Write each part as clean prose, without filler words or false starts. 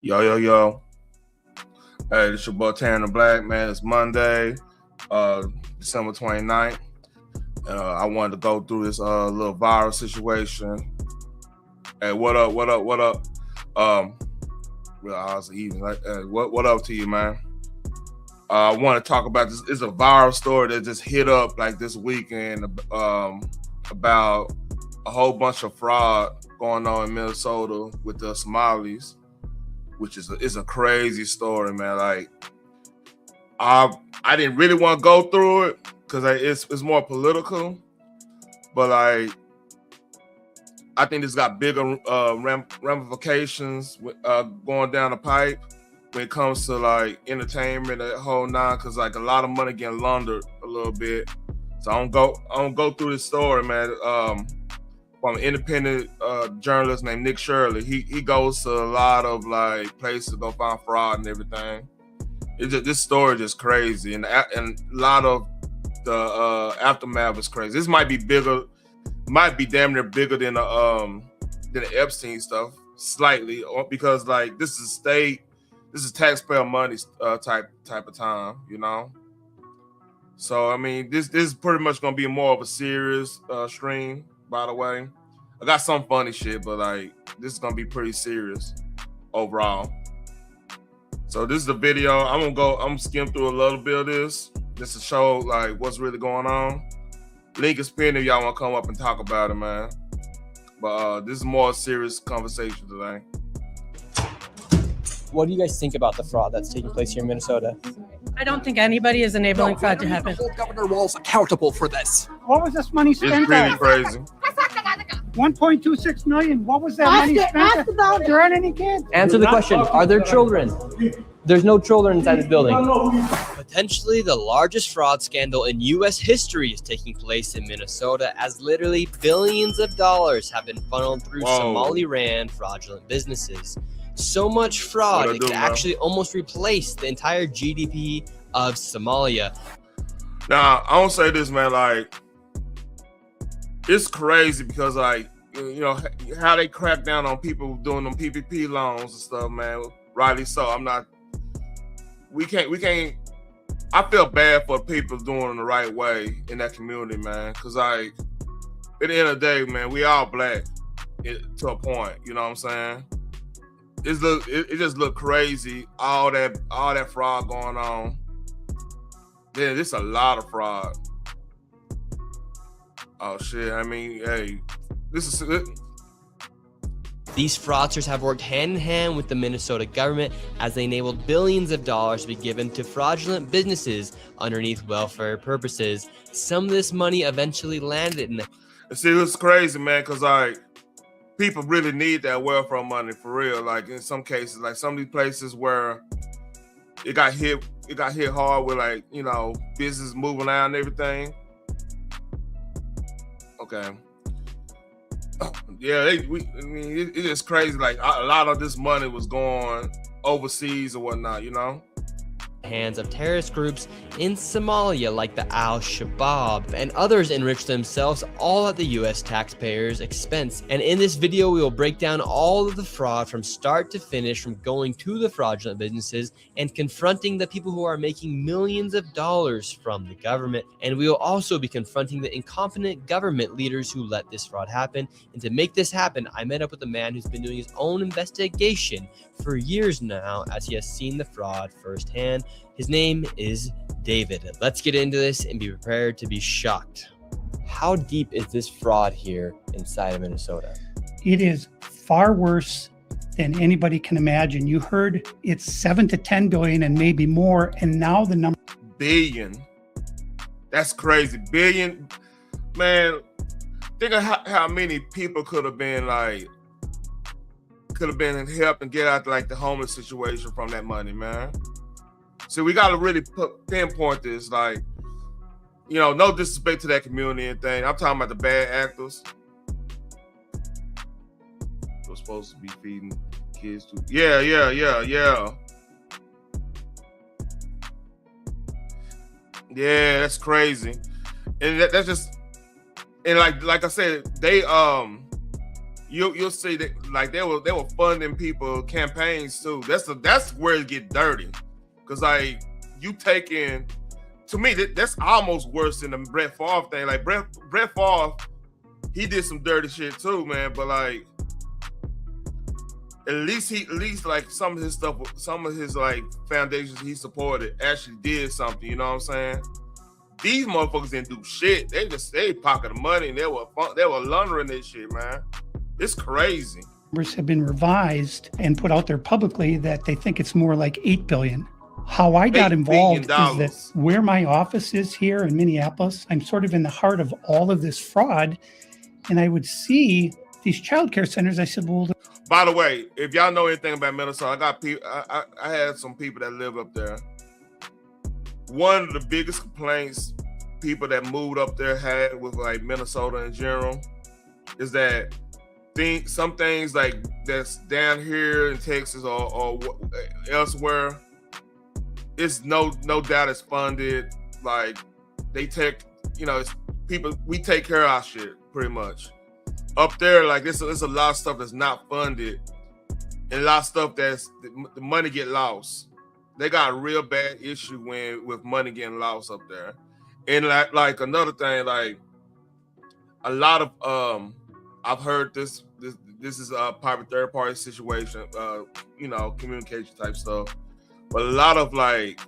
Yo, yo, yo. Hey, this your boy Tanner Black, man. It's Monday, December 29th. I wanted to go through this little viral situation. Hey, what up, what up, what up? Real odds even. What up to you, man? I want to talk about this. It's a viral story that just hit up like this weekend about a whole bunch of fraud going on in Minnesota with the Somalis, which is a crazy story, man. Like, I didn't really want to go through it because it's more political, but like, I think it's got bigger ramifications going down the pipe when it comes to like entertainment, that whole nine. Because like a lot of money getting laundered a little bit. So I don't go through this story, man. From an independent journalist named Nick Shirley. He goes to a lot of like places to go find fraud and everything. This story is just crazy, and a lot of the aftermath is crazy. This might be bigger, might be damn near bigger than the Epstein stuff, slightly, because like this is taxpayer money type of time, you know. So I mean, this is pretty much gonna be more of a serious stream. By the way, I got some funny shit, but like this is gonna be pretty serious overall. So this is the video. I'm gonna skim through a little bit of this just to show like what's really going on. Link is pinned if y'all want to come up and talk about it, man. But this is more serious conversation today. What do you guys think about the fraud that's taking place here in Minnesota? I don't think anybody is enabling fraud to happen. Hold Governor Walz accountable for this. What was this money It's spent really on? crazy. 1.26 million. What was that money spent on? There aren't any kids. Answer the question. Are there children? There's no children inside this building. Potentially the largest fraud scandal in U.S. history is taking place in Minnesota, as literally billions of dollars have been funneled through Somali-ran fraudulent businesses. So much fraud, it could actually almost replace the entire GDP of Somalia. Now, I don't say this, man, like, it's crazy because, like, you know, how they crack down on people doing them PPP loans and stuff, man. Rightly so. We can't, I feel bad for people doing it the right way in that community, man. Because, like, at the end of the day, man, we all black to a point, you know what I'm saying? It just look crazy, all that fraud going on. Yeah, there's a lot of fraud. Oh shit! I mean, hey, this is it. These fraudsters have worked hand in hand with the Minnesota government as they enabled billions of dollars to be given to fraudulent businesses underneath welfare purposes. Some of this money eventually landed in the... See, it's crazy, man, because like people really need that welfare money for real. Like in some cases, like some of these places where it got hit hard with, like, you know, business moving out and everything. Okay. Yeah, it's just crazy. Like a lot of this money was going overseas or whatnot, you know. Hands of terrorist groups in Somalia like the Al-Shabaab, and others enrich themselves all at the US taxpayers' expense. And in this video, we will break down all of the fraud from start to finish, from going to the fraudulent businesses and confronting the people who are making millions of dollars from the government. And we will also be confronting the incompetent government leaders who let this fraud happen. And to make this happen, I met up with a man who's been doing his own investigation for years now, as he has seen the fraud firsthand. His name is David. Let's get into this and be prepared to be shocked. How deep is this fraud here inside of Minnesota? It is far worse than anybody can imagine. You heard it's 7 to 10 billion and maybe more, and now the number billion. That's crazy. Billion, man. Think of how many people could have been helped and get out like the homeless situation from that money, man. So we got to really pinpoint this, like, you know, no disrespect to that community and thing. I'm talking about the bad actors. We're supposed to be feeding kids too. Yeah. Yeah, that's crazy. And that's just, and like I said, they you'll see that like they were funding people campaigns too. That's where it get dirty, because like you taking, to me that's almost worse than the Brett Favre thing. Like Brett Favre, he did some dirty shit too, man. But like at least like some of his stuff, some of his like foundations he supported actually did something. You know what I'm saying? These motherfuckers didn't do shit. They pocketed money and they were laundering this shit, man. It's crazy. Numbers have been revised and put out there publicly that they think it's more like 8 billion. How I got involved is that where my office is here in Minneapolis, I'm sort of in the heart of all of this fraud. And I would see these childcare centers. I said, well, by the way, if y'all know anything about Minnesota, I got people. I had some people that live up there. One of the biggest complaints people that moved up there had with like Minnesota in general is that some things like that's down here in Texas or elsewhere, it's no doubt it's funded. Like they take, it's people, we take care of our shit pretty much. Up there, like there's a lot of stuff that's not funded, and a lot of stuff that's the money get lost. They got a real bad issue with money getting lost up there. And like another thing, like a lot of I've heard this is a private third party situation, communication type stuff. But a lot of like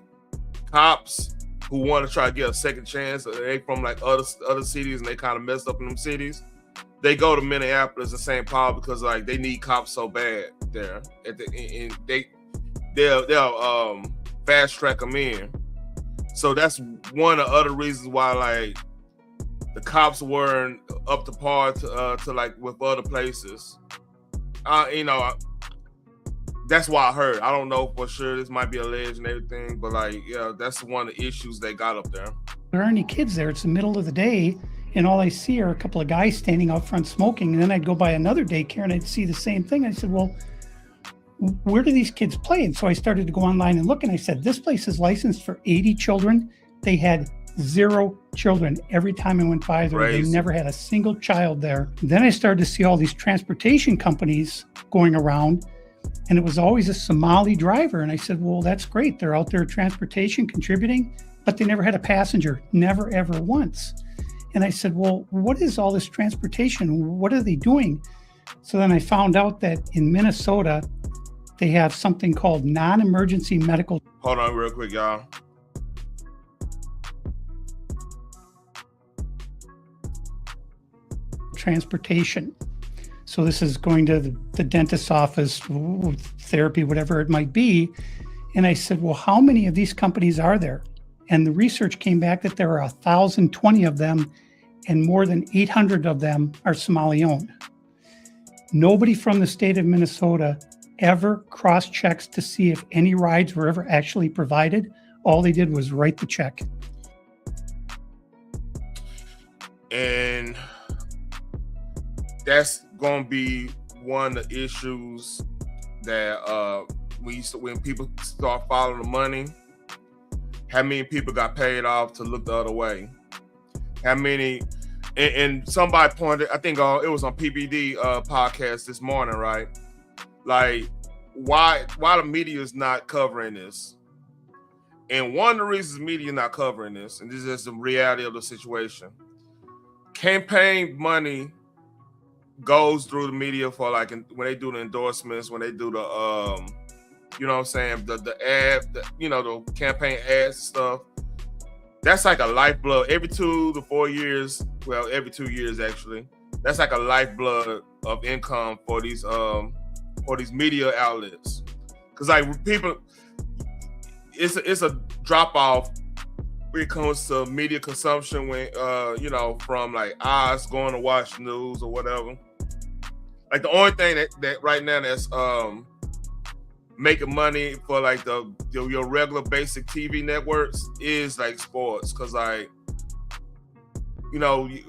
cops who want to try to get a second chance, they from like other cities and they kind of messed up in them cities. They go to Minneapolis and St. Paul because like they need cops so bad there, and they'll fast track them in. So that's one of the other reasons why like the cops weren't up to par to like with other places. That's why I heard. I don't know for sure. This might be alleged and everything, but like, yeah, that's one of the issues they got up there. There aren't any kids there. It's the middle of the day, and all I see are a couple of guys standing out front smoking. And then I'd go by another daycare and I'd see the same thing. I said, well, where do these kids play? And so I started to go online and look, and I said, this place is licensed for 80 children. They had 0 children every time I went by there. Crazy. They never had a single child there. Then I started to see all these transportation companies going around, and it was always a Somali driver. And I said, well, that's great. They're out there transportation contributing, but they never had a passenger, never, ever once. And I said, well, what is all this transportation? What are they doing? So then I found out that in Minnesota, they have something called non-emergency medical. Hold on real quick, y'all. Transportation. So this is going to the dentist's office, therapy, whatever it might be. And I said, well, how many of these companies are there? And the research came back that there are 1,020 of them, and more than 800 of them are Somali owned. Nobody from the state of Minnesota ever cross-checks to see if any rides were ever actually provided. All they did was write the check. And that's going to be one of the issues that when people start following the money, how many people got paid off to look the other way? How many, and somebody pointed, I think it was on PBD podcast this morning, right? Like, why the media is not covering this? And one of the reasons media is not covering this, and this is the reality of the situation, campaign money goes through the media for like when they do the endorsements, when they do the you know what I'm saying, the ad, the campaign ads and stuff. That's like a lifeblood every 2 to 4 years. Well, every 2 years actually. That's like a lifeblood of income for these media outlets. Cause like people, it's a drop off when it comes to media consumption when from like us going to watch news or whatever. Like the only thing that right now that's making money for like your regular basic TV networks is like sports, because like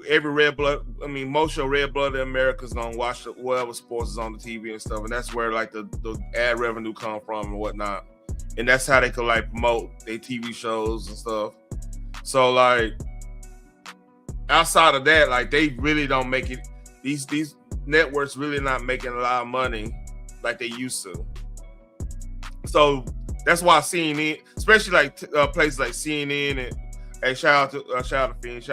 every most of your red blooded Americans gonna watch whatever sports is on the TV and stuff, and that's where like the ad revenue come from and whatnot, and that's how they could like promote their TV shows and stuff. So like outside of that, like they really don't make it. These networks really not making a lot of money like they used to. So that's why CNN, especially like places like CNN and hey, shout out to Phoenix,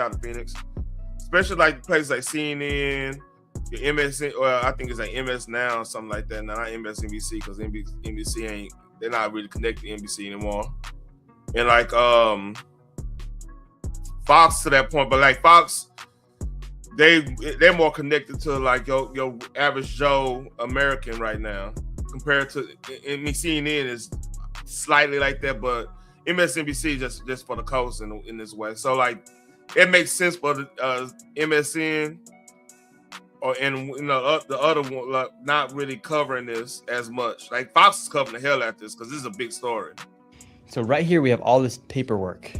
especially like places like CNN, your MSN, or I think it's like MS Now or something like that. No, not MSNBC, because NBC ain't, they're not really connected to NBC anymore. And like Fox to that point, but like Fox, they're more connected to like your average Joe American right now compared to, I mean, CNN is slightly like that, but MSNBC just for the coast in this way. So like it makes sense for the MSN or the other one like, not really covering this as much. Like Fox is covering the hell out of this because this is a big story. So right here we have all this paperwork.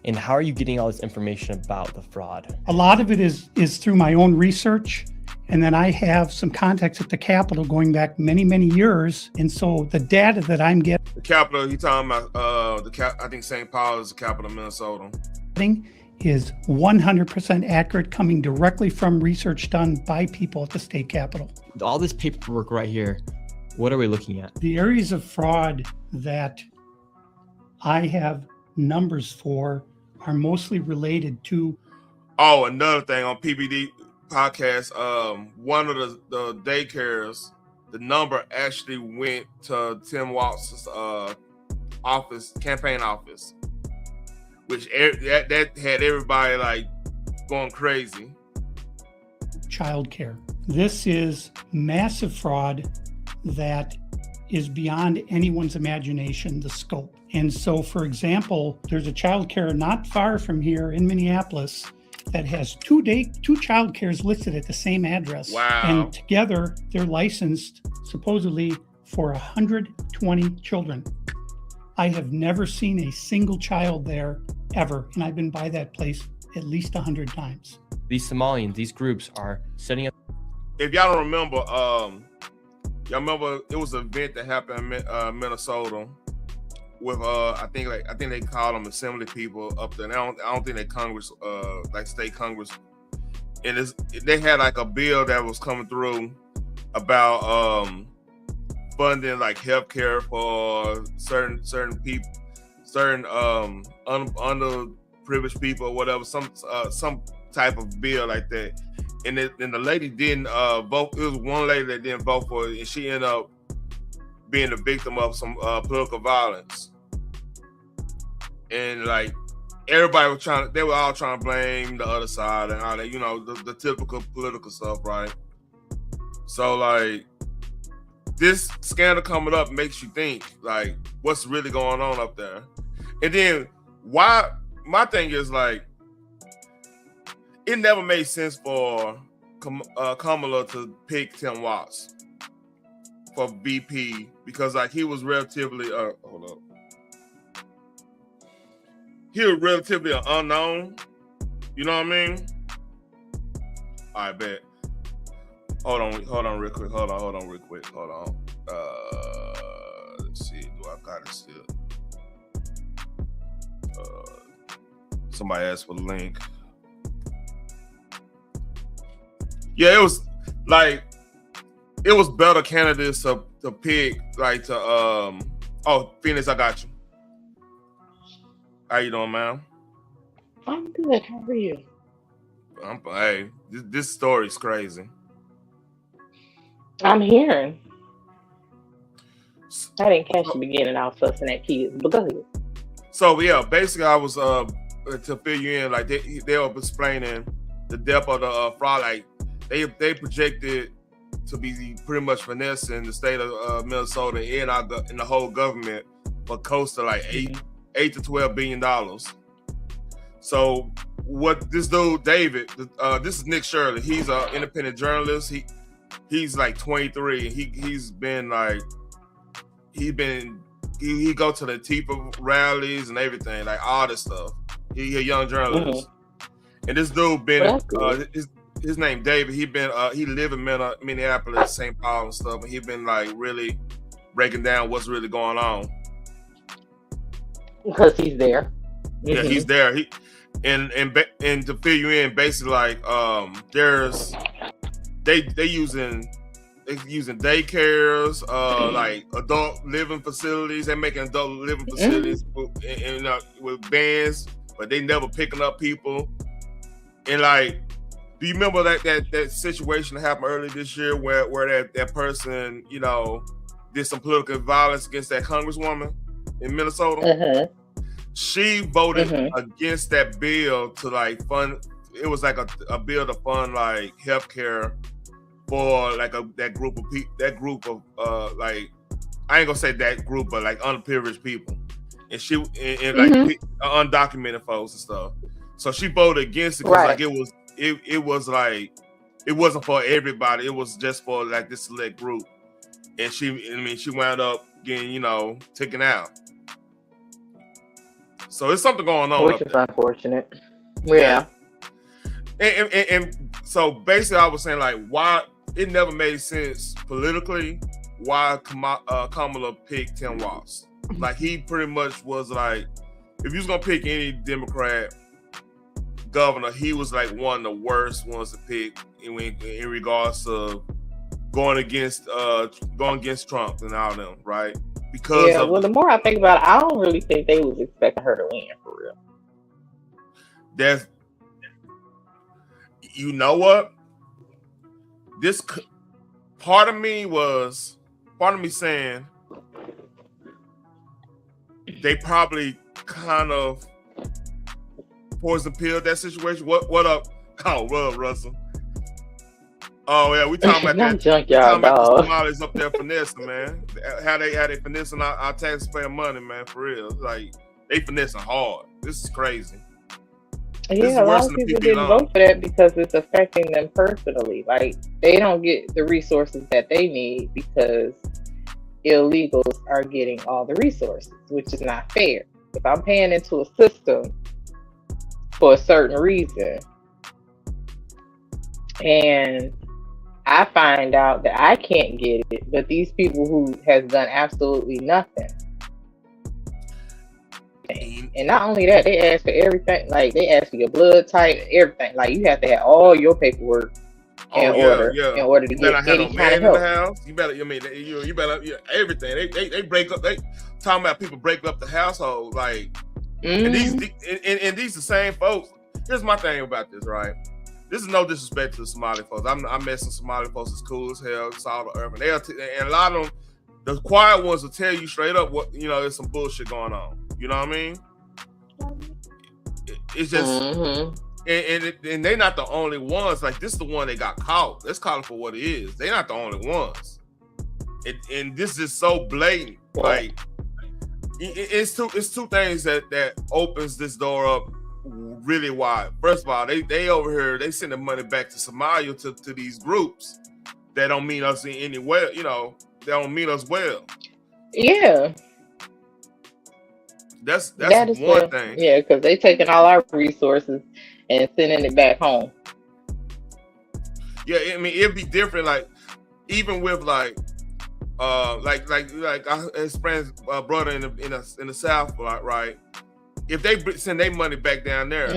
And how are you getting all this information about the fraud? A lot of it is through my own research. And then I have some contacts at the Capitol going back many, many years. And so the data that I'm getting. The Capitol, he talking about I think St. Paul is the capital of Minnesota. Is 100% accurate, coming directly from research done by people at the state Capitol. All this paperwork right here, what are we looking at? The areas of fraud that I have numbers for are mostly related to. Oh, another thing on PBD podcast, one of the daycares, the number actually went to Tim Walz's campaign office, which that had everybody like going crazy. Childcare. This is massive fraud that is beyond anyone's imagination, the scope. And so, for example, there's a childcare not far from here in Minneapolis that has two childcares listed at the same address. Wow. And together they're licensed supposedly for 120 children. I have never seen a single child there ever. And I've been by that place at least 100 times. These Somalians, these groups are setting up. If y'all don't remember, y'all remember it was an event that happened in Minnesota with I think they call them assembly people up there. And I don't think they Congress like state Congress. And they had like a bill that was coming through about funding like healthcare for certain people, certain underprivileged people or whatever, some type of bill like that. And the lady didn't vote. It was one lady that didn't vote for it, and she ended up being the victim of some political violence. And like everybody was they were all trying to blame the other side and all that, the typical political stuff, right? So like this scandal coming up makes you think like what's really going on up there. And then why my thing is like it never made sense for Kamala to pick Tim Walz for VP because like he was relatively hold up. He was relatively unknown. You know what I mean? I bet. Hold on real quick. Hold on real quick. Hold on. Let's see. Do I got it still? Somebody asked for the link. Yeah, it was better candidates to pick, like to Phoenix, I got you. How you doing, ma'am? I'm good. How are you? Hey, this story's crazy. I'm hearing. I didn't catch the beginning. I was fussing at kids, but go ahead. So yeah, basically, I was to fill you in, like they were explaining the depth of the fraud. Like they projected to be pretty much finessing the state of Minnesota and the whole government for close to like $8 to $12 billion. So what this dude David, this is Nick Shirley. He's an independent journalist. He's like 23. He go to the TTB rallies and everything, like all this stuff. He a young journalist, and this dude been his name David. He live in Minneapolis, St. Paul and stuff, and he been like really breaking down what's really going on. Because he's there. Yeah, he's there. And to fill you in, basically like there's they using daycares, like adult living facilities. They're making adult living facilities with bands, but they never picking up people. And like, do you remember that situation that happened earlier this year where that person, you know, did some political violence against that congresswoman in Minnesota? She voted against that bill to like fund. It was like a bill to fund like healthcare for like that group of people. That group of like, I ain't gonna say that group, but like underprivileged people, and she and like undocumented folks and stuff. So she voted against it because like it was like it wasn't for everybody. It was just for like this select group, and she wound up getting, you know, taken out. So there's something going on, which is unfortunate. Yeah. And so basically, I was saying like, why it never made sense politically why Kamala picked Tim Walz. Like, he pretty much was like, if you was gonna pick any Democrat governor, he was like one of the worst ones to pick in regards to going against Trump and all them, right? Because well, the more I think about it, I don't really think they was expecting her to win for real. That's, you know what? This part of me saying they probably kind of poison pilled that situation. What up? Oh, what up, Russell? Oh yeah, we talking about that. Junkyard dog. The Somalis up there finessing, man. How they finessing our taxpayer money, man. For real, like they finessing hard. This is crazy. Yeah, a lot of people didn't vote for that because it's affecting them personally. Like, they don't get the resources that they need because illegals are getting all the resources, which is not fair. If I'm paying into a system for a certain reason, and I find out that I can't get it, but these people who has done absolutely nothing. And not only that, they ask for everything. Like, they ask for your blood type, everything. Like, you have to have all your paperwork in order to get any kind of help. In the house. You better everything. They break up. They talking about people break up the household. Like, and these the same folks. Here's my thing about this, right? This is no disrespect to the Somali folks. I met some Somali folks that's cool as hell. It's all the urban. And a lot of them, the quiet ones will tell you straight up what, you know, there's some bullshit going on. You know what I mean? It's just, and they're not the only ones. Like, this is the one that got caught. Let's call it for what it is. They're not the only ones. And this is so blatant. Like, it's two things that opens this door up really wide. First of all, they over here, they sending money back to Somalia to these groups that don't mean us in any way. You know, they don't mean us well. Yeah. That's one thing. Yeah, because they taking all our resources and sending it back home. Yeah, I mean, it'd be different. Like, even with like his friend's brother in the South, right? If they send their money back down there,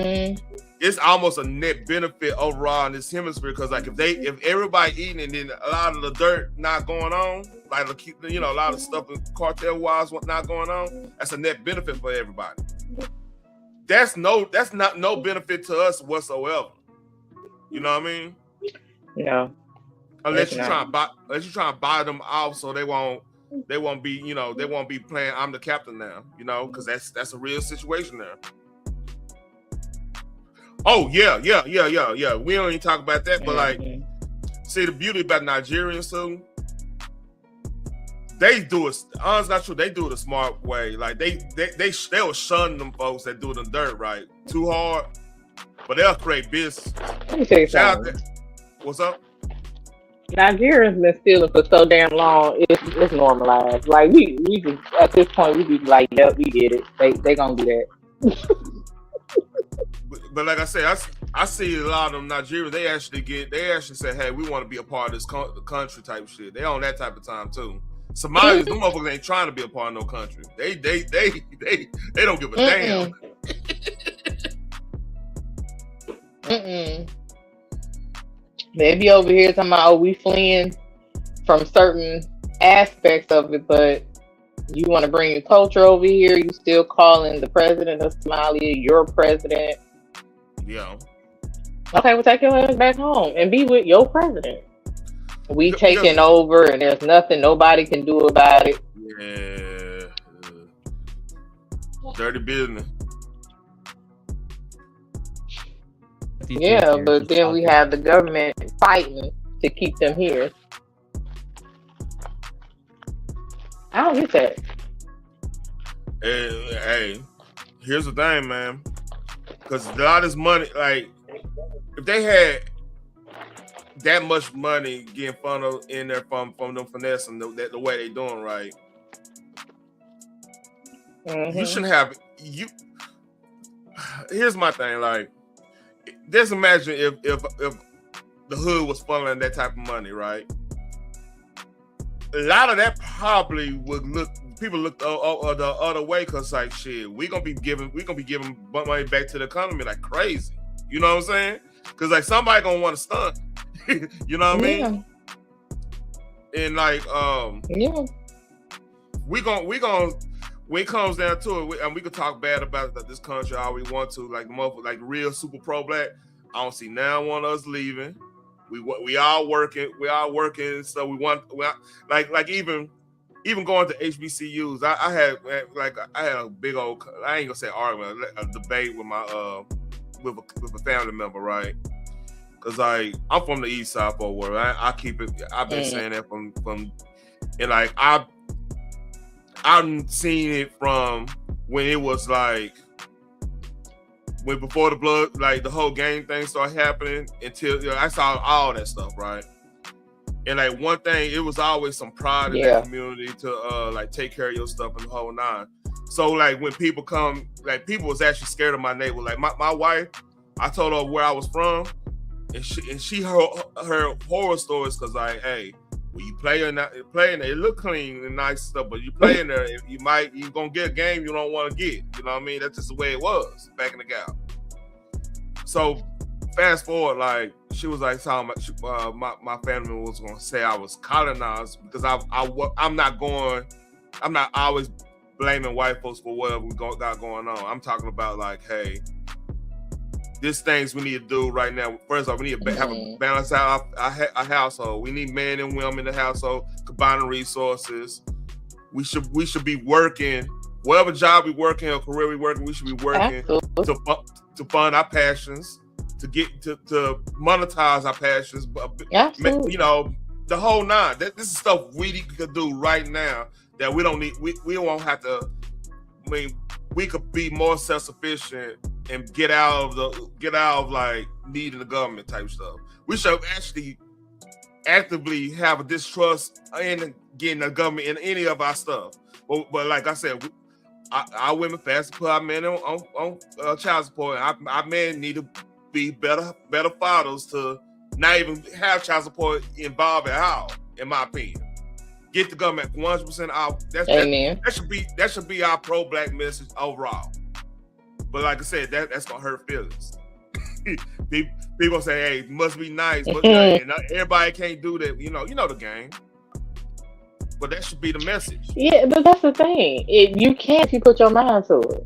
it's almost a net benefit overall in this hemisphere. Because like if everybody eating and then a lot of the dirt not going on, like, you know, a lot of stuff cartel wise not going on, that's a net benefit for everybody. That's not no benefit to us whatsoever. You know what I mean? No. Unless you try and buy them off so they won't be, you know, they won't be playing I'm the captain now, you know, because that's a real situation there. Oh yeah. We don't even talk about that, but like, see, the beauty about Nigerians too, they do it. Honestly, not true. They do it a smart way. Like they will shun them folks that do the dirt right too hard, but they'll create business. Let me tell you something. What's up? Nigerians been stealing for so damn long. It's normalized. Like we just at this point we be like, yep, we get it. They gonna do that. But like I said, I see a lot of them Nigerians. They actually say, hey, we want to be a part of this country type shit. They on that type of time too. Somalis, them motherfuckers ain't trying to be a part of no country. They don't give a damn. They be over here talking about, oh, we fleeing from certain aspects of it, but you want to bring your culture over here. You still calling the president of Somalia your president. Yeah. Okay, well, take your ass back home and be with your president. We taking over, and there's nothing nobody can do about it. Yeah. Dirty business. Yeah, but then we have the government fighting to keep them here. I don't get that. Hey, here's the thing, man. Because a lot of this money, like, if they had that much money getting funneled in there from them finessing the way they doing, right? You shouldn't have you. Here's my thing, like, just imagine if the hood was funneling that type of money, right? A lot of that probably would people look the other way, because like, shit, we gonna be giving money back to the economy like crazy. You know what I'm saying? Because like, somebody gonna want to stunt. You know what I mean? And like, yeah, we gonna when it comes down to it, and we could talk bad about this country all we want to, like real super pro black. I don't see now one of us leaving. We all working. So we want like even going to HBCUs. I had a big old, I ain't gonna say argument, a debate with my with a family member, right? Because I'm from the East Side for where I keep it. I've been saying that from and like I've seen it from when it was like before the blood, like the whole gang thing started happening, until I saw all that stuff, right? And like, one thing, it was always some pride in that community to like take care of your stuff and the whole nine. So like, when people come, like, people was actually scared of my neighbor. Like my wife, I told her where I was from, and she heard horror stories, because like, hey, when you playing it look clean and nice stuff, but you play in there, you gonna get a game you don't want to get. You know what I mean? That's just the way it was back in the gap. So fast forward, like, she was like talking about my family was gonna say I was colonized, because I'm not always blaming white folks for whatever we got going on. I'm talking about like, hey, there's things we need to do right now. First off, we need to have a balance out our household. We need men and women in the household, combining resources. We should be working, whatever job we working or career we working. We should be working to fund our passions, to get to monetize our passions. Absolutely. You know, the whole nine. This is stuff we could do right now that we don't need. We won't have to. I mean, we could be more self-sufficient and get out of like needing the government type stuff. We should actually actively have a distrust in getting the government in any of our stuff. But like I said, our women fast to put our men on child support. And our men need to be better fathers to not even have child support involved at all, in my opinion. Get the government 100% off. That should be our pro-black message overall. But like I said, that's gonna hurt feelings. People say, "Hey, it must be nice," but everybody can't do that. You know the game. But that should be the message. Yeah, but that's the thing. You can't if you put your mind to it.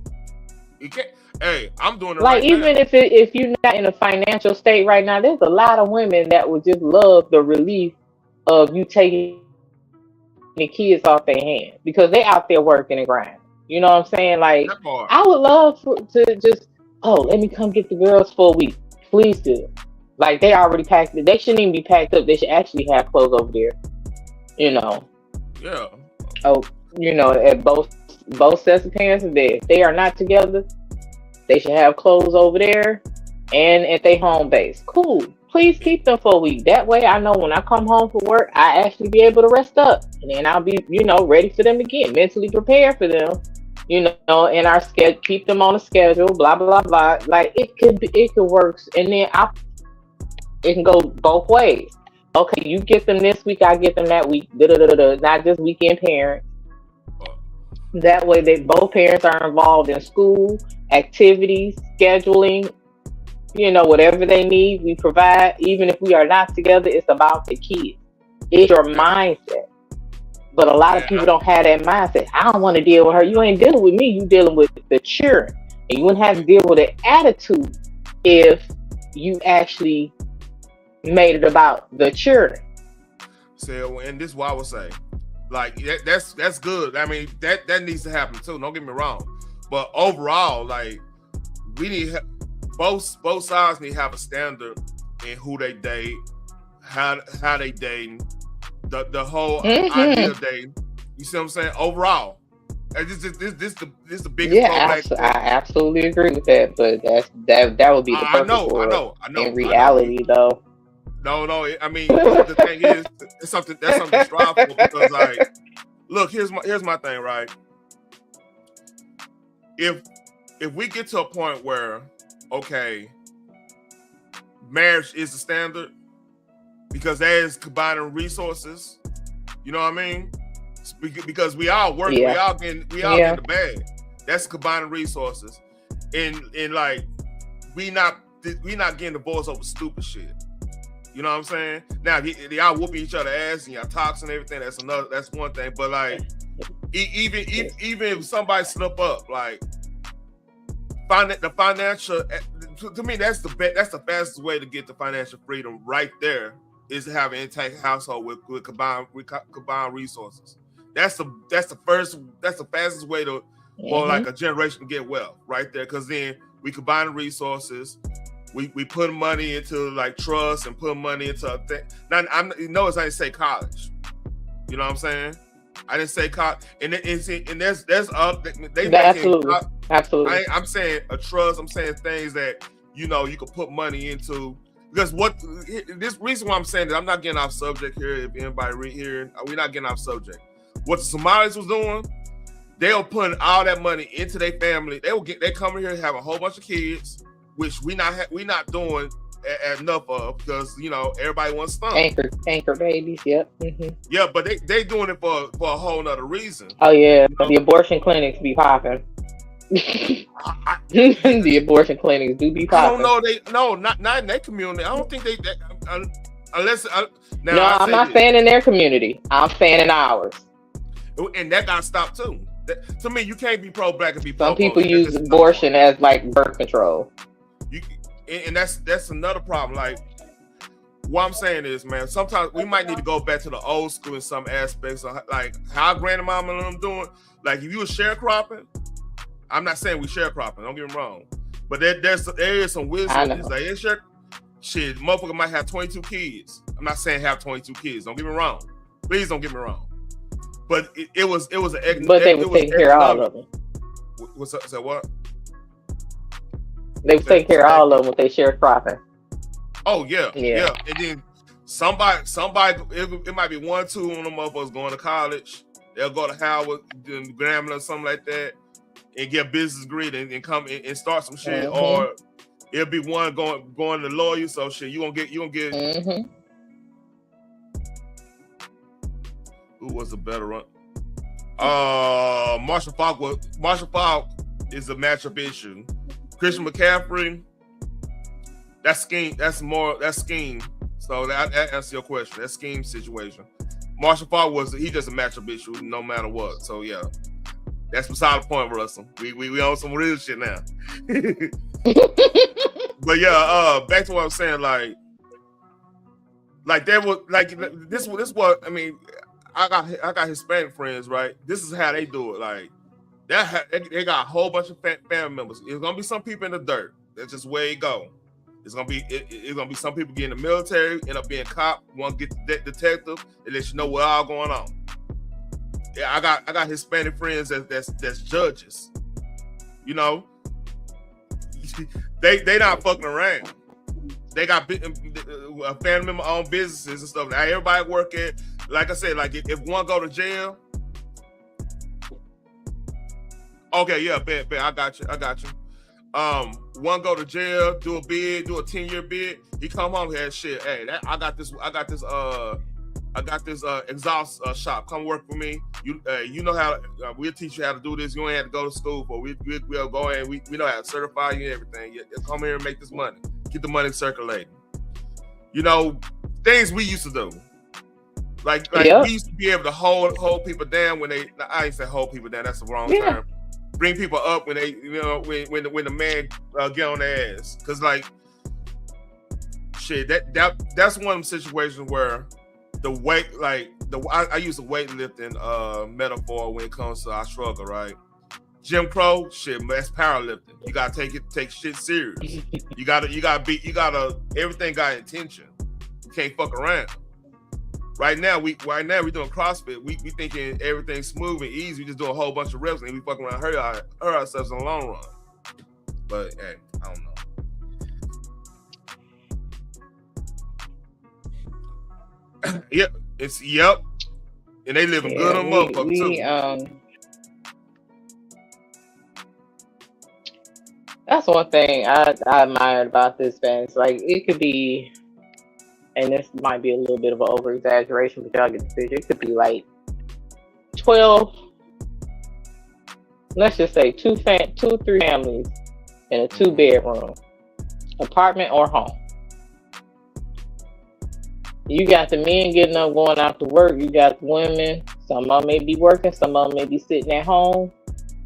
You can't. Hey, I'm doing it like right even now. if you're not in a financial state right now, there's a lot of women that would just love the relief of you taking the kids off their hands, because they out there working and grinding. You know what I'm saying? Like, I would love to just, let me come get the girls for a week. Please do. Like, they already packed it. They shouldn't even be packed up. They should actually have clothes over there. You know. Yeah. Oh, you know, at both sets of parents are there. If they are not together, they should have clothes over there and at their home base. Cool. Please keep them for a week. That way I know when I come home from work, I actually be able to rest up. And then I'll be, ready for them again, mentally prepared for them, in our schedule, keep them on a schedule, blah, blah, blah. Like, it could work. And then it can go both ways. Okay, you get them this week, I get them that week. Not just weekend parents. That way both parents are involved in school, activities, scheduling, whatever they need, we provide. Even if we are not together, it's about the kids. It's your mindset. But a lot of people don't have that mindset. I don't want to deal with her. You ain't dealing with me. You dealing with the children. And you wouldn't have to deal with an attitude if you actually made it about the children. So, and this is what I would say. Like, that's good. I mean, that needs to happen too. Don't get me wrong. But overall, like, we need both sides need to have a standard in who they date, how they dating, the whole idea of dating. You see what I'm saying? Overall, this the biggest. Yeah, I absolutely agree with that. But that would be the perfect world. I know. In reality, though. No. I mean, the thing is, that's something to strive for, because, like, look, here's my thing, right? If we get to a point where, okay, marriage is the standard because that is combining resources, you know what I mean? Because we all work, we all getting the bag. That's combining resources, and like we not getting divorced over stupid shit. You know what I'm saying? Now, y'all whooping each other ass and y'all talks and everything. That's one thing. But, like, even if somebody slip up, like, the financial, to me, that's the fastest way to get the financial freedom right there, is to have an intact household with combined resources. That's the fastest way to for like a generation to get wealth right there, because then we combine the resources. We put money into, like, trust and put money into a thing. Now, I didn't say college. You know what I'm saying? I didn't say college. And there's absolutely. I'm saying a trust. I'm saying things that, you could put money into. Because this reason why I'm saying that, I'm not getting off subject here. If anybody read here, we're not getting off subject. What the Somalis was doing, they were putting all that money into their family. They come here and have a whole bunch of kids, which we not doing enough of, because everybody wants stomach. Anchor babies. Yep. Mm-hmm. Yeah, but they doing it for a whole nother reason. Oh yeah, the abortion clinics be popping. The abortion clinics do be popping. I don't know. Not in their community. I don't think they unless. I'm not saying in their community. I'm saying in ours. And that got stopped too. To me, you can't be pro-black and be pro. Some people use abortion as, like, birth control. And that's another problem. Like, what I'm saying is, man, sometimes we might need to go back to the old school in some aspects of, like, how grandmama and them doing. Like, if you were sharecropping, I'm not saying we sharecropping, don't get me wrong, but there is some wisdom. It's like, shit, motherfucker might have 22 kids. I'm not saying have 22 kids. Don't get me wrong. Please don't get me wrong. But it was an. But they were taking care of all of them. What's up? So what? They were taking care of all of them with their sharecropping. Oh yeah. And then somebody, it might be 1, 2 of them motherfuckers going to college. They'll go to Howard, Grambling or something like that, and get a business degree and come and start some shit. Mm-hmm. Or it'll be one going to lawyer. So shit, you gonna get. Mm-hmm. Who was the better one? Marshall Falk is a matchup issue. Christian McCaffrey, that's scheme. That's scheme. So that answers your question. That's scheme situation. Marshall Falk he just a matchup issue no matter what. So yeah, that's beside the point, Russell. We on some real shit now. But yeah, back to what I'm saying. Like there was like this what I mean. I got Hispanic friends, right? This is how they do it. Like they got a whole bunch of family members. It's gonna be some people in the dirt. That's just where it go. It's gonna be some people get in the military, end up being cop, one get detective, and let you know what all going on. Yeah, I got Hispanic friends that's judges. They not fucking around. They got family member owned businesses and stuff. Now everybody work at, like I said, like if one go to jail. Okay, yeah, bet. I got you. One go to jail, do a 10-year bid. He come home, had shit. Hey, I got this exhaust shop. Come work for me. You know how we'll teach you how to do this. You ain't have to go to school for. We'll go in. We know how to certify you and everything. You come here and make this money. Get the money circulating. You know, things we used to do. Like we used to be able to hold people down when they. I ain't say hold people down. That's the wrong term. Bring people up when they, when the man get on their ass. Cause like, shit, that's one of them situations where the weight, like I use the weightlifting metaphor when it comes to our struggle, right? Jim Crow, shit, that's powerlifting. You gotta take shit serious. You gotta everything got intention. You can't fuck around. Right now we doing CrossFit. We thinking everything's smooth and easy. We just do a whole bunch of reps and we fucking around hurt ourselves in the long run. But hey, I don't know. Yep. And they living good on motherfuckers too. That's one thing I admired about this band. It's like it could be, and this might be a little bit of an over exaggeration, but y'all get the picture. It could be like 12, let's just say 2 or 3 families in a 2-bedroom apartment or home. You got the men getting up, going out to work. You got the women. Some of them may be working. Some of them may be sitting at home.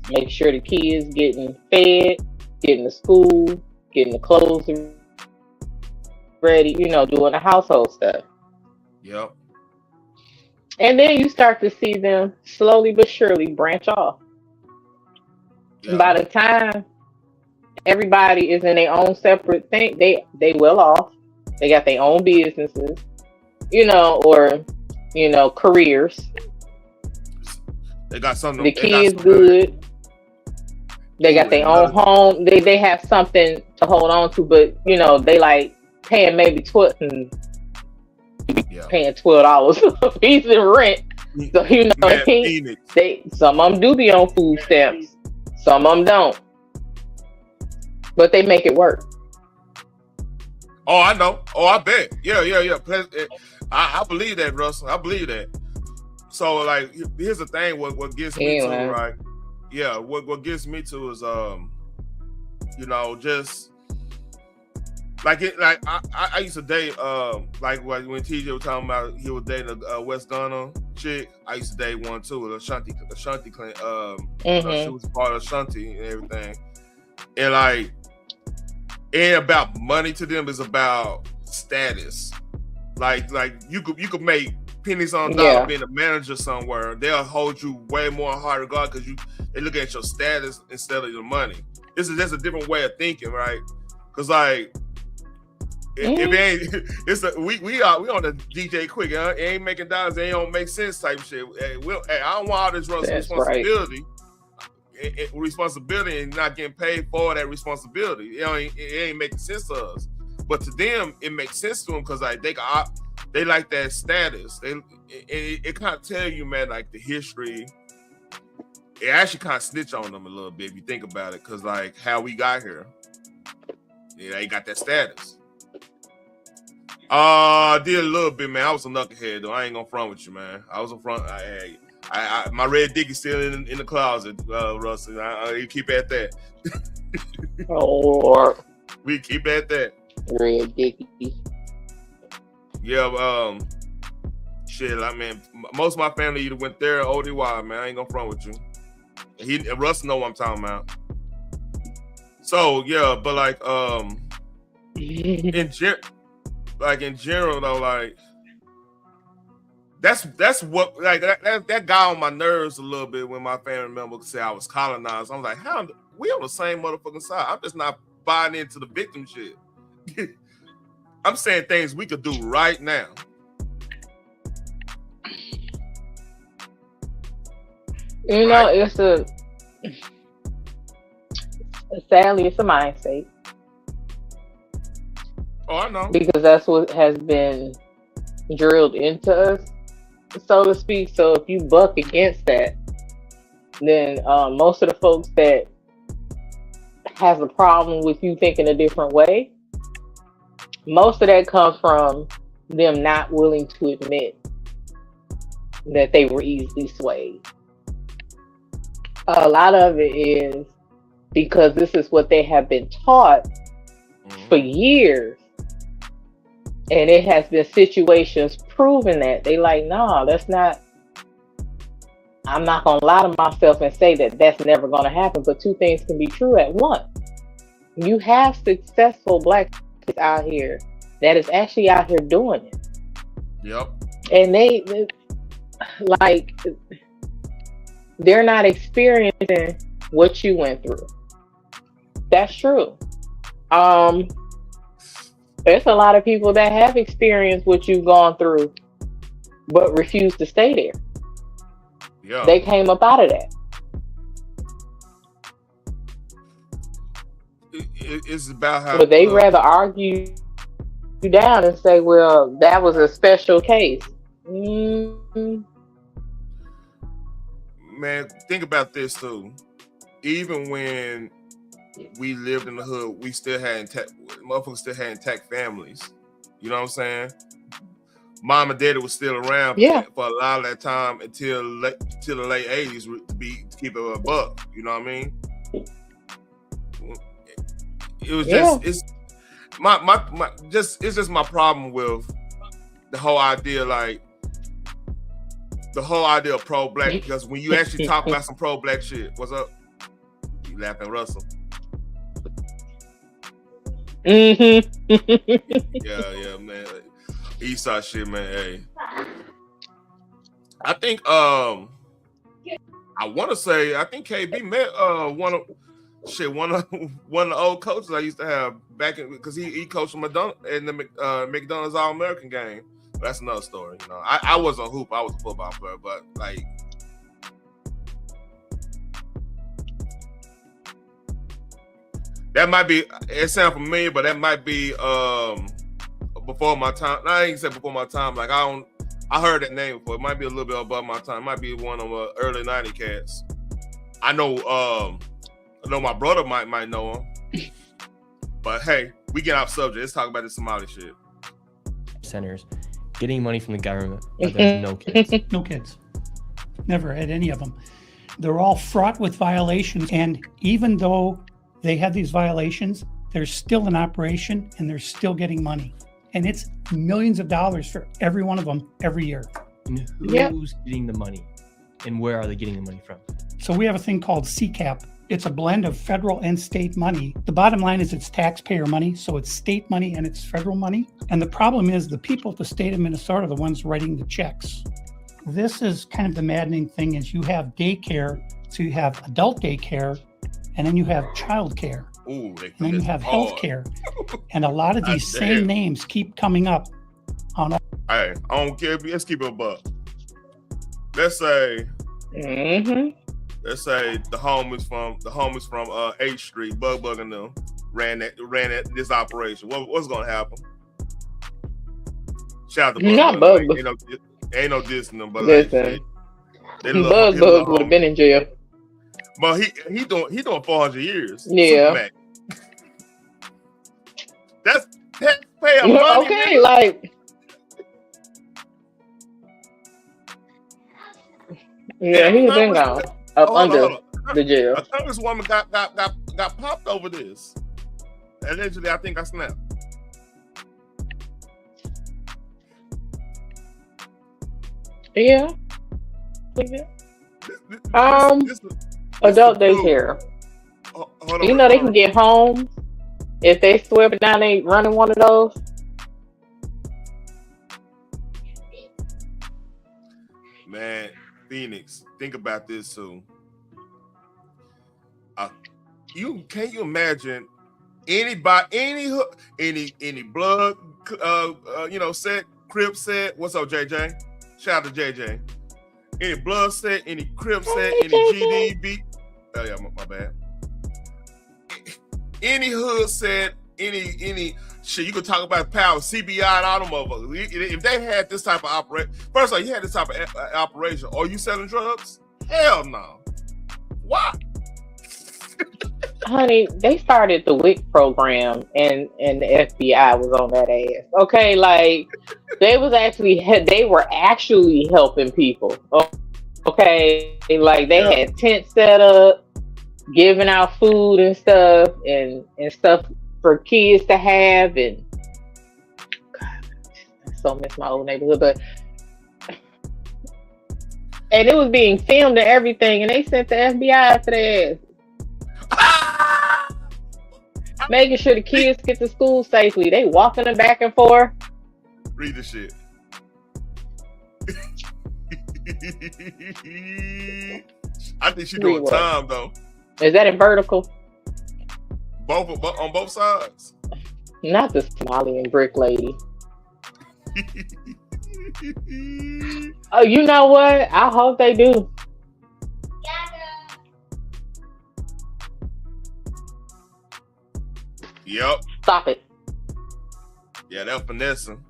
Make sure the kids getting fed, getting to school, getting the clothes ready, doing the household stuff. Yep. And then you start to see them slowly but surely branch off. Yep. By the time everybody is in their own separate thing, they well off. They got their own businesses, or careers. They got something. The kids good. They got their own home. They have something to hold on to, but they like paying maybe paying $12 a piece in rent. So some of them do be on food stamps. Some of them don't, but they make it work. Oh, I know. Oh, I bet. Yeah. I believe that, Russell. I believe that. So, like, here's the thing. What gets me to, right? Yeah. What gets me to is, just like it. Like I used to date, like when TJ was talking about he was dating a West Ghana chick. I used to date one too, Ashanti clan. She was part of Ashanti and everything, and like. It ain't about money to them. It's about status. Like you could make pennies on a dollar being a manager somewhere. They'll hold you way more in high regard because they look at your status instead of your money. That's a different way of thinking, right? Because like if it ain't, we on the DJ Quick. It ain't making dollars. It ain't don't make sense type shit. I don't want all this responsibility. Right. Responsibility and not getting paid for that responsibility. It ain't making sense to us, but to them it makes sense to them because like they like that status. It kind of tell you, man, like the history. It actually kind of snitch on them a little bit if you think about it, because like how we got here. Yeah, they got that status. I did a little bit, man. I was a knucklehead though. I ain't gonna front with you, man. I was a front. I my red dicky still in the closet, Russell. You keep at that. We keep at that. Red dicky. Yeah, shit. I mean, most of my family either went there or ODY, man. I ain't gonna front with you. Russell know what I'm talking about. So yeah, but like in general though, like. That's what like that got on my nerves a little bit when my family member said I was colonized. I'm like, how we on the same motherfucking side? I'm just not buying into the victim shit. I'm saying things we could do right now. Sadly, it's a mind state. Oh, I know. Because that's what has been drilled into us, so to speak. So if you buck against that, then most of the folks that has a problem with you thinking a different way, most of that comes from them not willing to admit that they were easily swayed. A lot of it is because this is what they have been taught, for years. And it has been situations proving that. They like, no, that's not, I'm not going to lie to myself and say that that's never going to happen. But two things can be true at once. You have successful Black kids out here that is actually out here doing it. Yep. And they like, they're not experiencing what you went through. That's true. There's a lot of people that have experienced what you've gone through, but refuse to stay there. Yeah. They came up out of that. It's about how. But they rather argue you down and say, well, that was a special case. Mm-hmm. Man, think about this too. Even when we lived in the hood, we still had motherfuckers still had intact families. You know what I'm saying? Mom and daddy was still around for a lot of that time until the late 80s to keep it a buck. You know what I mean? It was just it's just my problem with the whole idea, like the whole idea of pro-Black, because when you actually talk about some pro-Black shit, what's up? You laughing, Russell? Yeah, man. Eastside shit, man. Hey, I think I want to say I think KB met one of the old coaches I used to have back in, because he coached in the McDonald's All-American game. But that's another story. You know, I wasn't a hoop, I was a football player, but like. That might be, it sounds familiar, but that might be before my time. No, I ain't say before my time. Like I heard that name before. It might be a little bit above my time. It might be one of the early 90 cats. I know my brother might know him. But hey, we get off subject. Let's talk about this Somali shit. Centers getting money from the government, but there's no kids. No kids. Never had any of them. They're all fraught with violations, and even though they have these violations, they're still in operation and they're still getting money. And it's millions of dollars for every one of them every year. And who's getting the money? And where are they getting the money from? So we have a thing called CCAP. It's a blend of federal and state money. The bottom line is it's taxpayer money, so it's state money and it's federal money. And the problem is the people at the state of Minnesota are the ones writing the checks. This is kind of the maddening thing is you have daycare, so you have adult daycare, and then you have child care. Ooh, and then you have health care. And a lot of these same names keep coming up on all. Hey, I don't care. Let's keep it a buck. Let's say let's say the homies from H Street, Bug and them ran this operation. What's gonna happen? Shout out to Bug. Not Bug. Ain't no dissing them, but listen, Bug would have been in jail. But he doing 400 years. Yeah. That's taxpayer money. Okay, man. like yeah, he's been gone up under the jail. A congresswoman got popped over this. Allegedly, I think I snapped. Yeah. Adult daycare. You know they can get home if they swear it down. They running one of those. Man, Phoenix, think about this too. Can you imagine any blood, set, Crip set? What's up, JJ? Shout out to JJ. Any blood set, any Crip set, any GDB. Oh yeah, my bad. Any hood set, any shit. You could talk about power, CBI, and all them motherfuckers. If they had this type of operation, first of all, you had this type of operation. Are you selling drugs? Hell no. Why? Honey, they started the WIC program, and the FBI was on that ass. Okay, like they were actually helping people. Okay, like they had tents set up, giving out food and stuff for kids to have, and God, I so miss my old neighborhood, but and it was being filmed and everything, and they sent the FBI after their ass. Making sure the kids get to school safely. They walking them back and forth. Read the shit. I think she's doing time though. Is that in vertical? Both on both sides. Not the Somali and brick lady. Oh, you know what? I hope they do. Yep. Stop it. Yeah, they're finessing.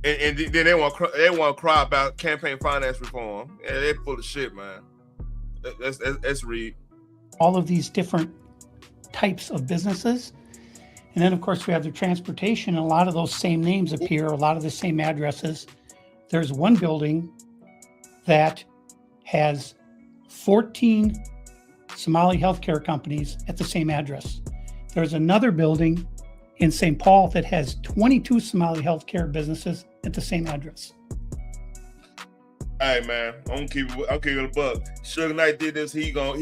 And then they want to cry about campaign finance reform. Yeah, they're full of shit, man. Let's read. All of these different types of businesses. And then, of course, we have the transportation. A lot of those same names appear, a lot of the same addresses. There's one building that has 14 Somali healthcare companies at the same address. There's another building in St. Paul that has 22 Somali healthcare businesses at the same address. Hey man, I'll keep it a buck. Suge Knight did this. He's gonna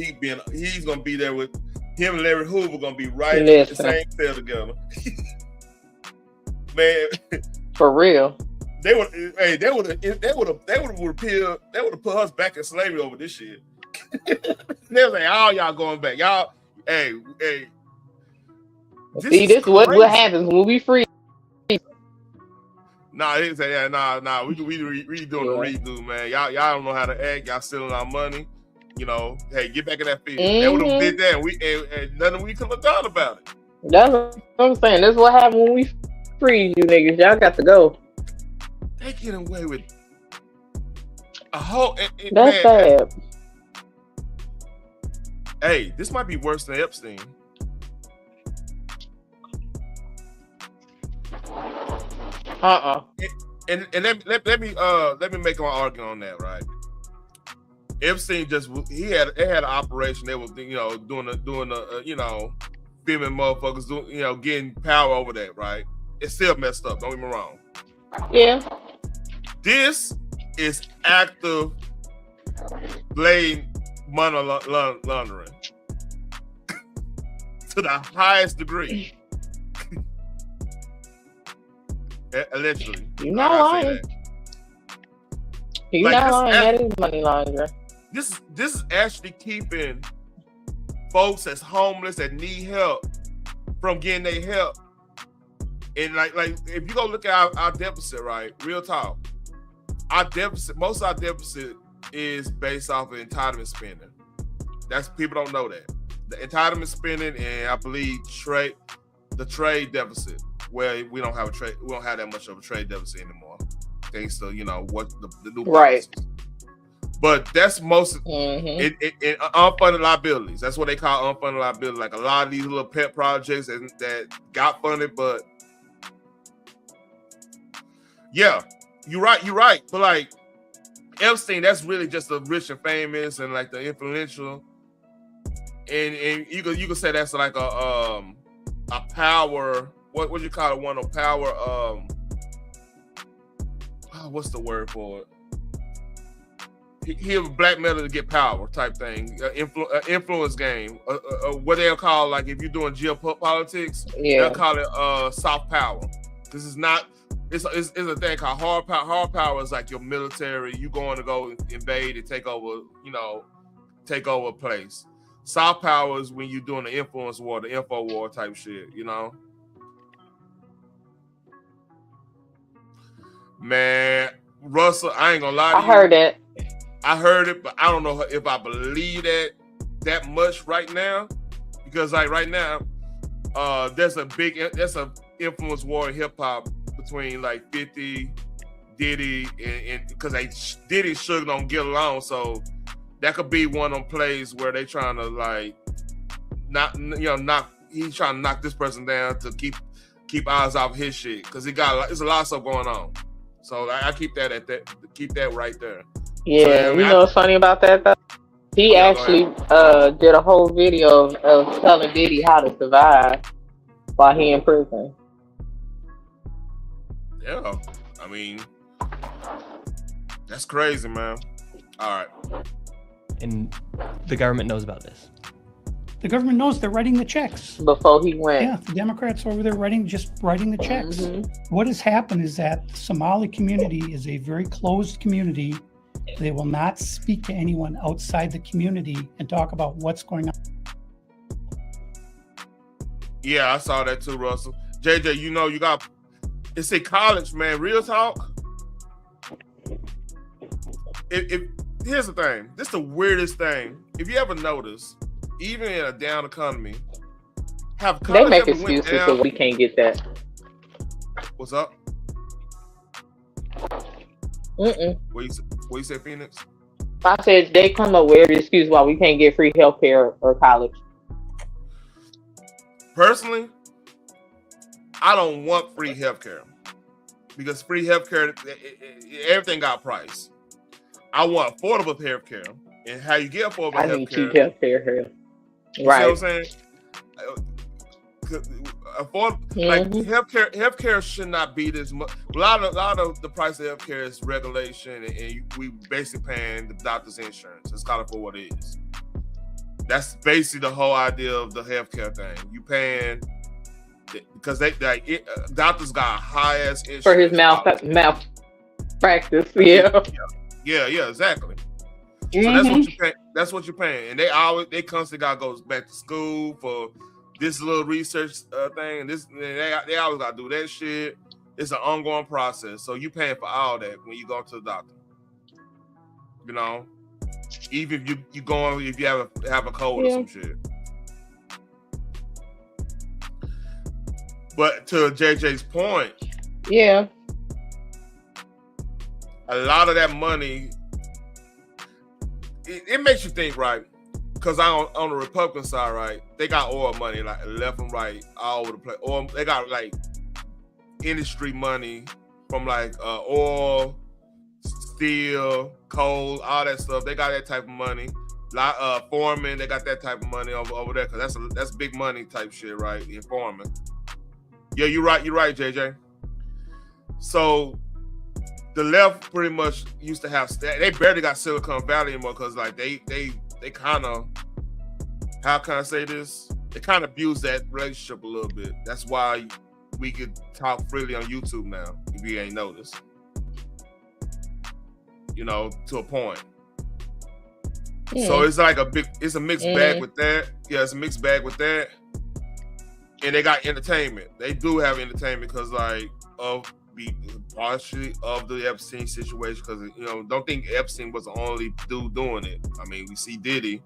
be there with him and Larry Hoover. Gonna be right in the same cell together. Man, for real. They would have put us back in slavery over this shit. They was like, all y'all going back, y'all. Hey. See, this is what happens when we free. Nah, they say, nah. We doing a redo, man. Y'all don't know how to act. Y'all stealing our money. You know, hey, get back in that field. They would have did that, and nothing we could have done about it. That's what I'm saying. This is what happened when we free you niggas. Y'all got to go. They get away with a whole. That's sad. Hey, this might be worse than Epstein. And let me make my argument on that, right? Epstein they had an operation. They were doing the filming motherfuckers getting power over that, right? It's still messed up. Don't get me wrong. Yeah. This is active blatant money laundering to the highest degree. Allegedly. You're not lying. You're not lying. That is money laundering. This is actually keeping folks that's homeless that need help from getting their help. And like if you go look at our deficit, right? Real talk. Most of our deficit is based off of entitlement spending. That's people don't know that. The entitlement spending and I believe the trade deficit, where we don't have that much of a trade deficit anymore. Thanks to what the new policies. But that's most unfunded liabilities. That's what they call unfunded liabilities. Like a lot of these little pet projects that got funded, but yeah, you're right. But like Epstein, that's really just the rich and famous and like the influential. And you could say that's like a power. What would you call it? One of power. What's the word for it? He have black metal to get power type thing. Influence game. What they'll call, like if you're doing geopolitics, they'll call it soft power. This is not. It's a thing called hard power. Hard power is like your military. You going to go invade and take over. Take over a place. Soft power is when you're doing the influence war, the info war type shit. Man, Russell, I ain't gonna lie to you. I heard it, but I don't know if I believe that much right now, because like right now, there's a influence war in hip hop between like 50, Diddy, and because Diddy and Suge don't get along, so that could be one of them plays where they trying to like he's trying to knock this person down to keep eyes off his shit, because there's a lot of stuff going on. So I keep that right there. Yeah, so, what's funny about that though? He actually did a whole video of telling Diddy how to survive. while he in prison. Yeah, I mean, that's crazy, man. All right. And the government knows about this. The government knows they're writing the checks. Before he went. Yeah, the Democrats over there just writing the checks. What has happened is that the Somali community is a very closed community. They will not speak to anyone outside the community and talk about what's going on. Yeah, I saw that too, Russell. JJ, you know, it's a college, man. Real talk. If here's the thing. This is the weirdest thing. If you ever notice, even in a down economy, they make excuses so we can't get that. What's up? What you said, Phoenix? I said they come up with every excuse why we can't get free healthcare or college. Personally, I don't want free healthcare because free healthcare, everything got price. I want affordable healthcare, and how you get affordable healthcare. I need cheap healthcare here. Right. You see what I'm saying? Like healthcare should not be this much. A lot of the price of healthcare is regulation, and we basically paying the doctor's insurance. It's kind of for what it is. That's basically the whole idea of the healthcare thing. You paying because doctors got high ass insurance for his malpractice. Yeah, exactly. So that's what you're paying, and they constantly gotta go back to school for this little research thing, and they always gotta do that shit. It's an ongoing process, so you paying for all that when you go to the doctor. You know, even if you going if you have a cold or some shit. But to JJ's point, a lot of that money. It makes you think, right? Because on the Republican side, right, they got oil money like left and right all over the place. Or they got like industry money from like oil, steel, coal, all that stuff. They got that type of money. Foreman, they got that type of money over there because that's big money type shit, right? In foreman. Yeah, you're right, JJ. So the left pretty much used to have they barely got Silicon Valley anymore because like they kind of, how can I say this? They kind of abuse that relationship a little bit. That's why we could talk freely on YouTube now, if you ain't noticed. You know, to a point. So it's like it's a mixed bag with that. Yeah, it's a mixed bag with that. And they got entertainment. They do have entertainment because like partially of the Epstein situation, because don't think Epstein was the only dude doing it. I mean, we see Diddy.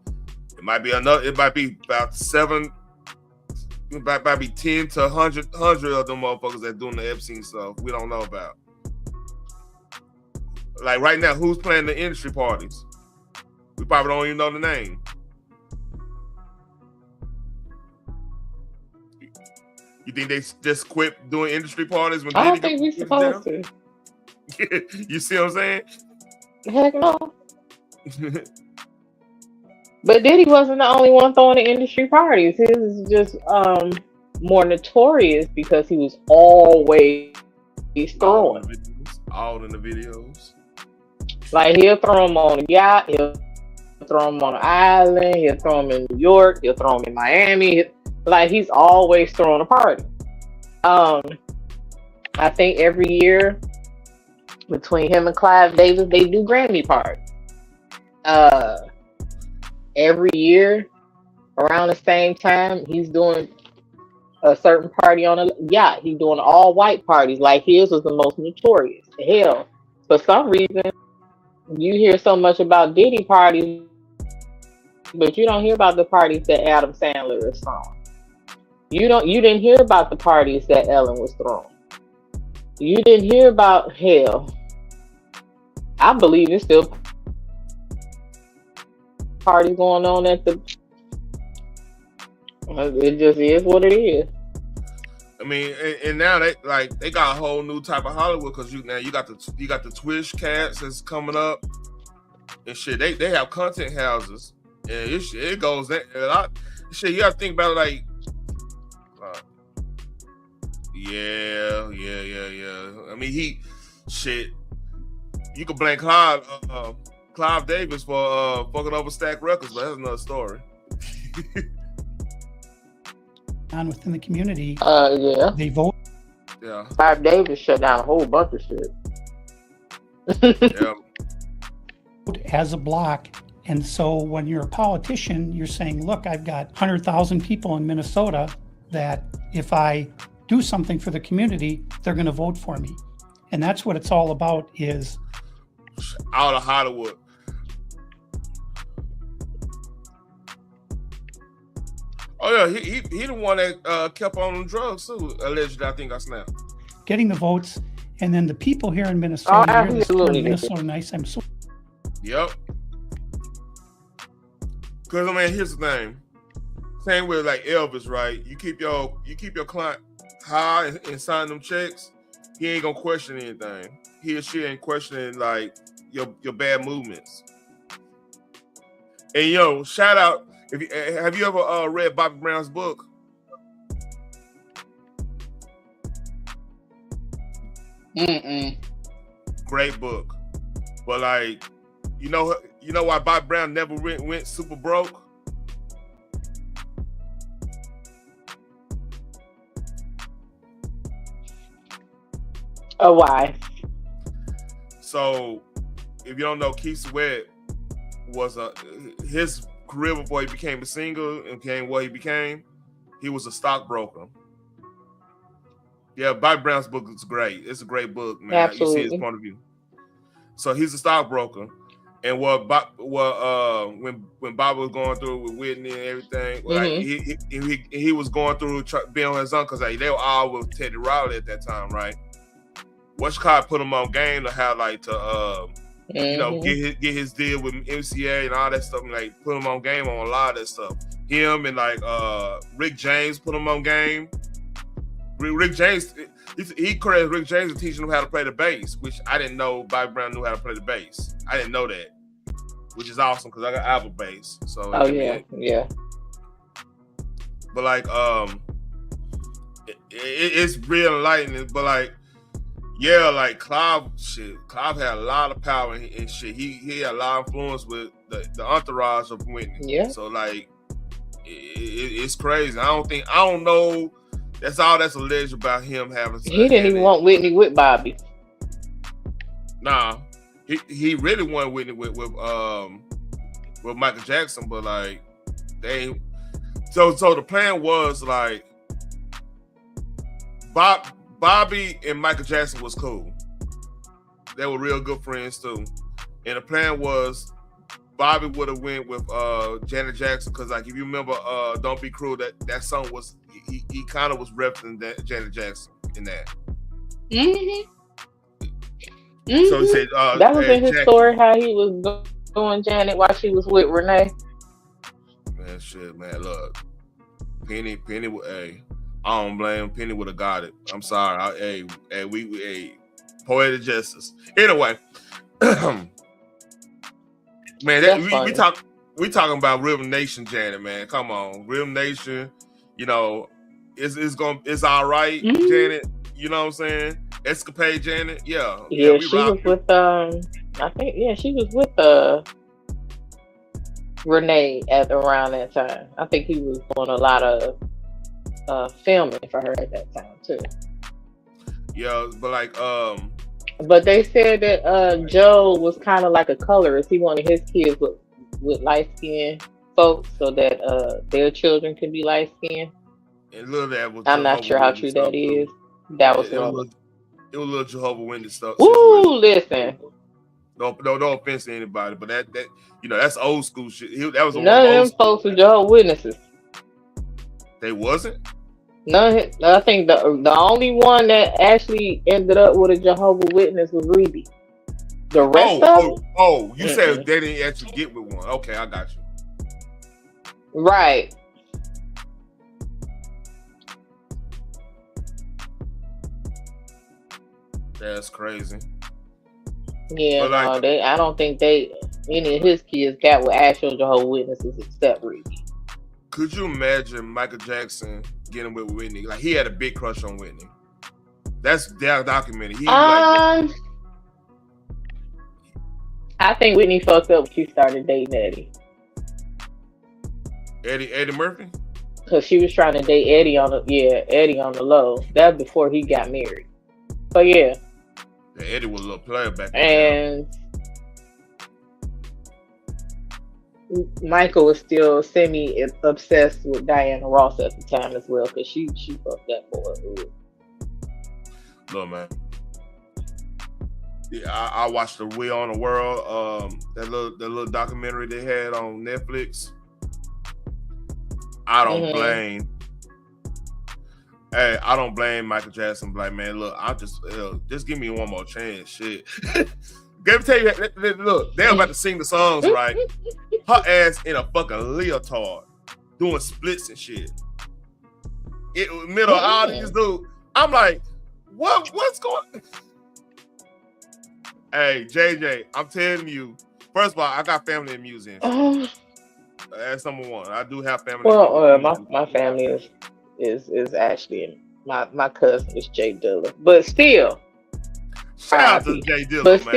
It might be about 10 to 100 of them motherfuckers that doing the Epstein stuff we don't know about. Like right now, who's playing the industry parties? We probably don't even know the name. You think they just quit doing industry parties when I don't think we supposed to. You see what I'm saying? Heck no. But Diddy wasn't the only one throwing the industry parties. His is just more notorious because he was always throwing. All in the videos. Like he'll throw them on a yacht, he'll throw them on an island, he'll throw them in New York, he'll throw them in Miami. Like he's always throwing a party. I think every year between him and Clive Davis, they do Grammy parties. Every year around the same time, he's doing a certain party on a yacht. He's doing all white parties. Like his was the most notorious. Hell, for some reason, you hear so much about Diddy parties, but you don't hear about the parties that Adam Sandler is throwing. You didn't hear about the parties that Ellen was throwing. You didn't hear about hell. I believe there's still parties going on at the. It just is what it is. I mean, and now they got a whole new type of Hollywood because you got the Twitch cats that's coming up and shit. They have content houses and it goes that a lot. Shit, you got to think about it like Yeah. I mean, you could blame Clive Davis for fucking over Stack Records, but that's another story. On within the community, they vote. Yeah. Clive Davis shut down a whole bunch of shit. Yeah. As a block. And so when you're a politician, you're saying, look, I've got 100,000 people in Minnesota that if I do something for the community, they're going to vote for me. And that's what it's all about, is out of Hollywood. Oh yeah, he the one that kept on the drugs too. Allegedly, I think I snapped. Getting the votes, and then the people here in Minnesota, Minnesota nice. I'm so. Yep. Because I mean, here's the thing. Same with like Elvis, right? You keep your client high and sign them checks. He ain't gonna question anything. He or she ain't questioning like your bad movements. And shout out. Have you ever read Bobby Brown's book? Great book, but like, you know why Bobby Brown never went super broke? Oh, why? So, if you don't know, Keith Sweat was his career before he became a singer and became what he became. He was a stockbroker. Yeah, Bobby Brown's book is great. It's a great book, man. Absolutely. You see his point of view. So he's a stockbroker, and when Bob was going through with Whitney and everything, like he was going through being on his own because they were all with Teddy Riley at that time, right? Whatchcott put him on game to have like to get his deal with MCA and all that stuff, and like put him on game on a lot of that stuff. Him and like Rick James put him on game. Rick James, he credited Rick James for teaching him how to play the bass, which I didn't know Bobby Brown knew how to play the bass. I didn't know that, which is awesome because I got Apple bass. So yeah. But like it's real enlightening. But like, yeah, like Clive had a lot of power and shit. He had a lot of influence with the entourage of Whitney. Yeah. So like, it's crazy. I don't know. That's all that's alleged about him having. He didn't even want Whitney with Bobby. Nah, he really wanted Whitney with Michael Jackson, but like they. So the plan was like Bobby and Michael Jackson was cool. They were real good friends too, and the plan was Bobby would have went with Janet Jackson because like if you remember Don't Be Cruel, that song was. He kind of was representing Janet Jackson in that. So he said that was in his story how he was doing Janet while she was with Renee. Man, shit, man, look, Penny, I don't blame him. Penny would have got it. I'm sorry. We poetic justice. Anyway, man, we talking about Rhythm Nation, Janet, man. Come on, Rhythm Nation. It's all right, Janet. You know what I'm saying? Escapade, Janet. Yeah, she was with I think she was with Renee at around that time. I think he was doing a lot of filming for her at that time too. Yeah, but like but they said that Joe was kind of like a colorist. He wanted his kids with light skinned folks so that their children could be light skinned. And little that was I'm not sure how true that is. That was normal. It was a little Jehovah's Witness stuff. Ooh, listen. No offense to anybody, but that that's old school shit. That was none of them folks were Jehovah's Witnesses. They wasn't. None. I think the only one that actually ended up with a Jehovah's Witness was Reedy. The rest of them? You said they didn't actually get with one. Okay, I got you. Right. That's crazy. Yeah, like, I don't think any of his kids got with actual Jehovah's Witnesses except Reedy. Could you imagine Michael Jackson getting with Whitney? Like he had a big crush on Whitney. That's their documented. He I think Whitney fucked up when she started dating Eddie Murphy. Because she was trying to date Eddie on the low. That was before he got married. So yeah. Eddie was a little player back then. And Michael was still semi-obsessed with Diana Ross at the time as well, because she fucked that boy. Look, man. Yeah, I watched the Wheel on the World, that little documentary they had on Netflix. I don't blame. Hey, I don't blame Michael Jackson. Like, man, look, I just give me one more chance. Shit. Let me tell you, look, they're about to sing the songs, right? Her ass in a fucking leotard, doing splits and shit. In the middle of all these dudes, I'm like, what's going on? Hey, JJ, I'm telling you, first of all, I got family in music. That's number one. I do have family. Well, my family is actually my cousin is Jay Dilla, but still. Shout out to Jay Dilla, but man.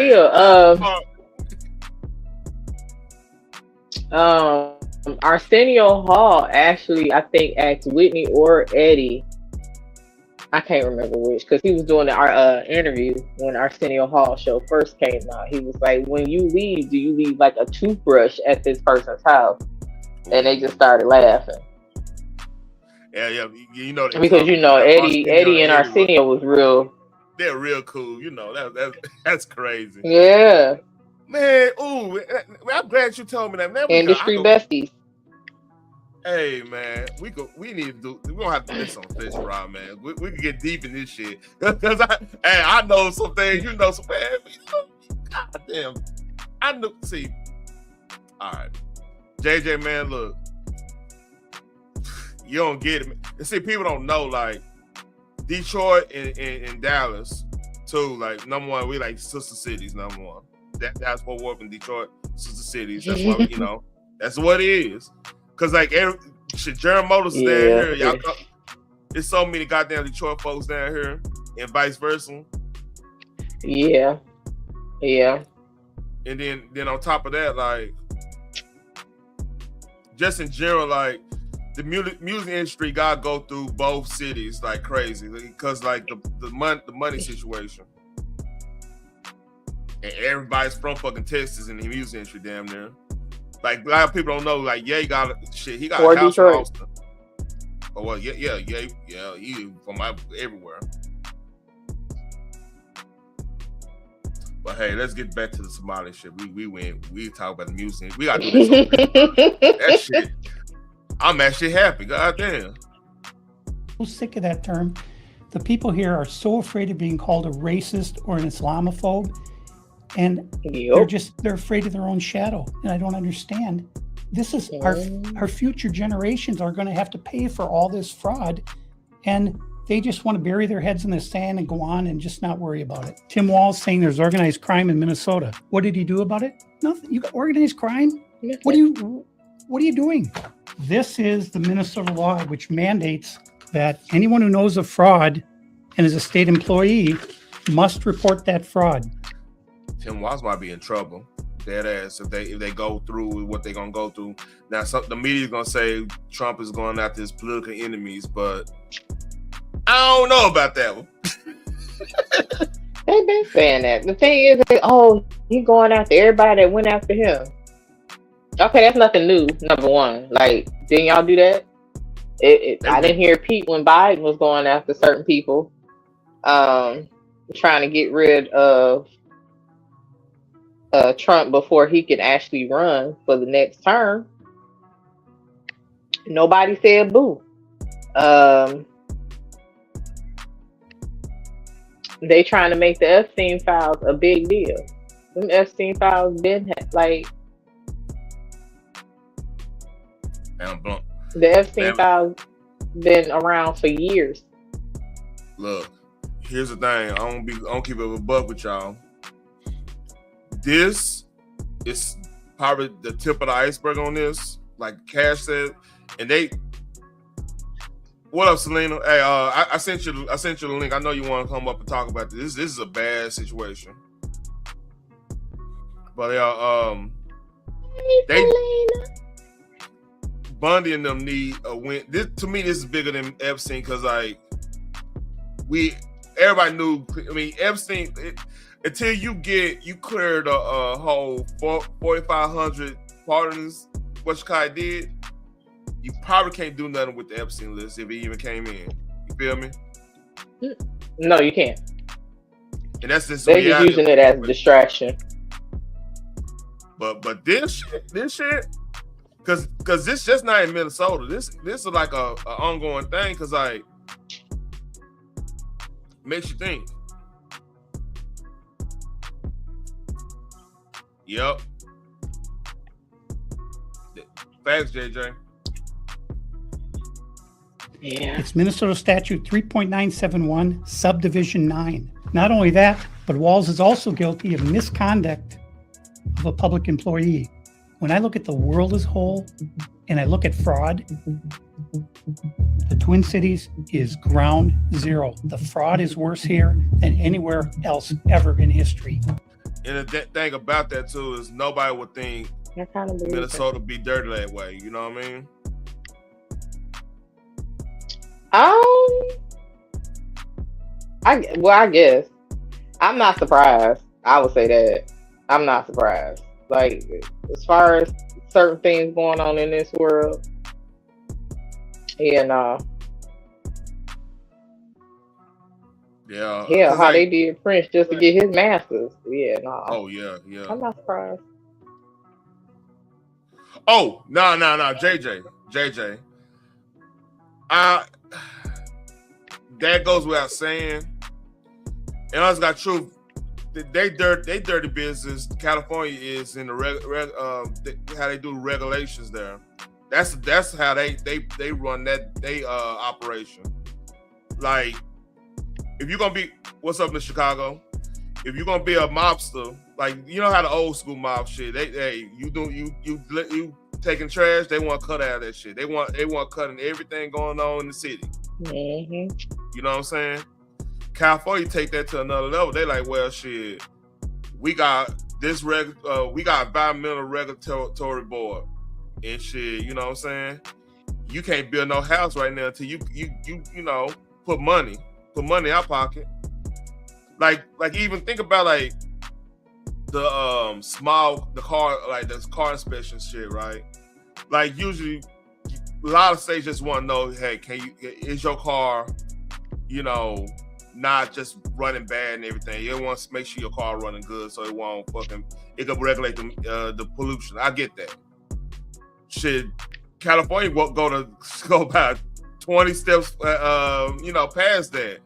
Still, Arsenio Hall actually, I think, asked Whitney or Eddie. I can't remember which, because he was doing our interview when Arsenio Hall show first came out. He was like, "When you leave, do you leave like a toothbrush at this person's house?" And they just started laughing. Yeah, you know, because Eddie and Arsenio was real. They're real cool, you know. That's crazy. Yeah, man. Ooh, I'm glad you told me that. Man, industry besties. Hey man, we don't have to do this on Fish Rod, man. We can get deep in this shit. Cause I know some things, you know some, man. God damn, I know. See, all right, JJ, man, look, you don't get it. And see, people don't know, like Detroit and Dallas too. Like number one, we like sister cities. Number one, that's what we're in Detroit, sister cities. That's what you know. That's what it is. Cause like Jerem Motors is down here, y'all. There's so many goddamn Detroit folks down here, and vice versa. Yeah. And then on top of that, like, just in general, like the music industry gotta go through both cities like crazy, because like the money situation, and everybody's from fucking Texas in the music industry, damn near. Like a lot of people don't know, like he got a house in Austin. Oh well, yeah, he from everywhere. But hey, let's get back to the Somali shit. We talk about the music. We gotta do this over there. That shit. I'm actually happy. God damn. I'm sick of that term. The people here are so afraid of being called a racist or an Islamophobe. And they're afraid of their own shadow. And I don't understand. This is our future generations are going to have to pay for all this fraud. And they just want to bury their heads in the sand and go on and just not worry about it. Tim Wall's saying there's organized crime in Minnesota. What did he do about it? Nothing. You got organized crime? What are you doing? This is the Minnesota law, which mandates that anyone who knows of fraud and is a state employee must report that fraud. Tim Walz might be in trouble, dead ass, if they go through with what they're gonna go through. Now, the media's gonna say Trump is going after his political enemies, but I don't know about that one. They've been saying that. The thing is, he's going after everybody that went after him. Okay, that's nothing new. Number one, like, didn't y'all do that? I didn't hear Pete when Biden was going after certain people, trying to get rid of Trump before he could actually run for the next term. Nobody said boo. They trying to make the Epstein files a big deal. Them Epstein files been like the Epstein files been around for years. Look, here's the thing. I don't keep it a buck with y'all. This is probably the tip of the iceberg on this. Like Cash said, and What up, Selena? Hey, I sent you the link. I know you want to come up and talk about this. This is a bad situation. But Bundy and them need a win. This to me, this is bigger than Epstein because like everybody knew. I mean, Epstein until you clear the whole 4,500 pardons. What Shakai did, you probably can't do nothing with the Epstein list if he even came in. You feel me? No, you can't. And that's just they're just using it as a distraction. But this shit, because this just not in Minnesota. This is like a ongoing thing. Because like makes you think. Yep. Facts, JJ. Yeah. It's Minnesota Statute 3.971, Subdivision 9. Not only that, but Walls is also guilty of misconduct of a public employee. When I look at the world as a whole and I look at fraud, the Twin Cities is ground zero. The fraud is worse here than anywhere else ever in history. And the thing about that too is nobody would think Minnesota be dirty that way. You know what I mean? I guess I'm not surprised. I would say that I'm not surprised. Like as far as certain things going on in this world, yeah, how like, they did Prince just to get his masters. Yeah, no. Oh yeah. I'm not surprised. Oh no, JJ. That goes without saying. And I just got truth. They dirty business. California is in the how they do regulations there. That's how they run that operation. Like if you're gonna be what's up in Chicago, if you're gonna be a mobster, like you know how the old school mob shit. You taking trash. They want to cut out of that shit. They want cutting everything going on in the city. Mm-hmm. You know what I'm saying? California take that to another level. They like, well, shit, we got this we got environmental regulatory board and shit. You know what I'm saying? You can't build no house right now until you know put money in our pocket. Like even think about like the car inspection shit, right? Like usually a lot of states just want to know, hey, is your car, you know, not just running bad and everything. It wants to make sure your car running good so it won't it can regulate the pollution. I get that. Shit, California won't go about 20 steps, past that.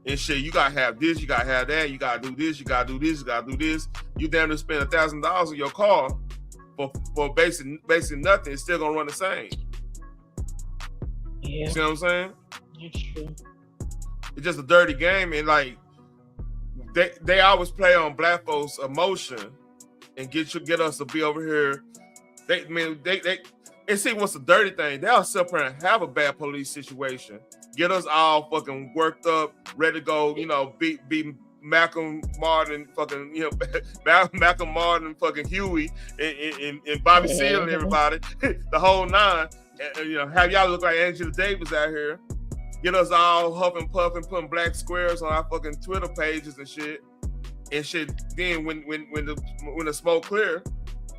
And shit, you gotta have this, you gotta have that, you gotta do this, you gotta do this, you gotta do this. You damn near spend $1,000 on your car for basically nothing. It's still gonna run the same. Yeah. You see what I'm saying? That's true. It's just a dirty game, and like they always play on black folks' emotion and get us to be over here. And see what's the dirty thing? They'll sit there and have a bad police situation, get us all fucking worked up, ready to go, beat Malcolm Martin, fucking, Malcolm Martin, fucking Huey, and Bobby Seale and everybody, the whole nine, and have y'all look like Angela Davis out here, get us all huffing puffing, putting black squares on our fucking Twitter pages and shit. Then when the smoke clear,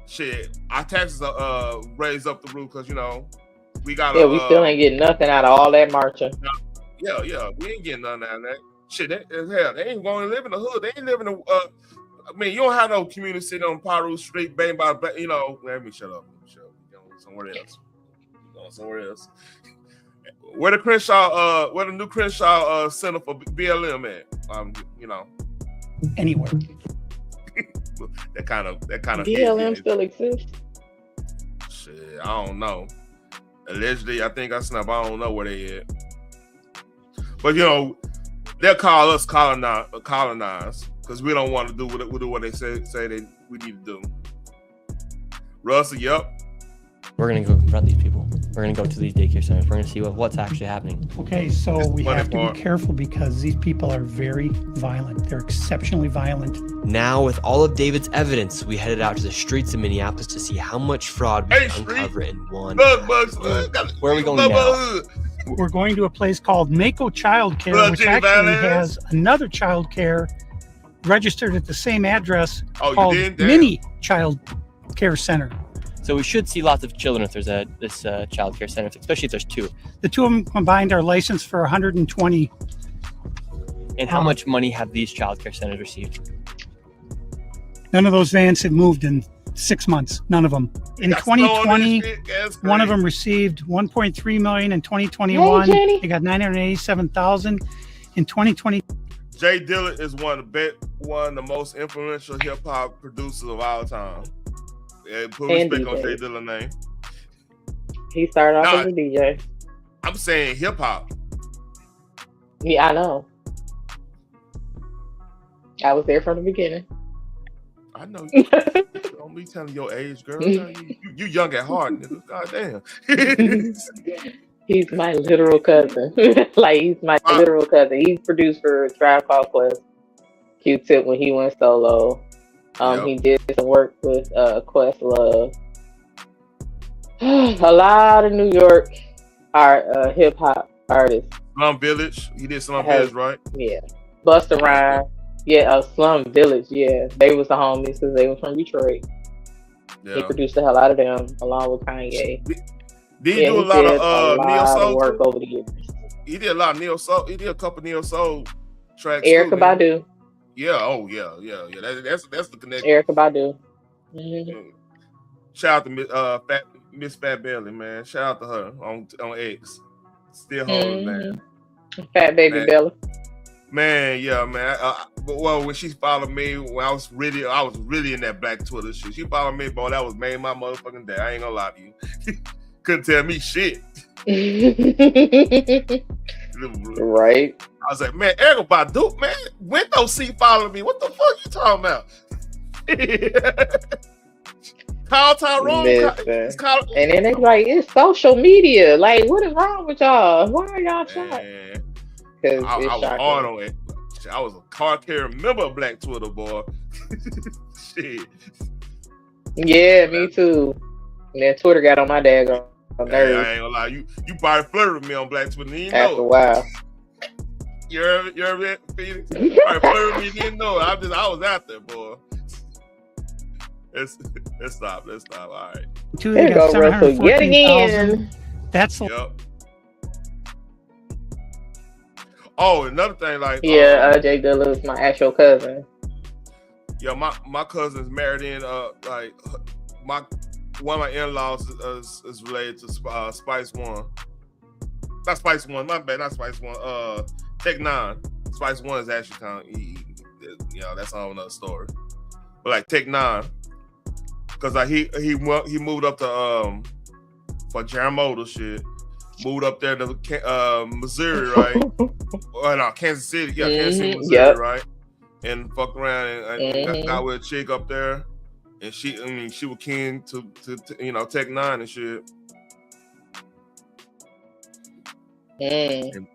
shit, our taxes are raised up the roof because we got. Yeah, we still ain't getting nothing out of all that marching. Yeah, we ain't getting nothing out of that. Shit, hell, they ain't going to live in the hood. They ain't living in. You don't have no community sitting on Paru Street, bang by. Let me shut up. Somewhere else. Where the Crenshaw, where the new Crenshaw Center for BLM at? Anywhere. that kind of BLM still exists. Shit, I don't know. Allegedly, I think I don't know where they at. But they'll call us colonized because we don't want to do what they say we need to do. Russell, yep. We're gonna go confront these people. We're gonna go to these daycare centers. We're gonna see what's actually happening. Okay, so we have to be careful because these people are very violent. They're exceptionally violent. Now, with all of David's evidence, we headed out to the streets of Minneapolis to see how much fraud we can uncover in one. Where are we going now? We're going to a place called Mako Child Care, which actually has another child care registered at the same address called Mini Child Care Center. So we should see lots of children if there's this child care center, especially if there's two. The two of them combined are licensed for 120. And how much money have these child care centers received? None of those vans have moved in 6 months. None of them. In 2020, one of them received 1.3 million. In 2021, they got 987,000. In 2020, Jay Dilla is one of the most influential hip hop producers of all time. Yeah, put respect on Jay Dilla's name. He started off as a DJ. I'm saying hip hop. Yeah, I know. I was there from the beginning. I know you. Don't be telling your age, girl. You young at heart, nigga. God damn. He's my literal cousin. Like, he's my literal cousin. He's produced for Tribe Called Quest, Q-Tip when he went solo. He did some work with Questlove. A lot of New York hip hop artists. Slum Village. He did Slum Village, right? Yeah. Busta Rhymes. Yeah, Slum Village. Yeah, they was the homies because they was from Detroit. Yeah. He produced the hell out of them along with Kanye. Did he do a lot of neo soul work over the years? He did a lot of neo soul. He did a couple neo soul tracks. Erykah Badu. Yeah. Oh yeah. That's the connection. Erykah Badu. Mm-hmm. Shout out to Miss Fat Belly, man. Shout out to her on X. Still holding, man. Fat Baby Bella. Man, yeah, man. Well, when she followed me, when I was really in that black Twitter shit. She followed me, boy. That was made my motherfucking day. I ain't gonna lie to you. Couldn't tell me shit. Right. I was like, man, Erykah Badu, man, Window seat following me. What the fuck you talking about? Call Tyrone. And then they like, it's social media. Like, what is wrong with y'all? Why are y'all shocked? I was hard on it. I was a car carrying member of Black Twitter, boy. Shit. Yeah, me too. And then Twitter got on my daggone nerves. I ain't gonna lie. You probably flirted with me on Black Twitter. You After a while. You heard it, Phoenix? You probably flirted with me. You didn't know it. I was out there, boy. Let's stop. All right. There you go, Russell. Yet again. That's Oh, another thing, like Jay Dilla is my actual cousin. Yeah, my cousin's married in one of my in-laws is related to Spice One. Not Spice One, my bad, not Spice One. Tech Nine. Spice One is actually kind of, that's a whole nother story. But like Tech Nine, because like he moved up to for General Motors shit. Moved up there to Missouri, right? Or no, Kansas City. Yeah, Kansas City, Missouri, right? And fucked around and got with a chick up there. And she was keen to Tech Nine and shit. And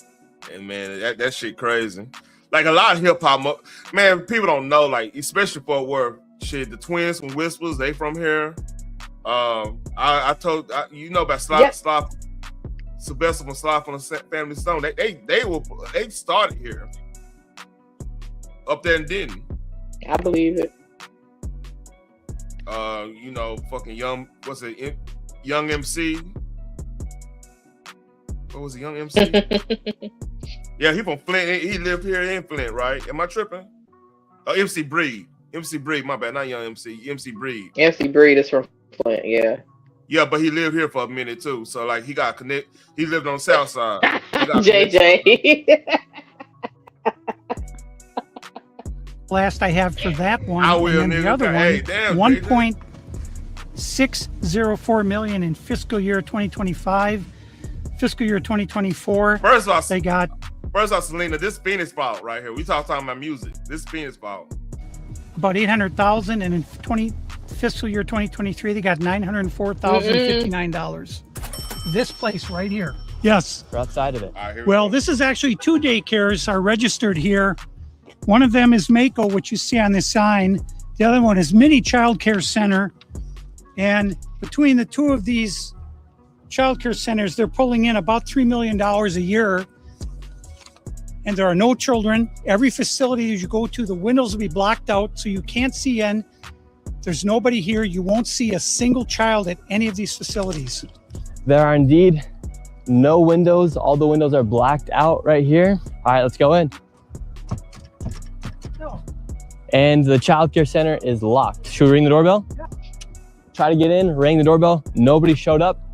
man, that shit crazy. Like a lot of hip hop, man, people don't know, like, especially for where shit, the twins from Whispers, they from here. I told you know about Slop. Sylvester from Slop on the Family Stone. They started here. Up there in Denton. I believe it. Fucking Young MC. What was it, Young MC? Yeah, he from Flint. He lived here in Flint, right? Am I tripping? Oh, MC Breed. MC Breed, my bad, not Young MC. MC Breed. MC Breed is from Flint, yeah. Yeah, but he lived here for a minute too. So like he got connect. He lived on the south side. JJ. Last I have for that one. I will. And then the other one, 1.604 million in fiscal year 2025. Fiscal year 2024. First off, Selena, this Phoenix fault right here. We talking about music. This Phoenix fault. About 800,000, and in fiscal year 2023, they got $904,059. this place right here. Yes. We're outside of it. Well, this is actually 2 daycares are registered here. One of them is Mako, which you see on this sign. The other one is Mini Child Care Center. And between the two of these child care centers, they're pulling in about $3 million a year. And there are no children. Every facility that you go to, the windows will be blocked out so you can't see in. There's nobody here. You won't see a single child at any of these facilities. There are indeed no windows. All the windows are blacked out right here. All right, let's go in. No. And the child care center is locked. Should we ring the doorbell? Yeah. Try to get in, rang the doorbell. Nobody showed up.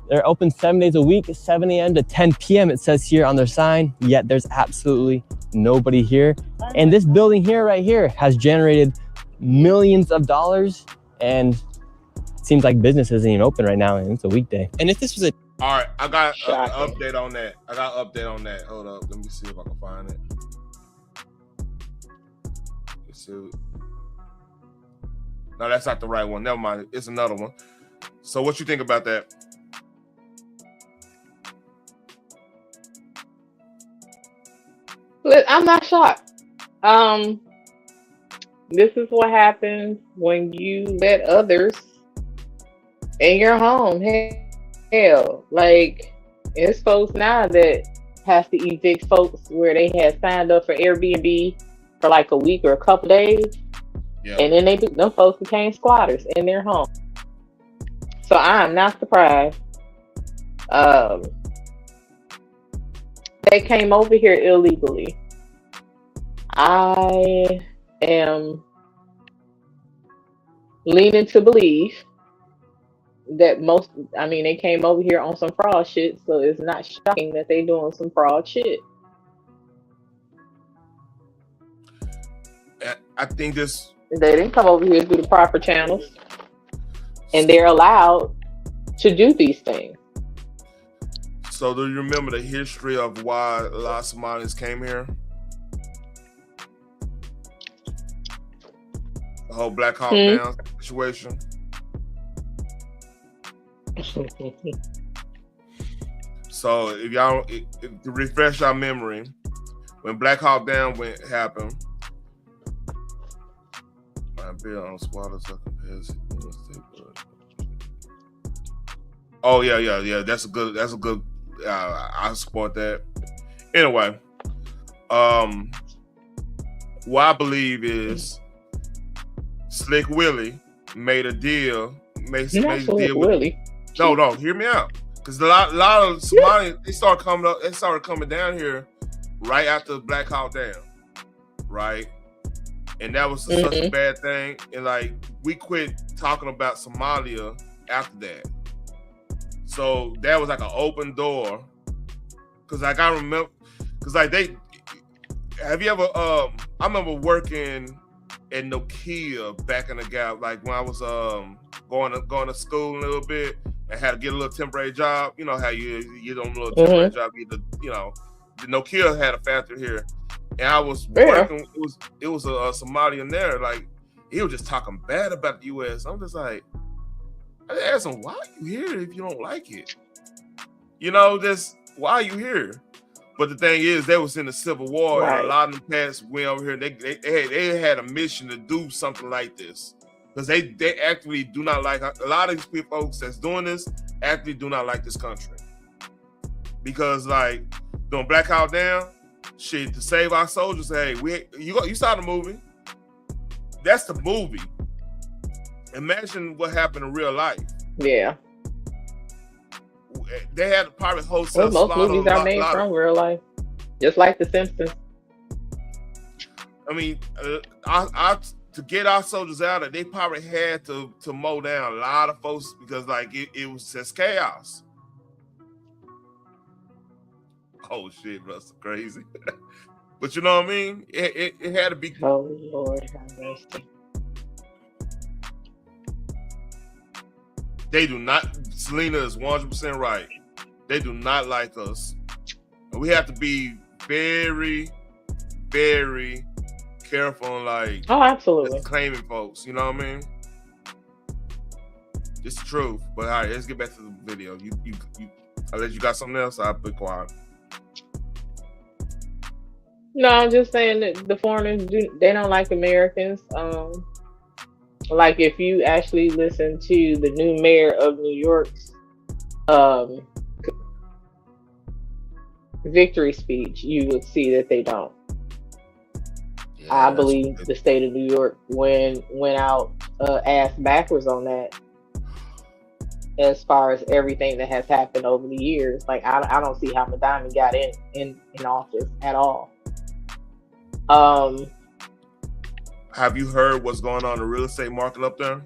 They're open 7 days a week, 7 a.m. to 10 p.m. it says here on their sign, yet there's absolutely nobody here. And this building here, right here, has generated millions of dollars, and it seems like business isn't even open right now, and it's a weekday. And if this was a... All right, I got an update on that. Hold up, let me see if I can find it. Let's see. No, that's not the right one. Never mind, it's another one. So what you think about that? I'm not shocked. This is what happens when you let others in your home. Hell, like it's folks now that has to evict folks where they had signed up for Airbnb for like a week or a couple days, and then them folks became squatters in their home. So I'm not surprised. They came over here illegally. I am leaning to believe that they came over here on some fraud shit, so it's not shocking that they doing some fraud shit. I think they didn't come over here through the proper channels, and they're allowed to do these things. So do you remember the history of why a lot of Somalis came here? The whole Black Hawk Down situation. So if y'all, to refresh our memory, when Black Hawk Down happened, my bill on squatters. Oh yeah. That's a good. I support that. Anyway, what I believe is Slick Willie made a deal. Made a deal with Willie. No, hear me out. Because a lot of Somalians, they started coming down here right after Black Hawk Down, right? And that was such a bad thing. And like we quit talking about Somalia after that. So that was like an open door. Cause like I remember, cause like have you ever? I remember working at Nokia back in the gap, like when I was going to school a little bit and had to get a little temporary job. You know how you get on a little temporary job. The Nokia had a factory here, and I was working. It was a Somalian there. Like he was just talking bad about the U.S. I'm just like, I asked him, why are you here if you don't like it? Why are you here? But the thing is, they was in the Civil War, and a lot of them cats went over here. They had a mission to do something like this because they actually do not like a lot of these people, folks that's doing this. Actually, do not like this country because, like, doing Black Hawk Down, shit to save our soldiers. Hey, you saw the movie. That's the movie. Imagine what happened in real life. Yeah. They had probably wholesale. Most movies are made from real life, just like The Simpsons. I mean, to get our soldiers out of it, they probably had to mow down a lot of folks because like it was just chaos. Oh shit, that's crazy. But you know what I mean? It had to be. Oh Lord, have mercy. They do not. Selena is 100% right. They do not like us, and we have to be very, very careful. On like, absolutely, claiming folks. You know what I mean? It's the truth. But all right, let's get back to the video. You unless you got something else, I'll be quiet. No, I'm just saying that the foreigners they don't like Americans. Like if you actually listen to the new mayor of New York's victory speech, you would see that they don't. Yeah, I believe the state of New York went out ass backwards on that. As far as everything that has happened over the years, like I don't see how Madami got in office at all. Have you heard what's going on in the real estate market up there?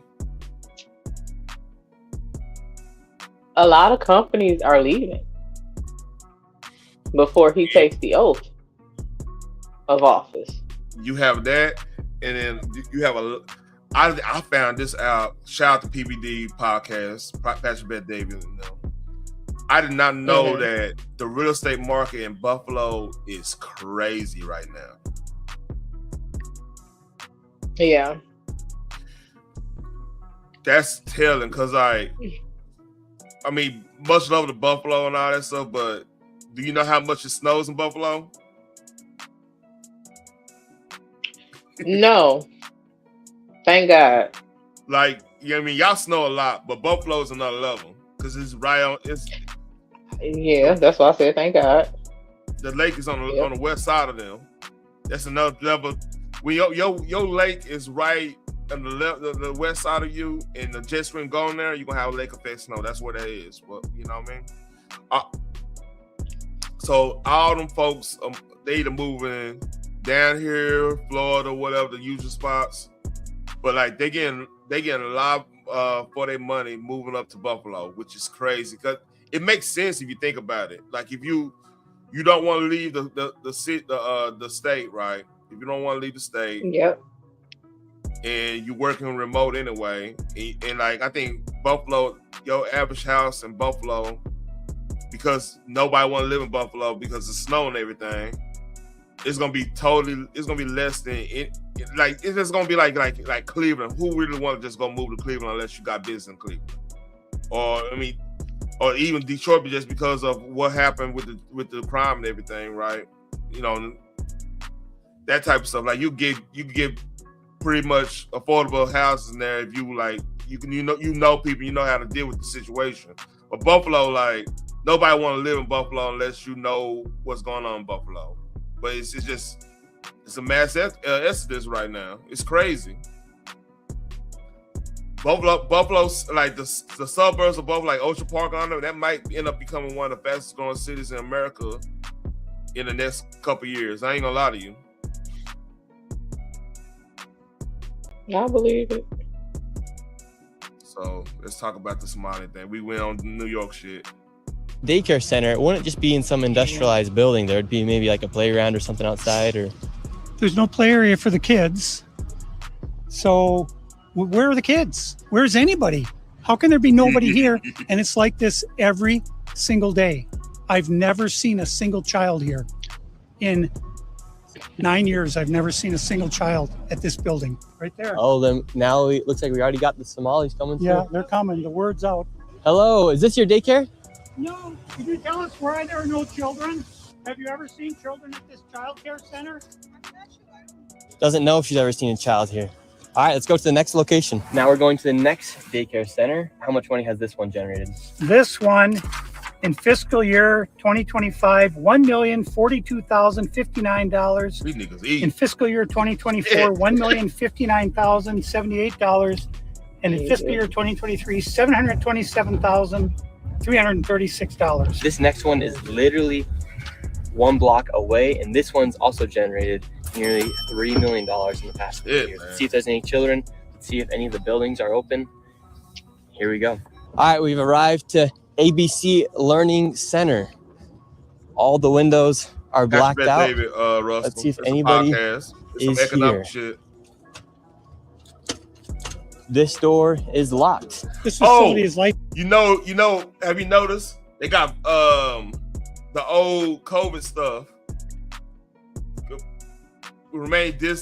A lot of companies are leaving before he takes the oath of office. You have that, and then you have I found this out. Shout out to PBD podcast, Patrick Bet David. I did not know that the real estate market in Buffalo is crazy right now. Yeah, that's telling because I mean, much love to Buffalo and all that stuff, but do you know how much it snows in Buffalo? No. Thank God. Like, you know what I mean? Y'all snow a lot, but Buffalo's another level because it's right on. Yeah, that's why I said thank God. The lake is on the west side of them. That's another level. When your lake is right on the west side of you, and the jet stream going there, you're gonna have a lake effect snow. That's what that is. Well, you know what I mean? So all them folks, they either moving down here, Florida, whatever the usual spots, but like they getting a lot for their money moving up to Buffalo, which is crazy because it makes sense if you think about it. Like if you don't want to leave the state, right? If you don't want to leave the state, yep, and you're working remote anyway, and like I think Buffalo, your average house in Buffalo, because nobody want to live in Buffalo because of snow and everything, it's gonna be less than it. Like it's just gonna be like Cleveland. Who really want to just go move to Cleveland unless you got business in Cleveland, or even Detroit, just because of what happened with the crime and everything, right? You know, that type of stuff. Like you get pretty much affordable houses in there if you like. You know people, you know how to deal with the situation. But Buffalo, like nobody want to live in Buffalo unless you know what's going on in Buffalo. But it's a mass exodus right now. It's crazy. Buffalo's like the suburbs of Buffalo, like Ocean Park, on there, that might end up becoming one of the fastest growing cities in America in the next couple of years. I ain't gonna lie to you. I believe it. So let's talk about the Somali thing. We went on New York shit. Daycare center, it wouldn't just be in some industrialized building. There would be maybe like a playground or something outside, or there's no play area for the kids. So where are the kids? Where's anybody? How can there be nobody here? And it's like this every single day. I've never seen a single child here. In 9 years, I've never seen a single child at this building. Right there. Oh, then now it looks like we already got the Somalis coming through. Yeah, they're coming. The word's out. Hello, is this your daycare? No. Can you tell us why there are no children? Have you ever seen children at this child care center? Doesn't know if she's ever seen a child here. All right, let's go to the next location. Now we're going to the next daycare center. How much money has this one generated? This one, in fiscal year 2025, $1,042,059. These niggas eat. In fiscal year 2024, $1,059,078. And in fiscal year 2023, $727,336. This next one is literally one block away, and this one's also generated nearly $3 million in the past few years. Let's see if there's any children. Let's see if any of the buildings are open. Here we go. All right, we've arrived to ABC Learning Center. All the windows are blacked out. David, Russell. Let's see if anybody is here. Shit. This door is locked. This facility is like, you know, have you noticed they got the old COVID stuff remain the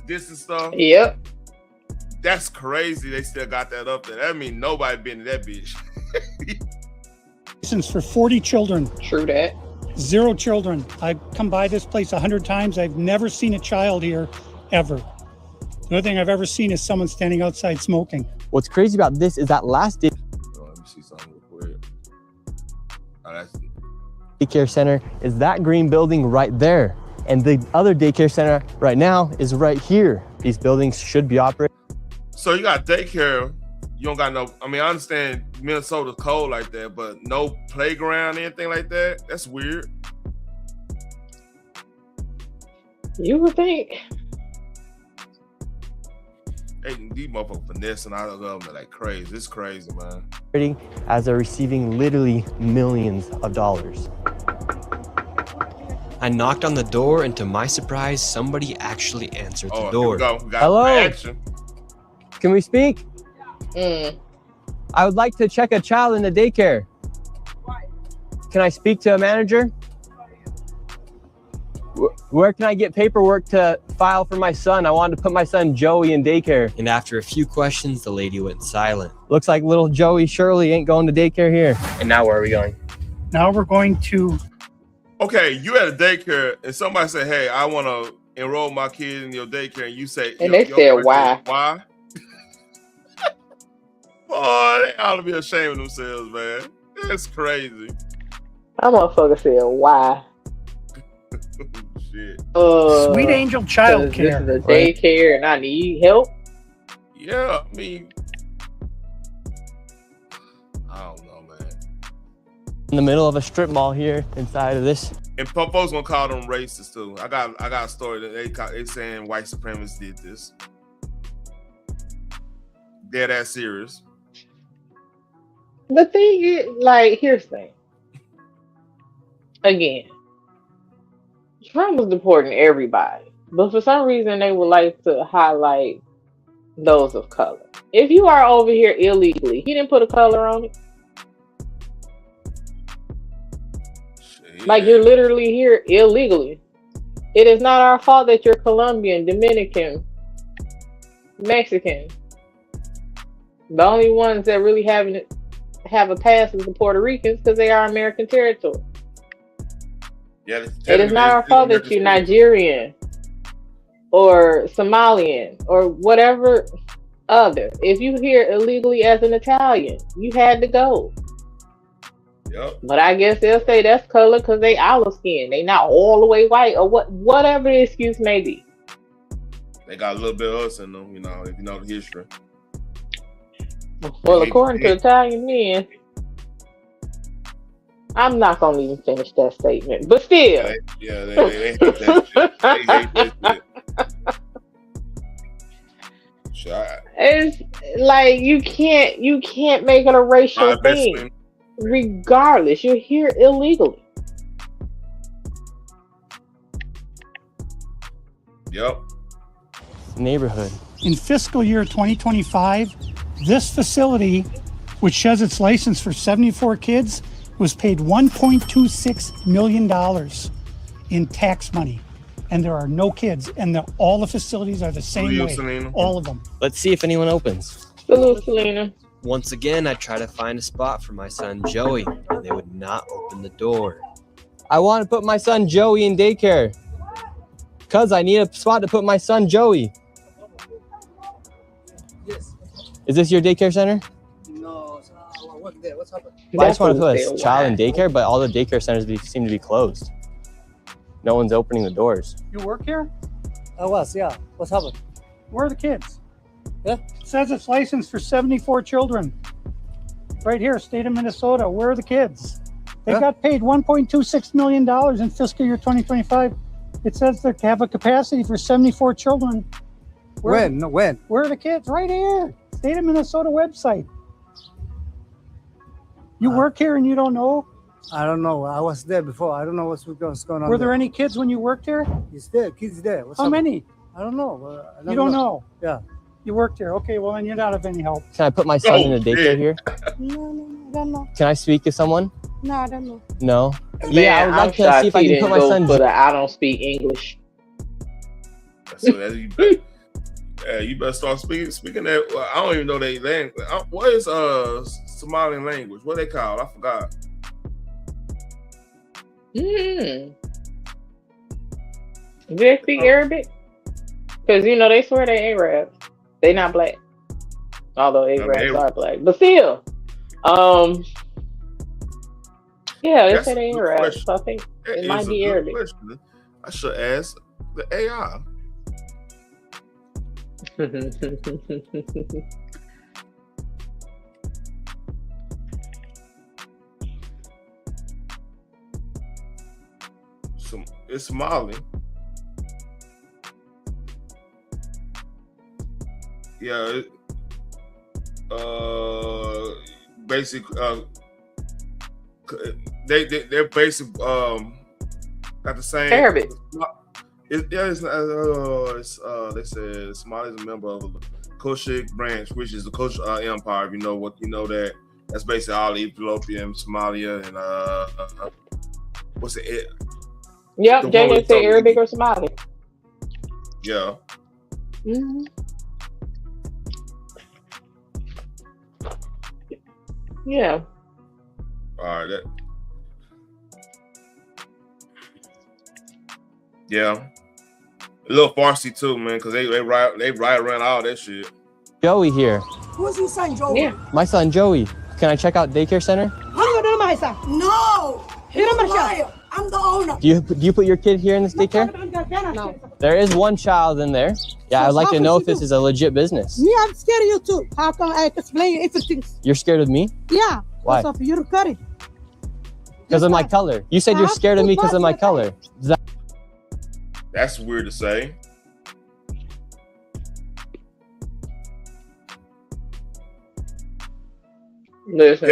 distance stuff. Yep. that's crazy. They still got that up there. That means nobody been to that bitch. Since for 40 children. True that. 0 children. I've come by this place 100 times. I've never seen a child here, ever. The only thing I've ever seen is someone standing outside smoking. What's crazy about this is that last day. Let me see something real quick. Oh, that's it. Daycare center is that green building right there. And the other daycare center right now is right here. These buildings should be operating. So you got daycare. You don't got no, I mean, I understand Minnesota's cold like that, but no playground, anything like that? That's weird. You would think. Hey, these motherfuckers finessing out of them like crazy. It's crazy, man. As they're receiving literally millions of dollars. I knocked on the door, and to my surprise, somebody actually answered the door. Here we go. We got hello? action. Can we speak? I would like to check a child in the daycare. Can I speak to a manager? Where can I get paperwork to file for my son? I wanted to put my son Joey in daycare. And after a few questions, the lady went silent. Looks like little Joey Shirley ain't going to daycare here. And now where are we going? Now we're going to... Okay, you at a daycare and somebody say, hey, I want to enroll my kid in your daycare, and you say... And they said, why? Why? Oh, they ought to be ashamed of themselves, man. That's crazy. That motherfucker said, why? Shit. Sweet Angel Child Care. This is a daycare and I need help? Yeah, I mean... I don't know, man. In the middle of a strip mall here inside of this. And folks gonna call them racist, too. I got a story that they saying white supremacists did this. Dead ass serious. The thing is, like, here's the thing. Again, Trump was deporting everybody, but for some reason they would like to highlight those of color. If you are over here illegally, he didn't put a color on it. Shit. Like, you're literally here illegally. It is not our fault that you're Colombian, Dominican, Mexican. The only ones that really have a pass is the Puerto Ricans because they are American territory. Yeah, it is not our fault that you're Nigerian or Somalian or whatever other. If you here illegally as an Italian, you had to go. Yep. But I guess they'll say that's color because they olive skin. They not all the way white or whatever the excuse may be. They got a little bit of us in them, you know, if you know the history. Well, according to Italian men, I'm not gonna even finish that statement, but still. They hate that shit. They hate that shit. It's like you can't make it a racial thing. Regardless, you're here illegally. Yep. Neighborhood. In fiscal year 2025, this facility, which has its license for 74 kids, was paid $1.26 million in tax money. And there are no kids. And all the facilities are the same way. Selena. All of them. Let's see if anyone opens. Salute, Selena. Once again, I try to find a spot for my son Joey, and they would not open the door. I want to put my son Joey in daycare. Cuz I need a spot to put my son Joey. Yes. Is this your daycare center? No, I work there. What's happened? I just want to put a child in daycare, but all the daycare centers seem to be closed. No one's opening the doors. You work here? I was, yeah. What's happened? Where are the kids? Yeah. It says it's licensed for 74 children. Right here, state of Minnesota. Where are the kids? They got paid $1.26 million in fiscal year 2025. It says they have a capacity for 74 children. When? Where are the kids? Right here. State of Minnesota website. You work here and you don't know? I don't know. I was there before. I don't know what's going on. Were there any kids when you worked here? It's there. Kids there. How many? I don't know. You don't know? Yeah. You worked here. Okay, well, then you're not of any help. Can I put my son in a daycare here? No, I don't know. Can I speak to someone? No, I don't know. No? Man, Yeah, I would like to see if I can put my son... But I don't speak English. So that's Yeah, you better start speaking that. Well, I don't even know they language. What is Somali language? What they call? I forgot. Do they speak Arabic? Because they swear they Arabs. They not black. Although Arabs are black. But still. Yeah, they say they Arabs. So I think it might be Arabic. Question. I should ask the AI. It's Somali. Yeah. Basic. They're basic. Got the same. Arabic. They said Somali is a member of the Cushic branch, which is the Kush Empire. If you know that. That's basically all Ethiopia and Somalia and what's it? Yep, JJ say Arabic or Somali. Yeah. Mm-hmm. Yeah. All right. Yeah. A little Farsi too, man, because they ride around all that shit. Joey here. Who's your son, Joey? Yeah. My son Joey. Can I check out daycare center? I'm gonna my son. No! You're a liar. I'm the owner. Do you put your kid here in this daycare? No. There is one child in there. Yeah, I'd like to know if this is a legit business. Me, I'm scared of you too. How come I explain everything? You're scared of me? Yeah. Why? Because of your courage. Because of my color. You said you're scared of me because of my color. That's weird to say. Listen.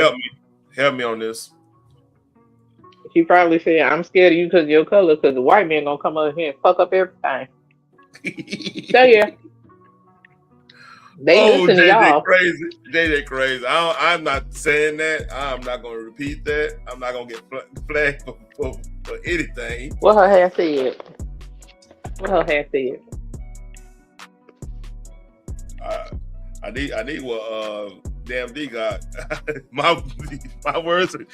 Help me on this. He probably said, I'm scared of you because of your color, because the white man gonna come up here and fuck up everything. So yeah. They listen to y'all. Crazy. JJ crazy. I'm not saying that. I'm not gonna repeat that. I'm not gonna get flagged for anything. What her hair said. I need what Damn D got. my words are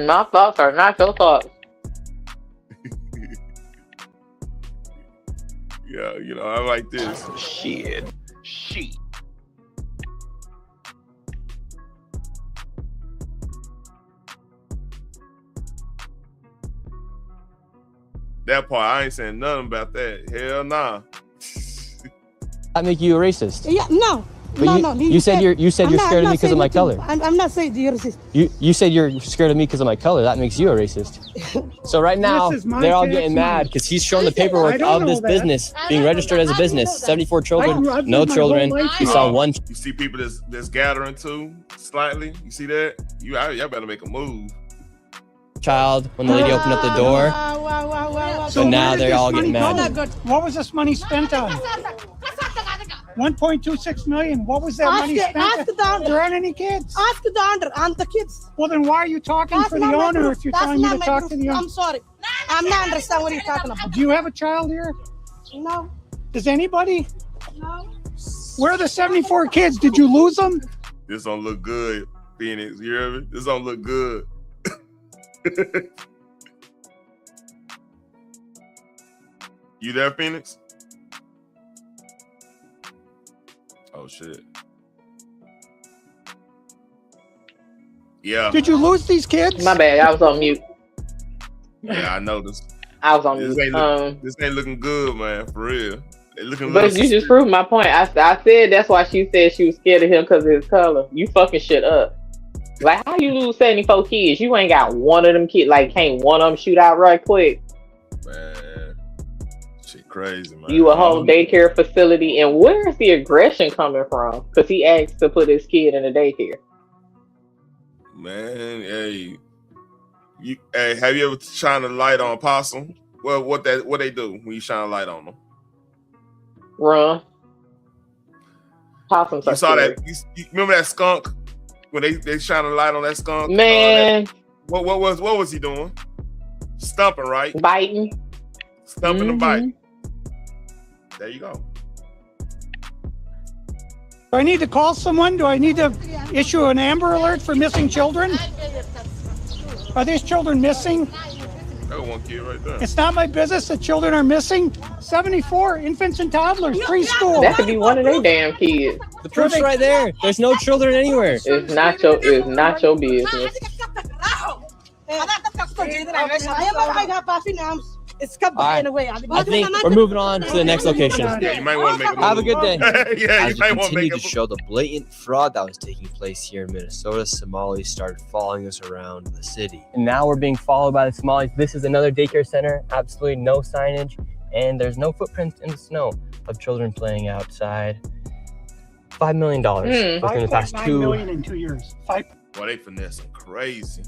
my thoughts are not your thoughts. Yeah, I like this. Shit. That part, I ain't saying nothing about that. Hell nah. That make you a racist? Yeah, no. But no. You said you're scared of me because of my color. I'm not saying you're racist. You said you're scared of me because of my color. That makes you a racist. So right now they're all getting mad because he's showing the paperwork of this business being registered as a business. 74 children, no children. We saw one. You see people that's gathering too slightly. You see that? Y'all better make a move. Child when the lady opened up the door. So now they're all getting mad. What was this money spent on? 1.26 million. What was that money spent on? There aren't any kids. Ask the owner and the kids. Well, then why are you talking for the owner if you're telling me to talk to the owner? I'm sorry. I'm not understand what you're talking about. Do you have a child here? No. Does anybody? No. Where are the 74 kids? Did you lose them? This don't look good, Phoenix. You hear me? This don't look good. You there, Phoenix? Oh shit. Yeah. Did you lose these kids? My bad, I was on mute. Yeah, I noticed. I was on mute. This ain't looking good, man, for real. But you just proved my point. I said that's why she said she was scared of him because of his color. You fucking shit up. Like, how you lose 74 kids? You ain't got one of them kids. Like, can't one of them shoot out right quick? Man, shit crazy, man. You a whole daycare facility, and where's the aggression coming from? Because he asked to put his kid in a daycare. Man, have you ever shined a light on a possum? Well, what they do when you shine a light on them? Run. Possums. You saw that? You remember that skunk when they shine a light on that skunk? Man, what was he doing? Stumping, right? Biting. Stumping and biting. There you go. Do I need to call someone? Do I need to issue an Amber Alert for missing children? Are these children missing? That one kid right there. It's not my business that children are missing. 74 infants and toddlers, preschool. That could be one of their damn kids. The proof's right there. There's no children anywhere. It's not your business. I think we're moving on to the next location. Yeah, you might want to make a Have a good day. Yeah, As we continue to show the blatant fraud that was taking place here in Minnesota, Somalis started following us around the city. And now we're being followed by the Somalis. This is another daycare center. Absolutely no signage. And there's no footprints in the snow of children playing outside. $5 million within the past 5.9 million in 2 years. Well, they finessing crazy.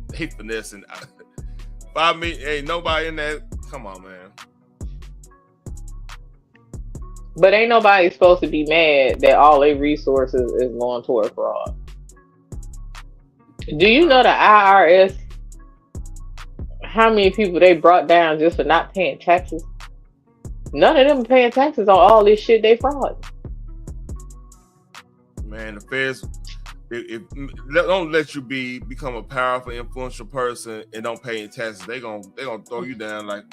They finessing. 5 million. Ain't nobody in that. Come on, man. But ain't nobody supposed to be mad that all their resources is going toward fraud. Do you know the IRS? How many people they brought down just for not paying taxes? None of them are paying taxes on all this shit they fraud. Man, the feds, if don't let you become a powerful, influential person and don't pay any taxes, they gonna throw you down. Like,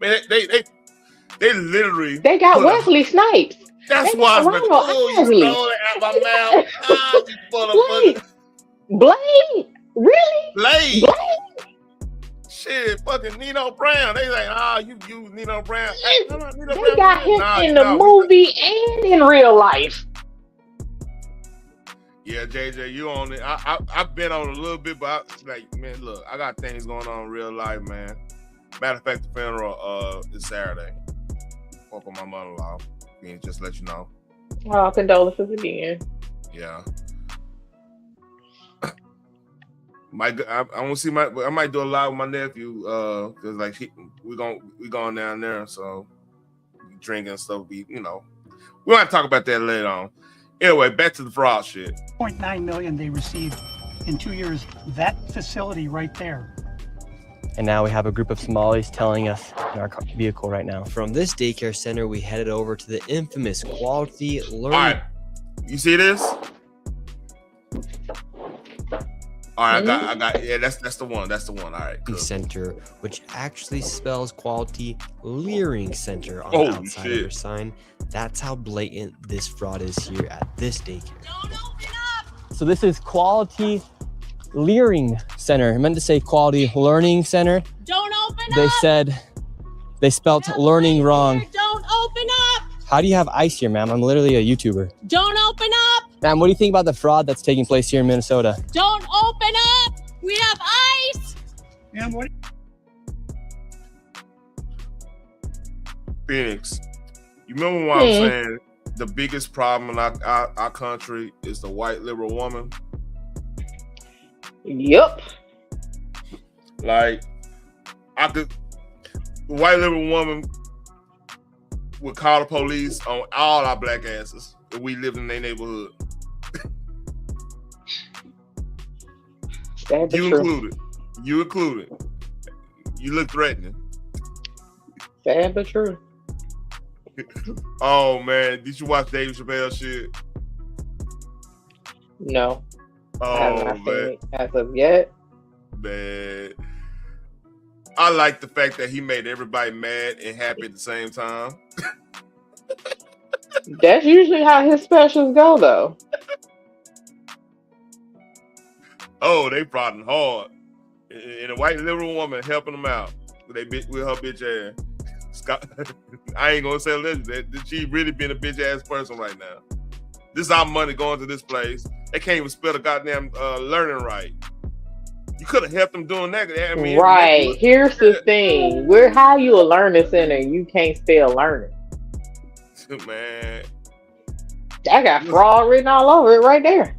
man, they literally got Wesley Snipes. That's why I've been Wesley. out my mouth. Blade, really? Blade. Shit, fucking Nino Brown. They like, you Nino Brown. Hey, they got him in the movie and in real life. Yeah, JJ, you on it. I've been on a little bit, but man, look, I got things going on in real life, man. Matter of fact, the funeral is Saturday. Fuck with my mother-in-law. Just let you know. Oh, condolences again. Yeah. I want to see I might do a live with my nephew, cause like we going down there, so drinking and stuff. We might talk about that later on. Anyway, back to the fraud shit. 0.9 million they received in 2 years. That facility right there. And now we have a group of Somalis telling us in our vehicle right now. From this daycare center, we headed over to the infamous Quality Learning. All right, you see this? All right, I got. Yeah, that's the one. That's the one. All right. Cool. Center, which actually spells Quality Learning Center on the outside of their sign. That's how blatant this fraud is here at this daycare. Don't open up. So this is Quality Learning Center. I meant to say Quality Learning Center. Don't open up. They said they spelled learning wrong. Don't open up. How do you have ice here, ma'am? I'm literally a YouTuber. Don't open up. Ma'am, what do you think about the fraud that's taking place here in Minnesota? Don't open up. We have ice. Man, what? Phoenix, you remember what I'm saying? The biggest problem in our country is the white liberal woman. Yep. Like, the white liberal woman would call the police on all our black asses if we lived in their neighborhood. You included. You look threatening. Sad but true. Oh man, did you watch Dave Chappelle shit? No. Oh I have not man, seen it as of yet. Man, I like the fact that he made everybody mad and happy at the same time. That's usually how his specials go, though. Oh, they prodding hard, and a white liberal woman helping them out with her bitch ass. Scott, I ain't gonna say that she really been a bitch ass person right now. This is our money going to this place. They can't even spell the goddamn learning right. You could have helped them doing that. I mean, right. Here's the thing. How you a learning center and you can't spell learning? Man. I got fraud written all over it right there.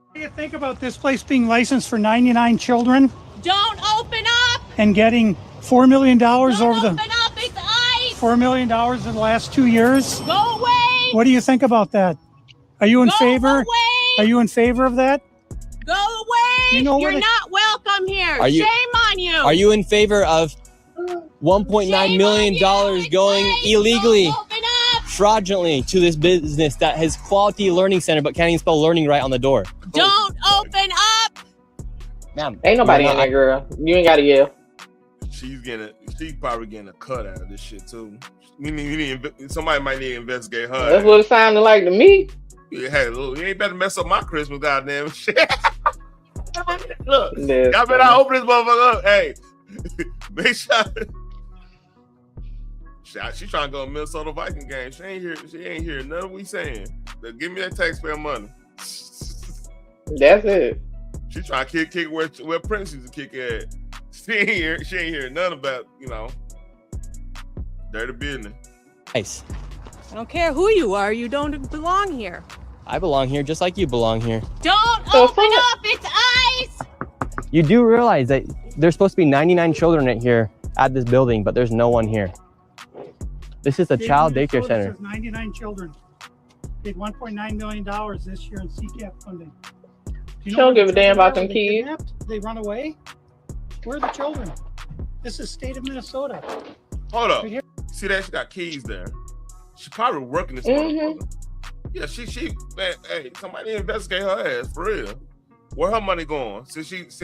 What do you think about this place being licensed for 99 children? Don't open up. And getting $4 million over open up. It's ice. $4 million in the last 2 years? Go away. What do you think about that? Are you in favor? Away. Are you in favor of that? Go away. You're not welcome here. Shame on you. Are you in favor of $1.9 million going illegally, fraudulently to this business that has quality learning center, but can't even spell learning right on the door. Don't open up. Ma'am, ain't nobody in there, girl. You ain't gotta yell. She's probably getting a cut out of this shit too. Somebody might need to investigate her. That's what it sounded like to me. Yeah, hey, look, you ain't better mess up my Christmas, goddamn shit. Look, y'all better open this motherfucker up. Hey, make sure. She trying to go to Minnesota Viking game. She ain't hear nothing we saying. Give me that taxpayer money. That's it. She trying to kick where Prince used to kick at. She ain't hear nothing about, dirty business. Nice. I don't care who you are. You don't belong here. I belong here just like you belong here. Don't open up. It's ice. You do realize that there's supposed to be 99 children in here at this building, but there's no one here. This is a child daycare center. 99 children. Paid $1.9 million this year in CCAP funding. You don't give a damn about them kids. They run away. Where are the children? This is state of Minnesota. Hold up. Right, see that? She got keys there. She probably working this motherfucker. Yeah, man, hey, somebody investigate her ass for real. Where her money going?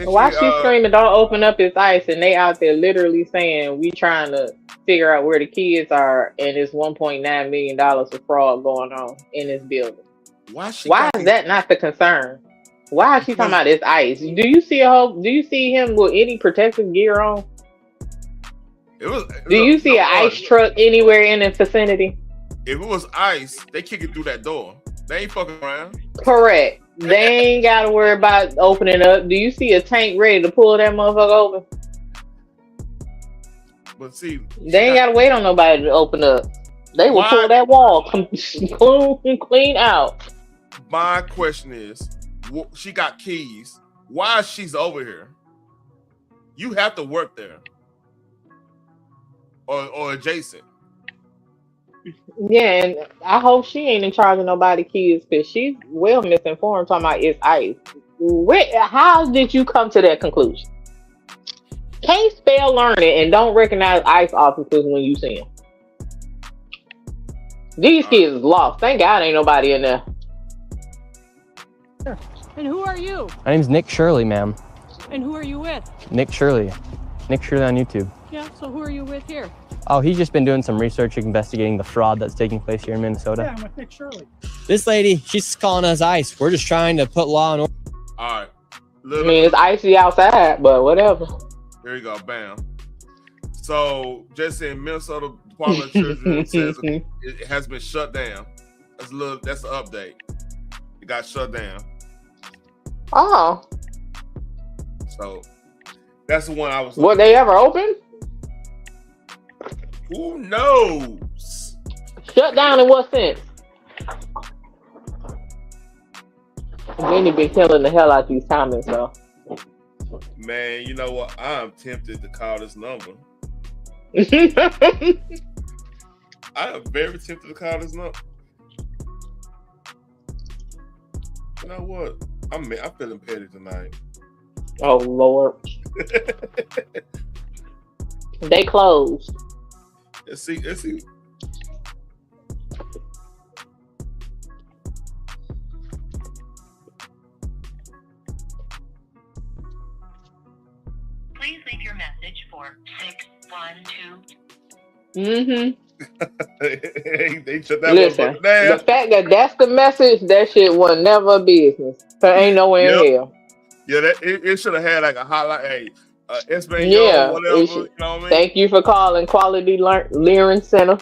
Why she screaming, don't open up, it's ice, and they out there literally saying we trying to figure out where the kids are, and it's $1.9 million of fraud going on in this building. Why is that not the concern? Why is she talking about it's ice? Do you see him with any protective gear on? Do you see an ice truck anywhere in the vicinity? If it was ice, they kick it through that door. They ain't fucking around. Correct. They ain't got to worry about opening up. Do you see a tank ready to pull that motherfucker open? But see, they ain't got to wait on nobody to open up. They will pull that wall clean out. My question is, she got keys. Why is she's over here? You have to work there or adjacent. Yeah, and I hope she ain't in charge of nobody kids because she's well misinformed talking about it's ice. How did you come to that conclusion? Can't spell learning and don't recognize ICE officers when you see them. These kids is lost. Thank God ain't nobody in there. And who are you? My name's Nick Shirley, ma'am. And who are you with? Nick Shirley. Nick Shirley on YouTube. Yeah, so who are you with here? Oh, he's just been doing some research investigating the fraud that's taking place here in Minnesota. Yeah, I'm with Nick Shirley. This lady, she's calling us ICE. We're just trying to put law and order. All right. I mean, it's icy outside, but whatever. There you go. Bam. So, just in Minnesota Department of Children says it has been shut down. That's the update. It got shut down. Oh. So, that's the one I was. Were they ever open? Who knows? Shut down in what sense? Jenny been killing the hell out these comments, though. Man, you know what? I'm tempted to call this number. I am very tempted to call this number. You know what? I'm feeling petty tonight. Oh Lord. They closed. Let's see. Please leave your message for 612. They shut that. Listen, the fact that that's the message, that shit was never a business. There ain't nowhere in hell. Yeah, it should have had like a hotline. Hey, Espanol, whatever. You know what I mean? Thank you for calling Quality Learning Center.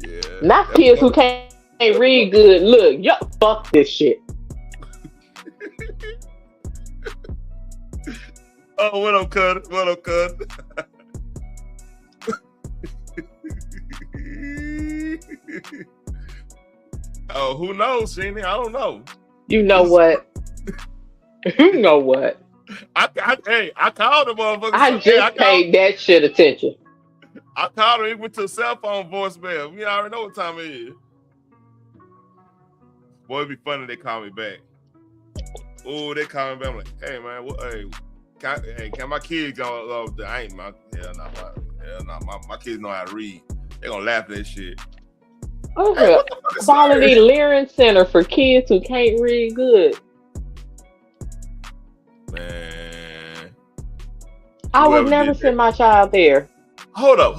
Yeah. Not kids who can't read good. Look, yo, fuck this shit. Oh, what up, cuz? What up, cuz? Oh, who knows, Jeannie? I don't know. You know what? You know what? I called the motherfucker. I just paid that shit attention. I called him. He went to a cell phone voicemail. We already know what time it is. Boy, it'd be funny if they call me back. Oh, they call me back. I'm like, hey, man, can my kids go over there? I ain't my, hell no. Hell no, my kids know how to read. They gonna laugh at that shit. Okay. Quality Learning Center for kids who can't read good. Man, I would never send my child there. Hold up.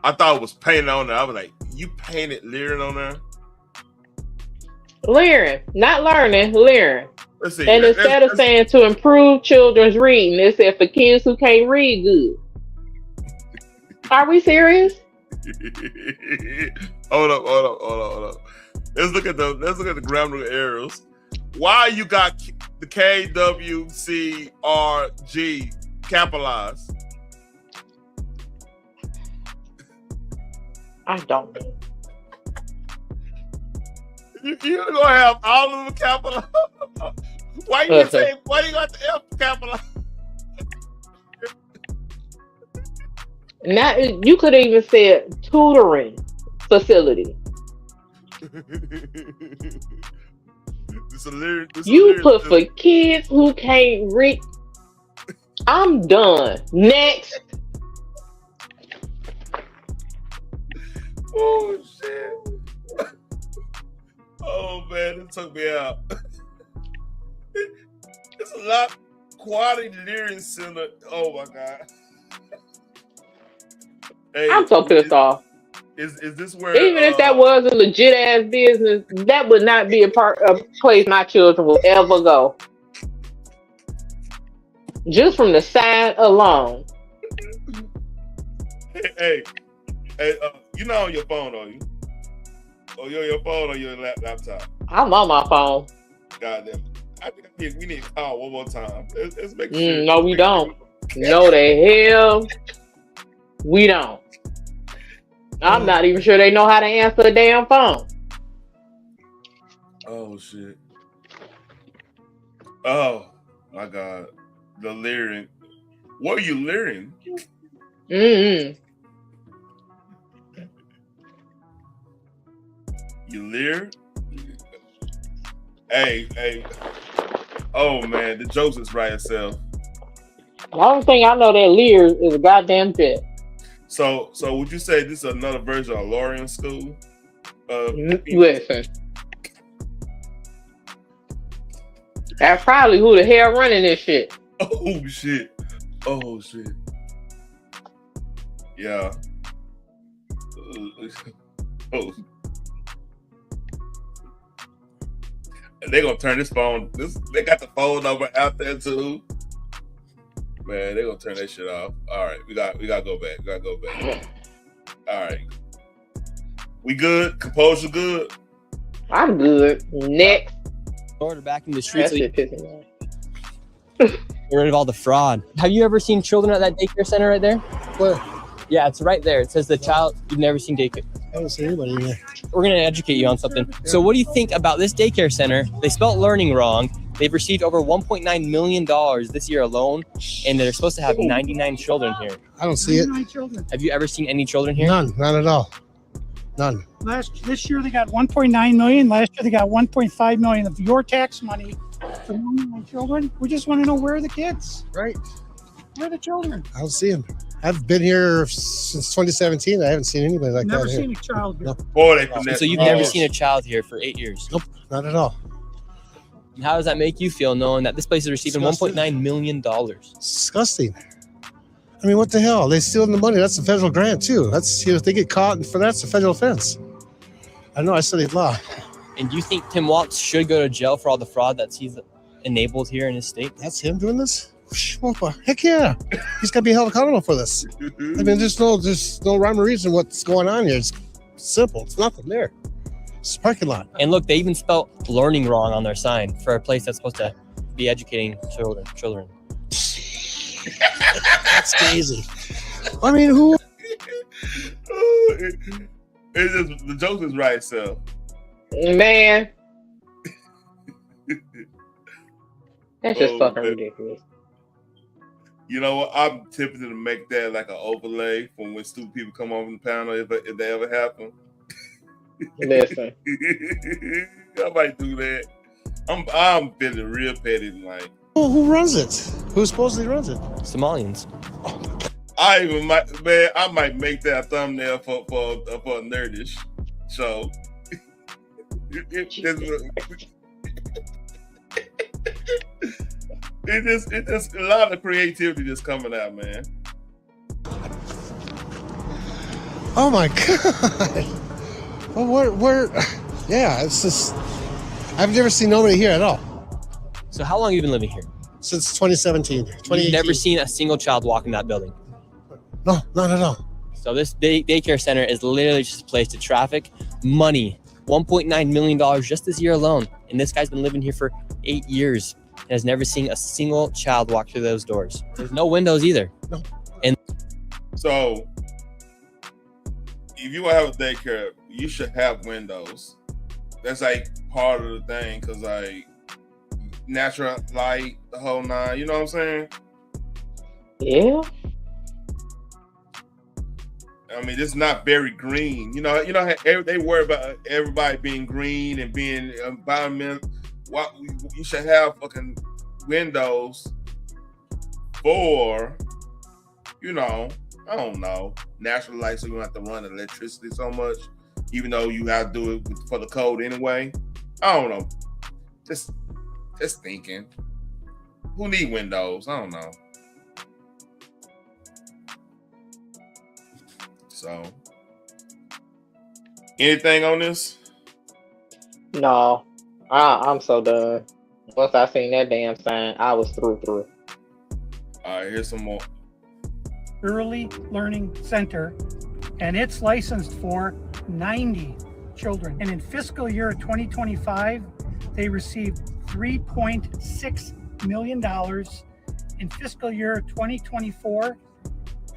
I thought it was painted on there. I was like, you painted Learning on there? Learning, not learning, learning. Let's see. And instead of saying to improve children's reading, it said for kids who can't read good. Are we serious? Hold up. Let's look at the grammar errors. Why you got the KWCRG capitalized? I don't know. You're gonna have all of them capitalized. Why you got the F capitalized? Now you could have even said tutoring facility. You put for kids who can't read. I'm done. Next. Oh shit. Oh man, it took me out. It's a lot. Quality Learning Center. Oh my god. Hey, I'm so pissed off. Is this where even if that was a legit ass business, that would not be a place my children will ever go. Just from the sign alone. Hey, you're not on your phone, are you? Or you're on your phone or your laptop? I'm on my phone. Goddamn. I think we need to call one more time. Let's make sure. No, we don't. No, the hell we don't. I'm not even sure they know how to answer a damn phone. Oh shit. Oh my god. The Learning. What are you learning? Mm-hmm. You lear? Hey. Oh man, the jokes is right itself. The only thing I know that leer is a goddamn pit. So would you say this is another version of Lorian School? Listen. That's probably who the hell running this shit. Oh shit. Yeah. Oh. They gonna turn this phone. They got the phone number out there too. Man, they gonna turn that shit off. All right, we gotta go back. All right, we good. Composure good. I'm good. Next. Order back in the streets. That shit pissing me off. Get rid of all the fraud. Have you ever seen children at that daycare center right there? Where? Yeah, it's right there. It says the child. You've never seen daycare. I haven't seen anybody in there. We're going to educate you on something. So what do you think about this daycare center? They spelled learning wrong. They've received over $1.9 million this year alone, and they're supposed to have 99 children here. I don't see it. Have you ever seen any children here? None at all. None. This year they got 1.9 million. Last year they got 1.5 million of your tax money for my children. We just want to know where are the kids? Right. Where are the children? I don't see them. I've been here since 2017. I haven't seen anybody like never that. Never seen a child here. No. Boy, so you've never seen a child here for 8 years? Nope, not at all. And how does that make you feel knowing that this place is receiving $1.9 million? Disgusting. I mean, what the hell? They stealing the money. That's a federal grant too. That's, if they get caught for that, it's a federal offense. I know I studied law. And do you think Tim Walz should go to jail for all the fraud that he's enabled here in his state? That's him doing this? Heck yeah. He's got to be held accountable for this. I mean, there's no rhyme or reason what's going on here. It's simple. It's nothing there. It's a parking lot. And look, they even spelled learning wrong on their sign for a place that's supposed to be educating children. That's crazy. I mean, who? It's just, the joke is right, so. Man. That's just fucking ridiculous. You know what? I'm tempted to make that like an overlay from when stupid people come on the panel if they ever happen. Listen. I might do that. I'm feeling real petty tonight. Who runs it? Who supposedly runs it? Somalians. I might make that a thumbnail for a nerdish show. It just a lot of creativity just coming out, man. Oh my god! Well, where? Yeah, it's just I've never seen nobody here at all. So how long have you been living here? Since 2017. You've never seen a single child walk in that building? No, not at all. So this daycare center is literally just a place to traffic money. $1.9 million just this year alone. And this guy's been living here for 8 years and has never seen a single child walk through those doors. There's no windows either. No. And so if you want to have a daycare, you should have windows. That's like part of the thing, because like natural light, the whole nine, you know what I'm saying? Yeah. I mean, it's not very green. You know, they worry about everybody being green and being environmental. You should have fucking windows for, I don't know, natural light, so you don't have to run electricity so much, even though you have to do it for the code anyway. I don't know. Just thinking. Who need windows? I don't know. So, anything on this? No, I'm so done. Once I seen that damn sign, I was through. All right, here's some more. Early Learning Center, and it's licensed for 90 children. And in fiscal year 2025, they received $3.6 million. In fiscal year 2024,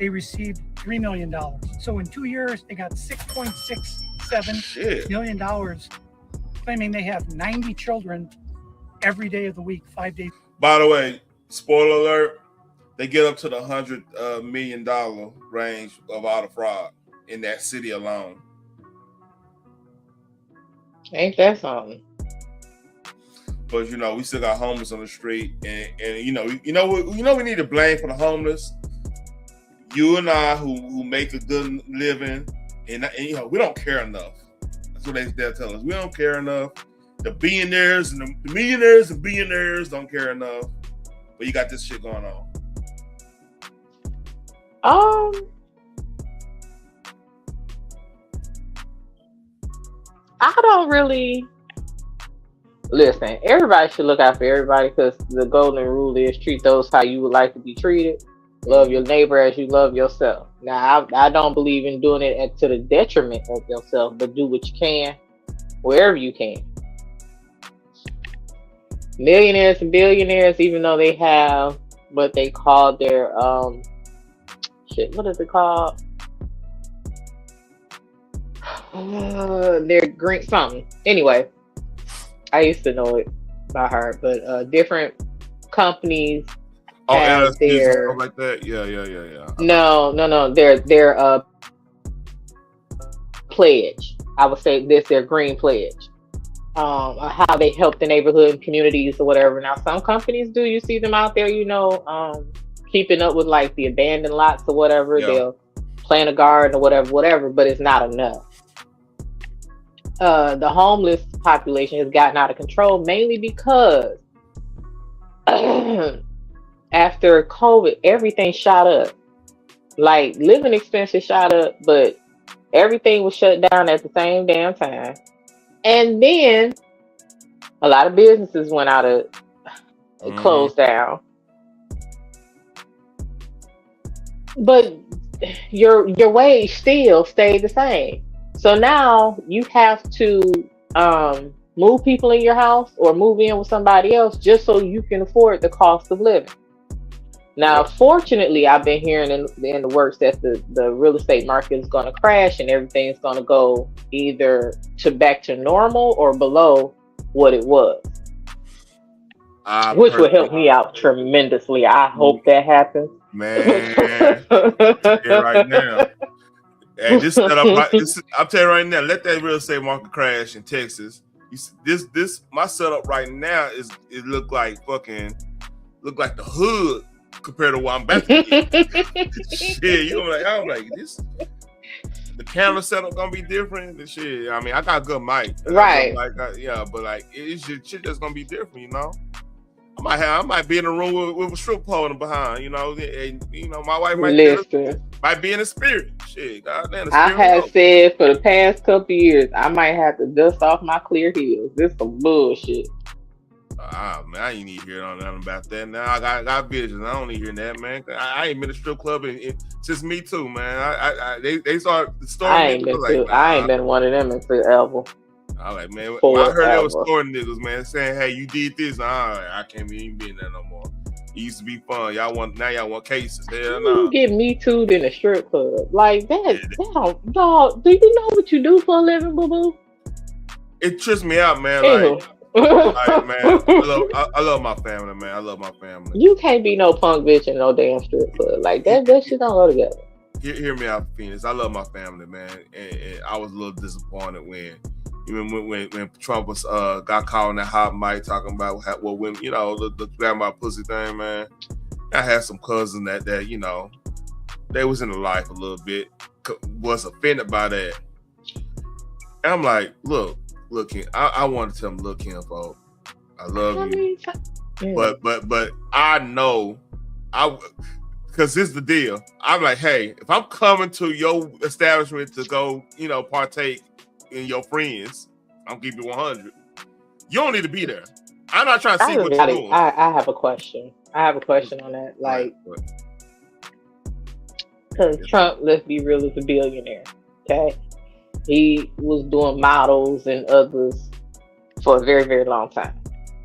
they received $3 million. So in 2 years, they got $6.67 million, claiming they have 90 children every day of the week, 5 days. By the way, spoiler alert, they get up to the $100 million range of all the fraud in that city alone. Ain't that something? But we still got homeless on the street, and we need to blame for the homeless. You and I, who make a good living, and we don't care enough. That's what they'll tell us. We don't care enough. The billionaires and the millionaires and billionaires don't care enough. But you got this shit going on. I don't really listen. Everybody should look out for everybody, because the golden rule is treat those how you would like to be treated. Love your neighbor as you love yourself. Now, I don't believe in doing it to the detriment of yourself, but do what you can, wherever you can. Millionaires and billionaires, even though they have what they call their what is it called? Their green something. Anyway, I used to know it by heart, but different companies. Their like that. Yeah. No. Their pledge. I would say their green pledge. How they help the neighborhood and communities or whatever. Now, some companies do. You see them out there, keeping up with like the abandoned lots or whatever. Yeah. They'll plant a garden or whatever. But it's not enough. The homeless population has gotten out of control, mainly because after COVID, everything shot up. Like, living expenses shot up, but everything was shut down at the same damn time. And then a lot of businesses went out of closed down. But your wage still stayed the same. So now you have to move people in your house or move in with somebody else just so you can afford the cost of living. Now, fortunately, I've been hearing in the works that the real estate market is going to crash and everything's going to go either back to normal or below what it was, which will help me out tremendously. I hope that happens. Man, right now. And this setup, I'll tell you right now, let that real estate market crash in Texas. My setup right now it look like fucking look like the hood compared to what I'm about to get. Shit, I'm like, this. The camera setup gonna be different. The shit. I mean, I got a good mic, right? But like, it's just shit just gonna be different, you know. I might be in a room with a strip pole in the behind, you know. And, you know, my wife might be in the spirit. Shit, goddamn. I have said for the past couple years, I might have to dust off my clear heels. This some bullshit. Man, I ain't even hear nothing about that. Now I got visions. I don't need hearing that, man. I ain't been to strip club since Me Too, man. They start the story. I ain't been one of them in forever. I like, man. When I heard that was story niggas, man, saying, "Hey, you did this." I can't even be in there no more. It used to be fun. Y'all want cases. Hell no. You get Me Too'd in a strip club like that? Dog, do you know what you do for a living, boo boo? It trips me out, man. Like, man, I love my family, man. I love my family. You can't be no punk bitch in no damn strip club. Like that shit don't go together. Hear me out, Phoenix. I love my family, man. And I was a little disappointed when Trump was got caught on that hot mic talking about what women, you know, the grandma pussy thing, man. I had some cousins that you know, they was in the life a little bit, was offended by that. And I'm like, look, I want to tell him, look, him, folks, I love you, but I know, because this is the deal. I'm like, hey, if I'm coming to your establishment to go, you know, partake in your friends, I'm keeping 100. You don't need to be there. I'm not trying to see what you're doing. I have a question. I have a question on that. Like, because Trump, let's be real, is a billionaire. Okay. He was doing models and others for a very, very long time.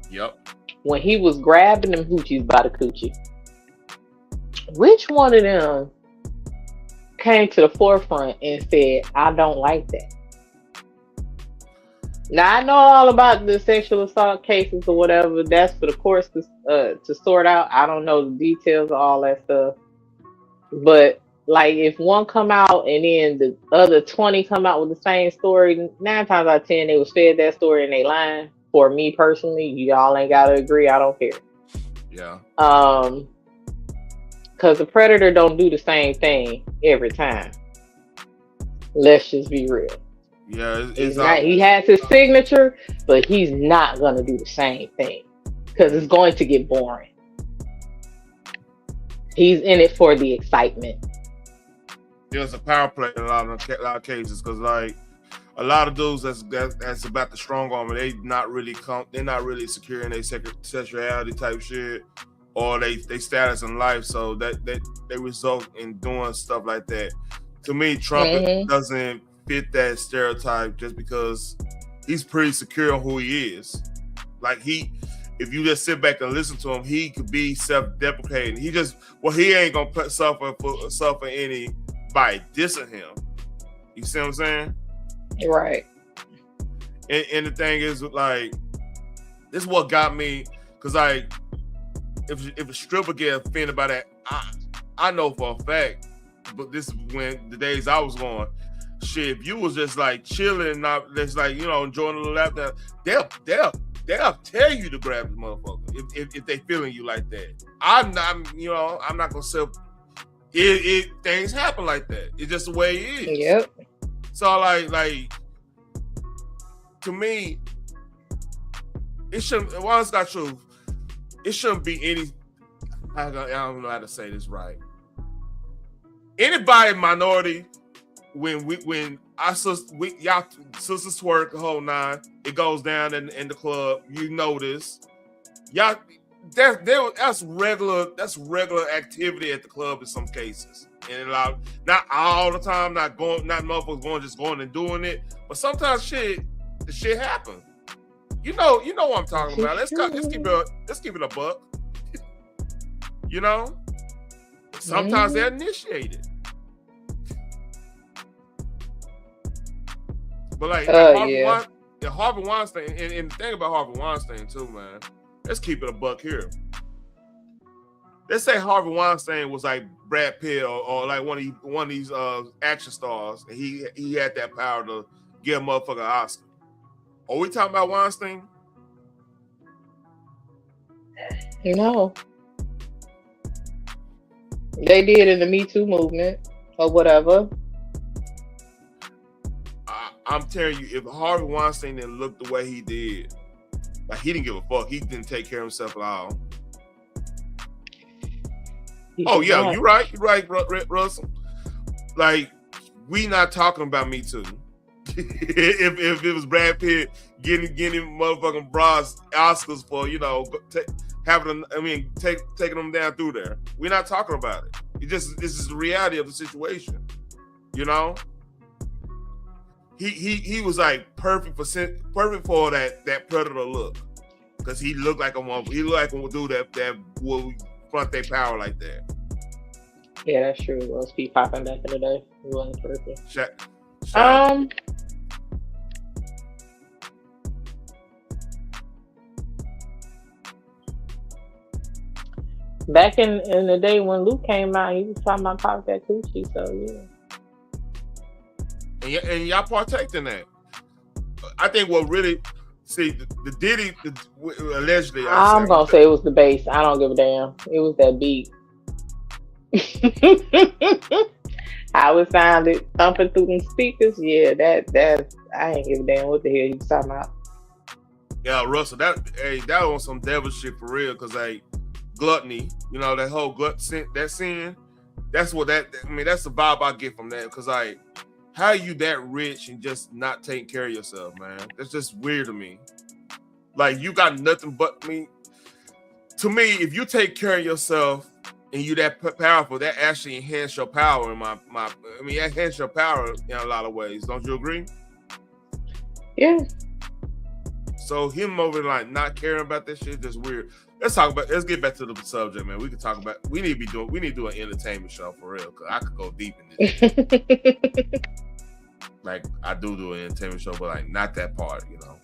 Yep. When he was grabbing them hoochies by the coochie, which one of them came to the forefront and said, I don't like that? Now, I know all about the sexual assault cases or whatever. That's for the courts to sort out. I don't know the details of all that stuff. But like, if one come out and then the other 20 come out with the same story, 9 times out of 10 they was fed that story and they lying. For me personally, y'all ain't gotta agree. I don't care. Yeah. Because the predator don't do the same thing every time. Let's just be real. Yeah, he has his signature, but he's not gonna do the same thing because it's going to get boring. He's in it for the excitement. There's a power play in a lot of cases because, like, a lot of dudes that's about the strong arm, they're not really secure in their sexuality type shit or they status in life, so that they result in doing stuff like that. To me, Trump doesn't fit that stereotype just because he's pretty secure on who he is. Like, if you just sit back and listen to him, he could be self-deprecating. He ain't gonna suffer any by dissing him. You see what I'm saying? Right. And the thing is, like, this is what got me, because like, if a stripper get offended by that, I know for a fact, but this is when the days I was going, shit, if you was just like chilling, not just like, you know, enjoying a little lap dance, they'll tell you to grab the motherfucker if they feeling you like that. I'm not gonna say it. Things happen like that. It's just the way it is. Yep. So like to me, it shouldn't. Well, it's not true. It shouldn't be any. I don't know how to say this right. Anybody minority, when y'all sisters twerk the whole 9, it goes down in the club. You notice, y'all. That's regular activity at the club in some cases, and not all the time. Not motherfuckers just going and doing it, but sometimes the shit happens. You know what I'm talking about. Let's keep it a buck. You know, sometimes they're initiated, but like Harvey Weinstein, and the thing about Harvey Weinstein too, man. Let's keep it a buck here. Let's say Harvey Weinstein was like Brad Pitt or like one of these action stars, and he had that power to give a motherfucker an Oscar. Are we talking about Weinstein? No. They did in the Me Too movement or whatever. I'm telling you, if Harvey Weinstein didn't look the way he did, like he didn't give a fuck. He didn't take care of himself at all. You're right. You're right, Russell. Like, we not talking about Me Too. if it was Brad Pitt getting motherfucking bras Oscars for, you know, taking them down through there. We're not talking about it. This is the reality of the situation. You know? He was like perfect for that predator look. Because he looked like a dude that will front their power like that. Yeah, that's true. It was Pete popping back in the day. He wasn't perfect. Back in the day when Luke came out, he was talking about pop that coochie, so yeah. And y'all partaked in that. I think what really, the Diddy, allegedly. I'm going to say it was the bass. I don't give a damn. It was that beat. How it sounded thumping through them speakers, yeah, that I ain't give a damn what the hell he was talking about. Yeah, Russell, that was some devil shit for real, because gluttony, you know, that whole that sin, that's what that's the vibe I get from that, because how are you that rich and just not taking care of yourself, man? That's just weird to me. Like, you got nothing but to me, if you take care of yourself and you that powerful, that actually enhance your power enhance your power in a lot of ways. Don't you agree? Yeah. So him over like not caring about that shit is just weird. Let's get back to the subject, man. We need to do an entertainment show for real, because I could go deep in this. Like, I do an entertainment show, but like not that part, you know.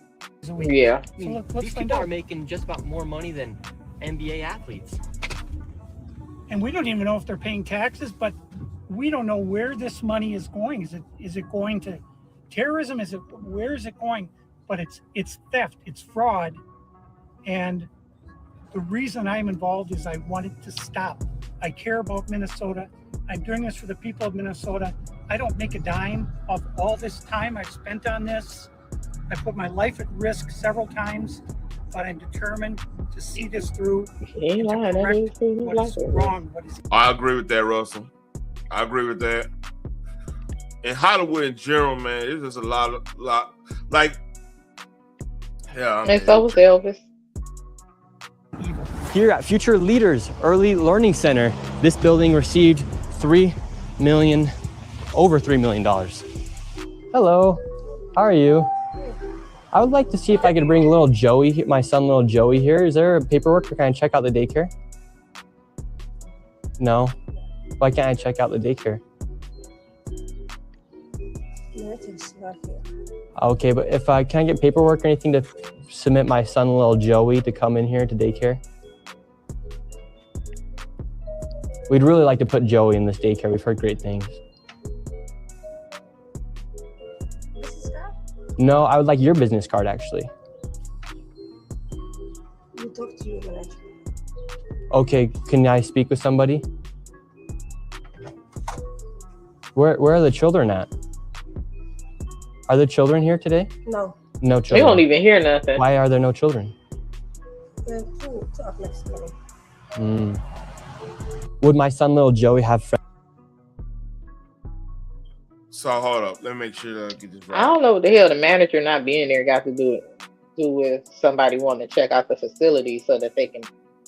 Yeah. I mean, these people are making just about more money than NBA athletes. And we don't even know if they're paying taxes, but we don't know where this money is going. Is it going to terrorism? Where is it going? But it's theft, it's fraud. And the reason I'm involved is I want it to stop. I care about Minnesota. I'm doing this for the people of Minnesota. I don't make a dime of all this time I've spent on this. I put my life at risk several times, but I'm determined to see this through and to correct what is wrong. I agree with that, Russell. I agree with that. In Hollywood in general, man, it's just a lot like, yeah. And so was Elvis. Here at Future Leaders Early Learning Center, this building received over $3 million. Hello, how are you? I would like to see if I could bring little Joey, my son, little Joey here. Is there paperwork, or can I check out the daycare? No. Why can't I check out the daycare? It's not here. Okay, but if can I get paperwork or anything to submit my son, little Joey, to come in here to daycare? We'd really like to put Joey in this daycare. We've heard great things. No, I would like your business card, actually. You talk to your manager. Okay, can I speak with somebody? Where are the children at? Are the children here today? No. No children. They don't even hear nothing. Why are there no children? They're two up next to me. Would my son, little Joey, have friends? So hold up, let me make sure that I get this right. I don't know what the hell the manager not being there got to do with somebody wanting to check out the facility so that they can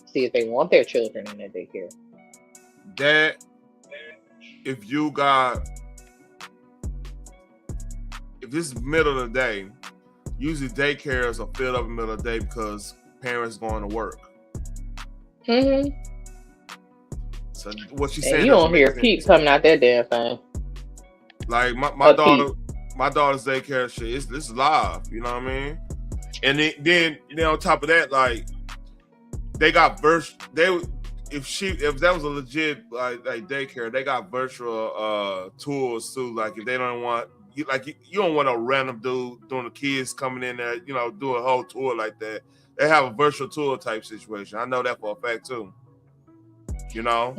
see if they want their children in their daycare. That if this is middle of the day, usually daycares are filled up in the middle of the day because parents going to work. Mm-hmm. So what she said, you don't hear Pete coming out that damn thing. Like my daughter's daycare shit, this is live, you know what I mean? And then on top of that, like they got if that was a legit like daycare, they got virtual tours too. Like if they don't want you don't want a random dude doing the kids coming in there, you know, do a whole tour like that. They have a virtual tour type situation. I know that for a fact too. You know,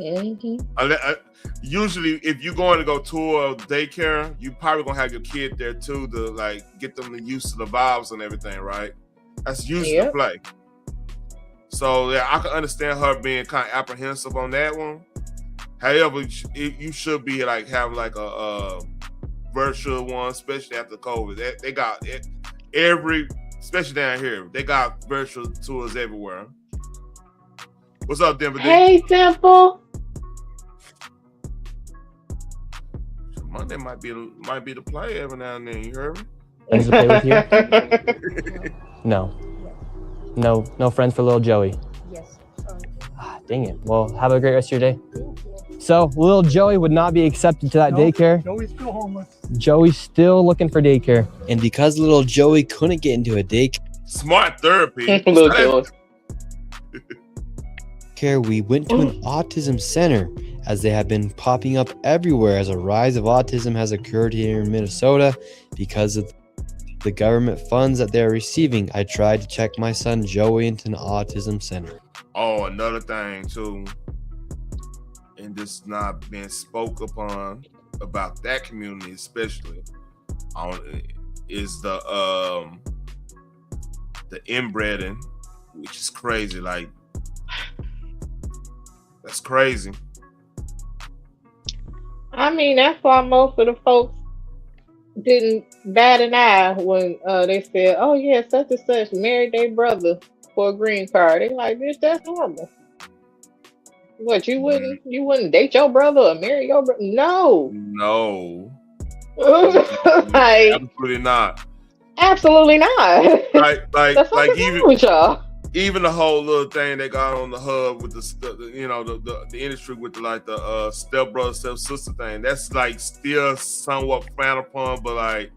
usually if you're going to go tour daycare, you probably gonna have your kid there too to like get them used to the vibes and everything, right? That's usually the play. So yeah, I can understand her being kind of apprehensive on that one. However, you should be like have like a virtual one, especially after COVID. They got it especially down here. They got virtual tours everywhere. What's up, Denver? Hey, Temple. Monday might be the play every now and then. You heard me? Friends to play with you? No friends for little Joey. Yes. Dang it. Well, have a great rest of your day. So little Joey would not be accepted to that daycare. Joey's still homeless. Joey's still looking for daycare. And because little Joey couldn't get into a daycare, smart therapy. We went to an autism center, as they have been popping up everywhere as a rise of autism has occurred here in Minnesota because of the government funds that they're receiving. I tried to check my son Joey into an autism center. Oh, another thing too, and this not being spoke upon about that community especially, is the inbreeding, which is crazy. Like, that's crazy. I mean, that's why most of the folks didn't bat an eye when they said, "Oh yeah, such and such married their brother for a green card." They like, "Bitch, that's normal." What, you wouldn't date your brother or marry your brother? No. Like, absolutely not. Absolutely not. Like even with y'all. Even the whole little thing they got on the hub with the industry with the stepbrother, stepsister thing. That's like still somewhat frowned upon, but like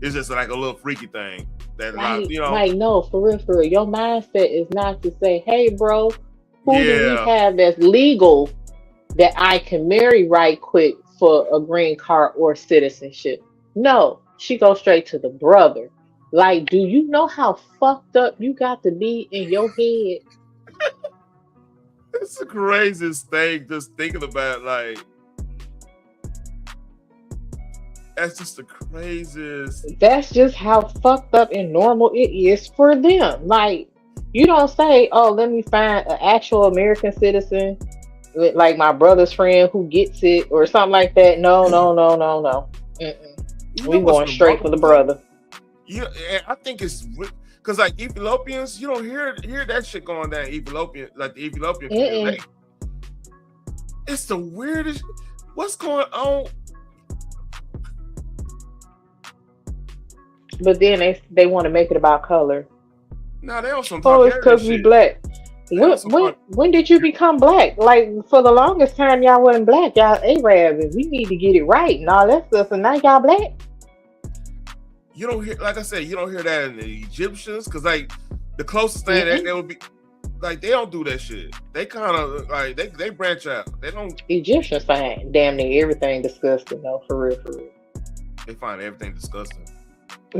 it's just like a little freaky thing. That like no, for real. Your mindset is not to say, "Hey, bro, who do we have that's legal that I can marry right quick for a green card or citizenship?" No, she goes straight to the brother. Like, do you know how fucked up you got to be in your head? It's the craziest thing just thinking about. Like, that's just the craziest. That's just how fucked up and normal it is for them. Like, you don't say, "Oh, let me find an actual American citizen, like my brother's friend who gets it," or something like that. No. We going straight for the brother. Yeah, I think it's because like Ethiopians, you don't hear that shit going down. Ethiopian, like the Ethiopian community. It's the weirdest. What's going on? But then they want to make it about color. No, they also it's because we black. When did you become black? Like, for the longest time, y'all wasn't black. Y'all Arab, and we need to get it right and all that stuff. And now y'all black. You don't hear, like I said, you don't hear that in the Egyptians, because like the closest thing that they would be, like, they don't do that shit. They kind of like they branch out. They don't. Egyptians find damn near everything disgusting, though. For real. They find everything disgusting.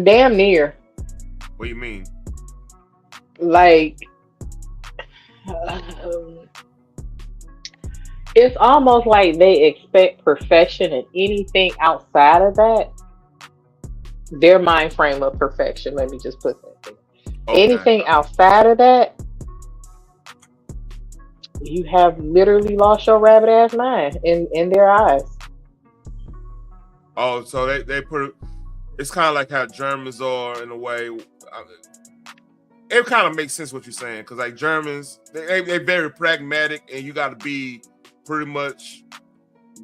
Damn near. What do you mean? Like, it's almost like they expect perfection, and anything outside of that, their mind frame of perfection. Let me just put that. Okay. Anything outside of that, you have literally lost your rabbit ass mind in their eyes. Oh, so they put it's kind of like how Germans are in a way. It kind of makes sense what you're saying, because like Germans, they're very pragmatic, and you got to be pretty much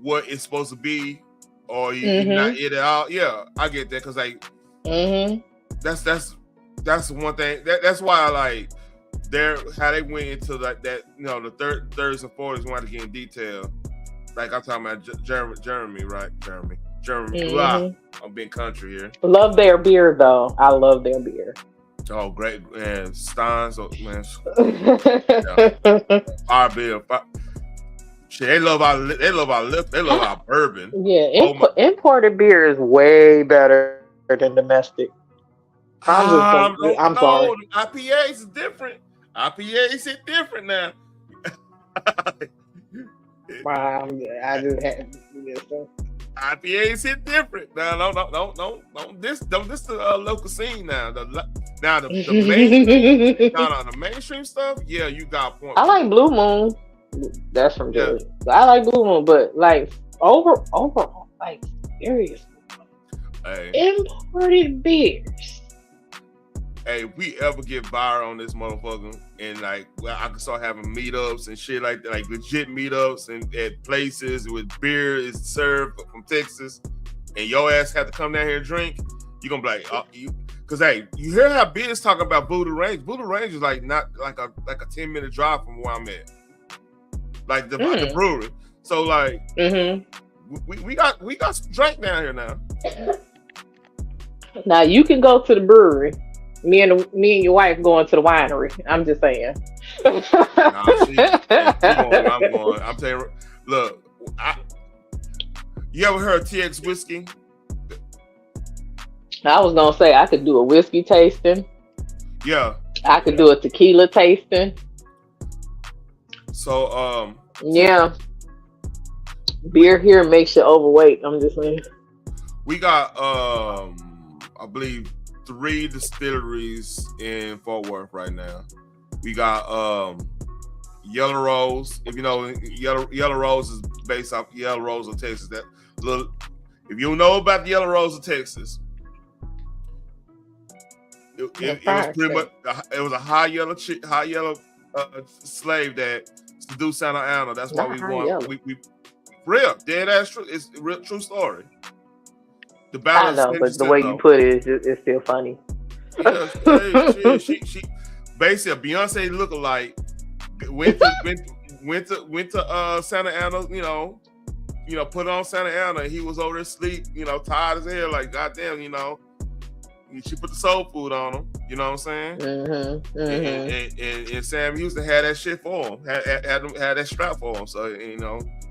what it's supposed to be, or you're not it at all. Yeah, I get that, because like that's one thing. That's why I like how they went into like that. You know, the thirds and fourths wanted to get in detail. Like I'm talking about Jeremy, right? Jeremy. I'm being country here. Love their beer though. I love their beer. Oh, great, man! Steins, man. Our beer. Shit, they love our bourbon. Yeah, imported beer is way better than domestic. I'm sorry. IPAs is different. IPAs is different now. Wow, I just had this stuff. IPAs hit different. No. Don't this the local scene now. The mainstream stuff. Yeah, you got a point. I like Blue Moon. That's from Georgia. Yeah. I like Blue Moon, but like overall, like serious imported beers. Hey, if we ever get viral on this motherfucker, and like, well, I can start having meetups and shit like that, like legit meetups and at places with beer is served from Texas, and your ass have to come down here and drink, you gonna be like, because hey, you hear how Biz talking about Voodoo Range. Voodoo Range is like not like a 10-minute drive from where I'm at, like the brewery. So like, we got some drink down here now. Now you can go to the brewery. Me and your wife going to the winery. I'm just saying. I'm going. I'm telling you, look, you ever heard of TX whiskey? I was gonna say I could do a whiskey tasting. Yeah. I could do a tequila tasting. So yeah. Beer here makes you overweight. I'm just saying. We got I believe 3 distilleries in Fort Worth right now. We got Yellow Rose. If you know, Yellow Rose is based off Yellow Rose of Texas. That little, if you know about the Yellow Rose of Texas, it was pretty much it was a high yellow slave that seduced Santa Ana. That's why we won. We real dead ass true. It's a real true story. The I know, but the way you put it is still funny. Yeah, she basically a Beyonce lookalike went to Santa Ana, you know, put on Santa Ana. He was over there asleep, tired as hell, like goddamn, she put the soul food on him. You know what I'm saying? And Sam Houston had that shit for him, had that strap for him. So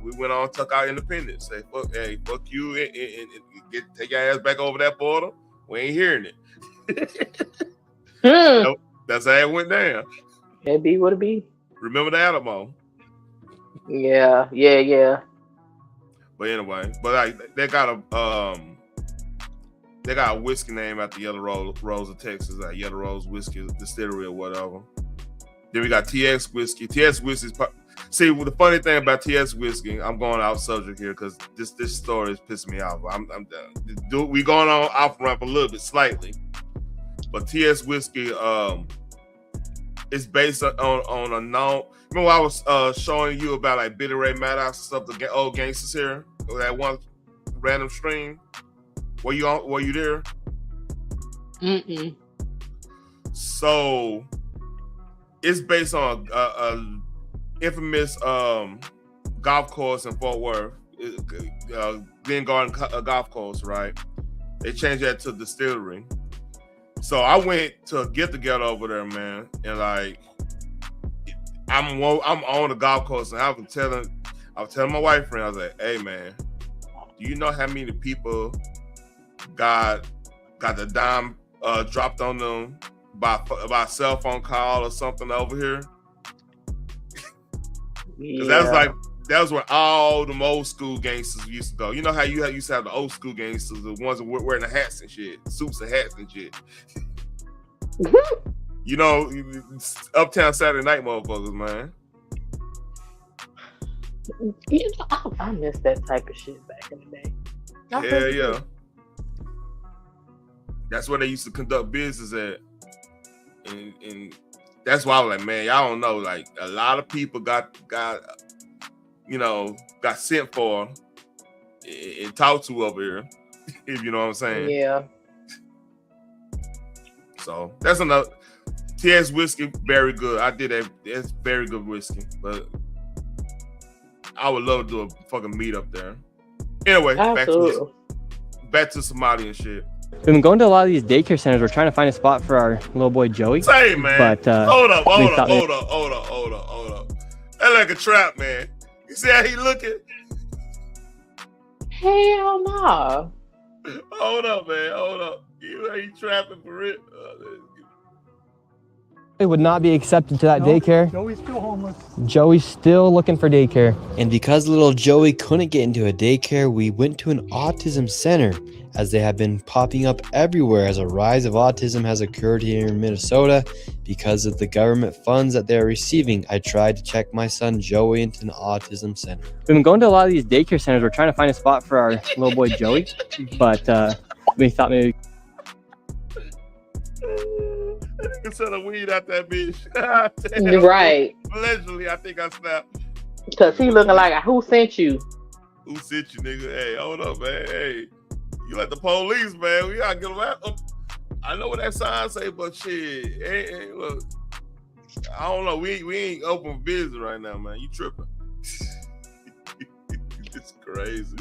we went on, took our independence. Say fuck you, and take your ass back over that border. We ain't hearing it. Nope, that's how it went down. It be what it be. Remember the Alamo? Yeah. But anyway, they got a whiskey name after Yellow Rose of Texas, like Yellow Rose Whiskey Distillery or whatever. Then we got TX whiskey. TX whiskey. See, the funny thing about TX whiskey, I'm going off subject here because this story is pissing me off. I'm done. We going on off ramp a little bit slightly, but TX whiskey is based on a known. Remember I was showing you about like Billy Ray Maddox and stuff, the old gangsters here, that one random stream. Were you there? Mm-mm. So it's based on a infamous golf course in Fort Worth, Glen Garden Golf Course, right? They changed that to distillery. So I went to a get together over there, man, and like I'm on the golf course, and I was telling my wife friend, I was like, "Hey, man, do you know how many people got the dime dropped on them by a cell phone call or something over here?" Yeah. That was where all the old school gangsters used to go. You know how you used to have the old school gangsters, the ones that were wearing the hats and shit, suits and hats and shit. Uptown Saturday night motherfuckers, man. I miss that type of shit back in the day. Yeah. That's where they used to conduct business at. And that's why I was like, man, y'all don't know. Like, a lot of people got sent for and talked to over here, if you know what I'm saying. Yeah. So that's another TX whiskey, very good. I did that. It's very good whiskey, but I would love to do a fucking meet up there. Anyway, back to Somali and shit. We've been going to a lot of these daycare centers. We're trying to find a spot for our little boy Joey. Same, man. But hold up. That like a trap, man. You see how he looking? Hell no. Hold up, man. Hold up. You know he trapping for real. would not be accepted to that daycare. Joey's still homeless. Joey's still looking for daycare. And because little Joey couldn't get into a daycare, we went to an autism center, as they have been popping up everywhere as a rise of autism has occurred here in Minnesota because of the government funds that they're receiving. I tried to check my son Joey into an autism center. We've been going to a lot of these daycare centers. We're trying to find a spot for our little boy Joey, but we thought maybe. You said a weed out that bitch. Right. Allegedly, I think I snapped. Because he looking like, who sent you? Who sent you, nigga? Hey, hold up, man. Hey, you like the police, man. We gotta get them out. I know what that sign say, but shit. Hey, look, I don't know. We ain't open for business right now, man. You tripping. It's crazy.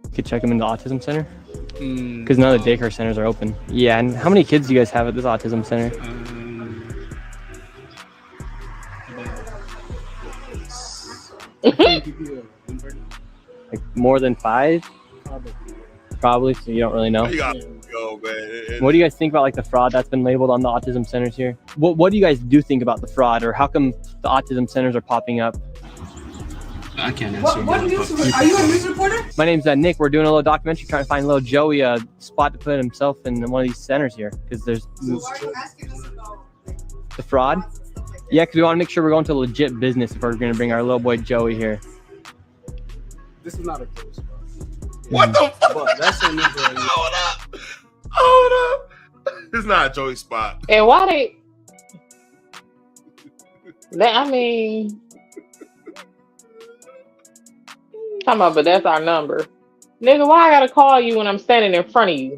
You could check him in the autism center? Because none of the daycare centers are open. Yeah, and how many kids do you guys have at this autism center? Like more than 5? Probably, so you don't really know. You gotta go, man. What do you guys think about like the fraud that's been labeled on the autism centers here? What do you guys do think about the fraud, or how come the autism centers are popping up? I can't answer. What news? Are you a news reporter? My name's Nick. We're doing a little documentary trying to find little Joey a spot to put himself in one of these centers here, because there's the fraud. Yeah, because we want to make sure we're going to legit business if we're going to bring our little boy Joey here. This is not a Joey spot. What the fuck? But that's a number. Hold up. It's not a Joey spot. And why I mean, talking about, but that's our number. Nigga, why I gotta call you when I'm standing in front of you?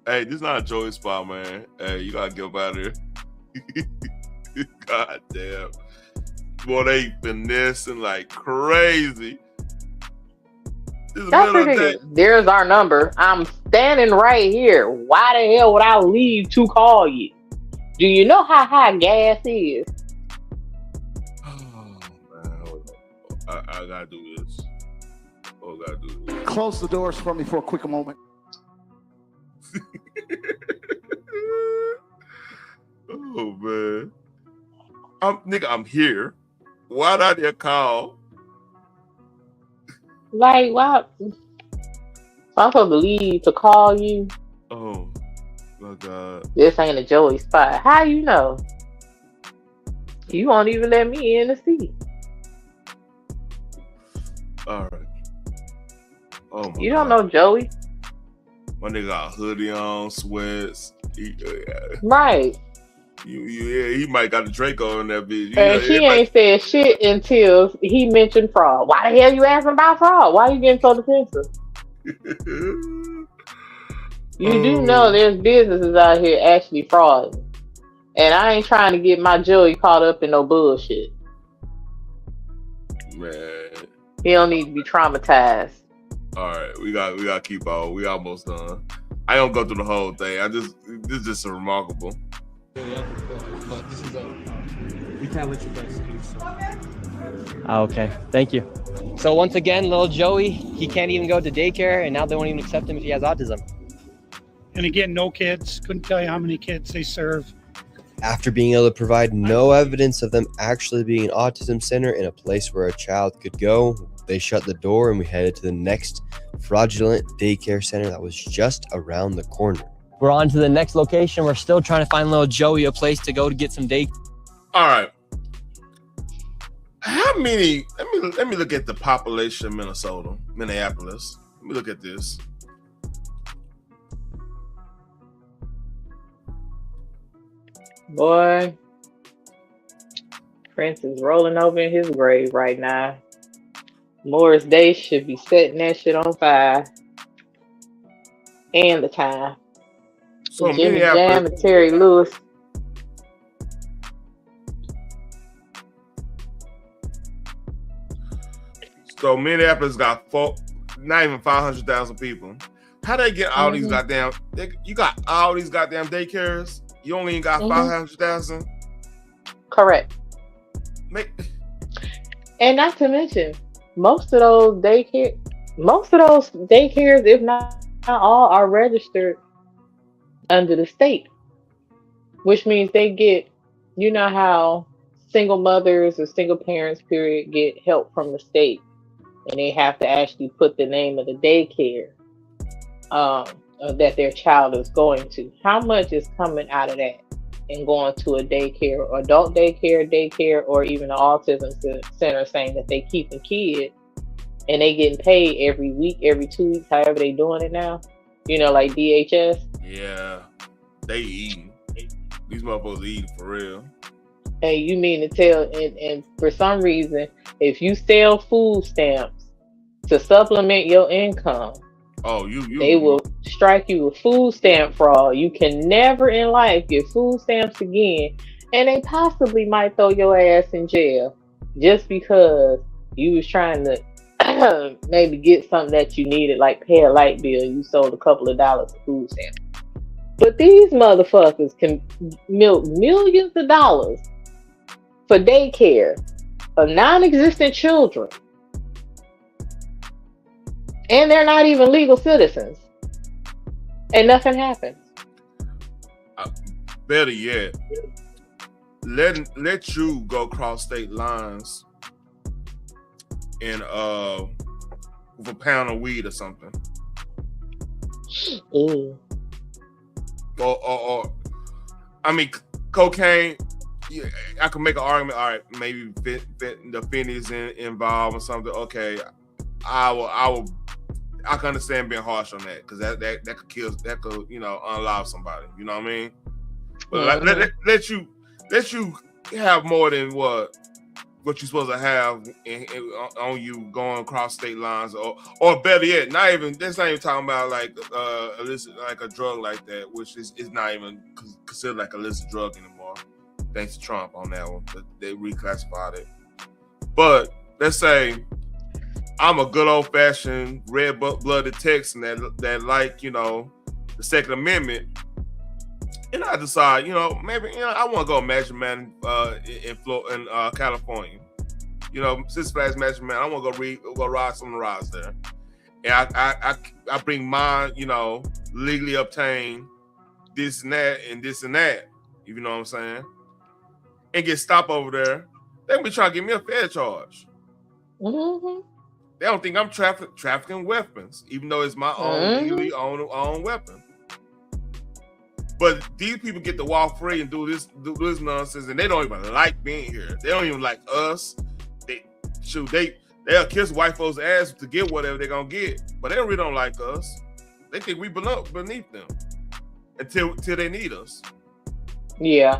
Hey, this is not a Joey spot, man. Hey, you gotta get up out of here. God damn. Boy, they finessing like crazy. There's our number. I'm standing right here. Why the hell would I leave to call you? Do you know how high gas is? Oh, man. I gotta do this. Oh, I gotta do this. Close the doors for me for a quick moment. Oh, man. I'm here. Why not your call? Like, why? I'm supposed to leave to call you. Oh, my God. This ain't a Joey spot. How you know? You won't even let me in the seat. All right. Oh, my You God. don't know Joey. My nigga got a hoodie on, sweats. Right. Yeah, he might got the Draco in that bitch. And he ain't said shit until he mentioned fraud. Why the hell you asking about fraud? Why you getting so defensive? You do know there's businesses out here actually frauding. And I ain't trying to get my Joey caught up in no bullshit. Man. He don't need to be traumatized. All right, we got keep on. We almost done. I don't go through the whole thing. This is just a remarkable. But this is we can't let you guys do so. Okay, thank you. So once again, little Joey, he can't even go to daycare, and now they won't even accept him if he has autism. And again, no kids. Couldn't tell you how many kids they serve. After being able to provide no evidence of them actually being an autism center and a place where a child could go, they shut the door and we headed to the next fraudulent daycare center that was just around the corner. We're on to the next location. We're still trying to find little Joey a place to go to get some day. All right. How many? Let me look at the population of Minneapolis. Let me look at this. Boy, Prince is rolling over in his grave right now. Morris Day should be setting that shit on fire. And the time. So Jimmy Jam and Terry Lewis. So Minneapolis got not even 500,000 people. How they get all these goddamn? You got all these goddamn daycares. You only got 500,000. Correct. And not to mention, most of those daycares, if not all, are registered under the state. which means they get, you know how single mothers or single parents period get help from the state, and they have to actually put the name of the daycare that their child is going to. How much is coming out of that and going to a daycare, adult daycare, or even an autism center, saying that they keeping kids and they getting paid every week, every 2 weeks, however they doing it now? You know, like DHS. Yeah, they eating. These motherfuckers eating for real. And you mean to tell, and for some reason, if you sell food stamps to supplement your income, they will strike you with food stamp fraud. You can never in life get food stamps again, and they possibly might throw your ass in jail just because you was trying to maybe get something that you needed, like pay a light bill. You sold a couple of dollars of food stamps. But these motherfuckers can milk millions of dollars for daycare of non-existent children. And they're not even legal citizens. And nothing happens. Better yet, let you go cross state lines and with a pound of weed or something. Ooh. Or I mean, cocaine. Yeah, I can make an argument. All right, maybe the fentany's involved or something. Okay, I can understand being harsh on that, because that could kill, that could unalive somebody. You know what I mean? But let you have more than what you're supposed to have on you going across state lines, or better yet, not even talking about like illicit, like a drug like that, which is not even considered like illicit drug anymore. Thanks to Trump on that one, but they reclassified it. But let's say I'm a good old fashioned red-blooded Texan that like the Second Amendment, and I decide maybe I want to go Magic Man in California. Six Flags Magic Man. I want to go ride some rides there, and I bring mine legally obtained this and that and this and that. You know what I'm saying? And get stopped over there. They be trying to give me a fair charge. Mm-hmm. They don't think I'm trafficking weapons, even though it's my own legally own weapon. But these people get to walk free and do this nonsense, and they don't even like being here. They don't even like us. They'll kiss white folks' ass to get whatever they're gonna get, but they really don't like us. They think we beneath them until they need us. Yeah,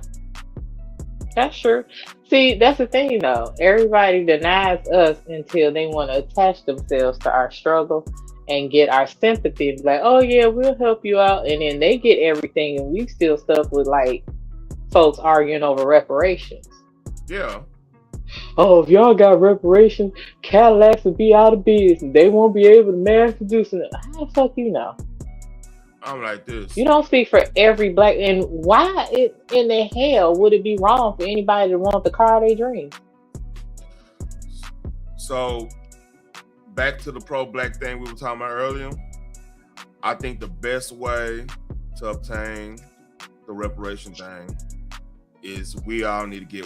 that's true. See, that's the thing though. Everybody denies us until they want to attach themselves to our struggle and get our sympathy. Like, oh yeah, we'll help you out, and then they get everything, and we still stuck with like folks arguing over reparations. Yeah. Oh, if y'all got reparations, Cadillacs will be out of business. They won't be able to mass produce it. How the fuck you know? I'm like this. You don't speak for every black. And why in the hell would it be wrong for anybody to want the car they dream? So, back to the pro-black thing we were talking about earlier. I think the best way to obtain the reparation thing is we all need to get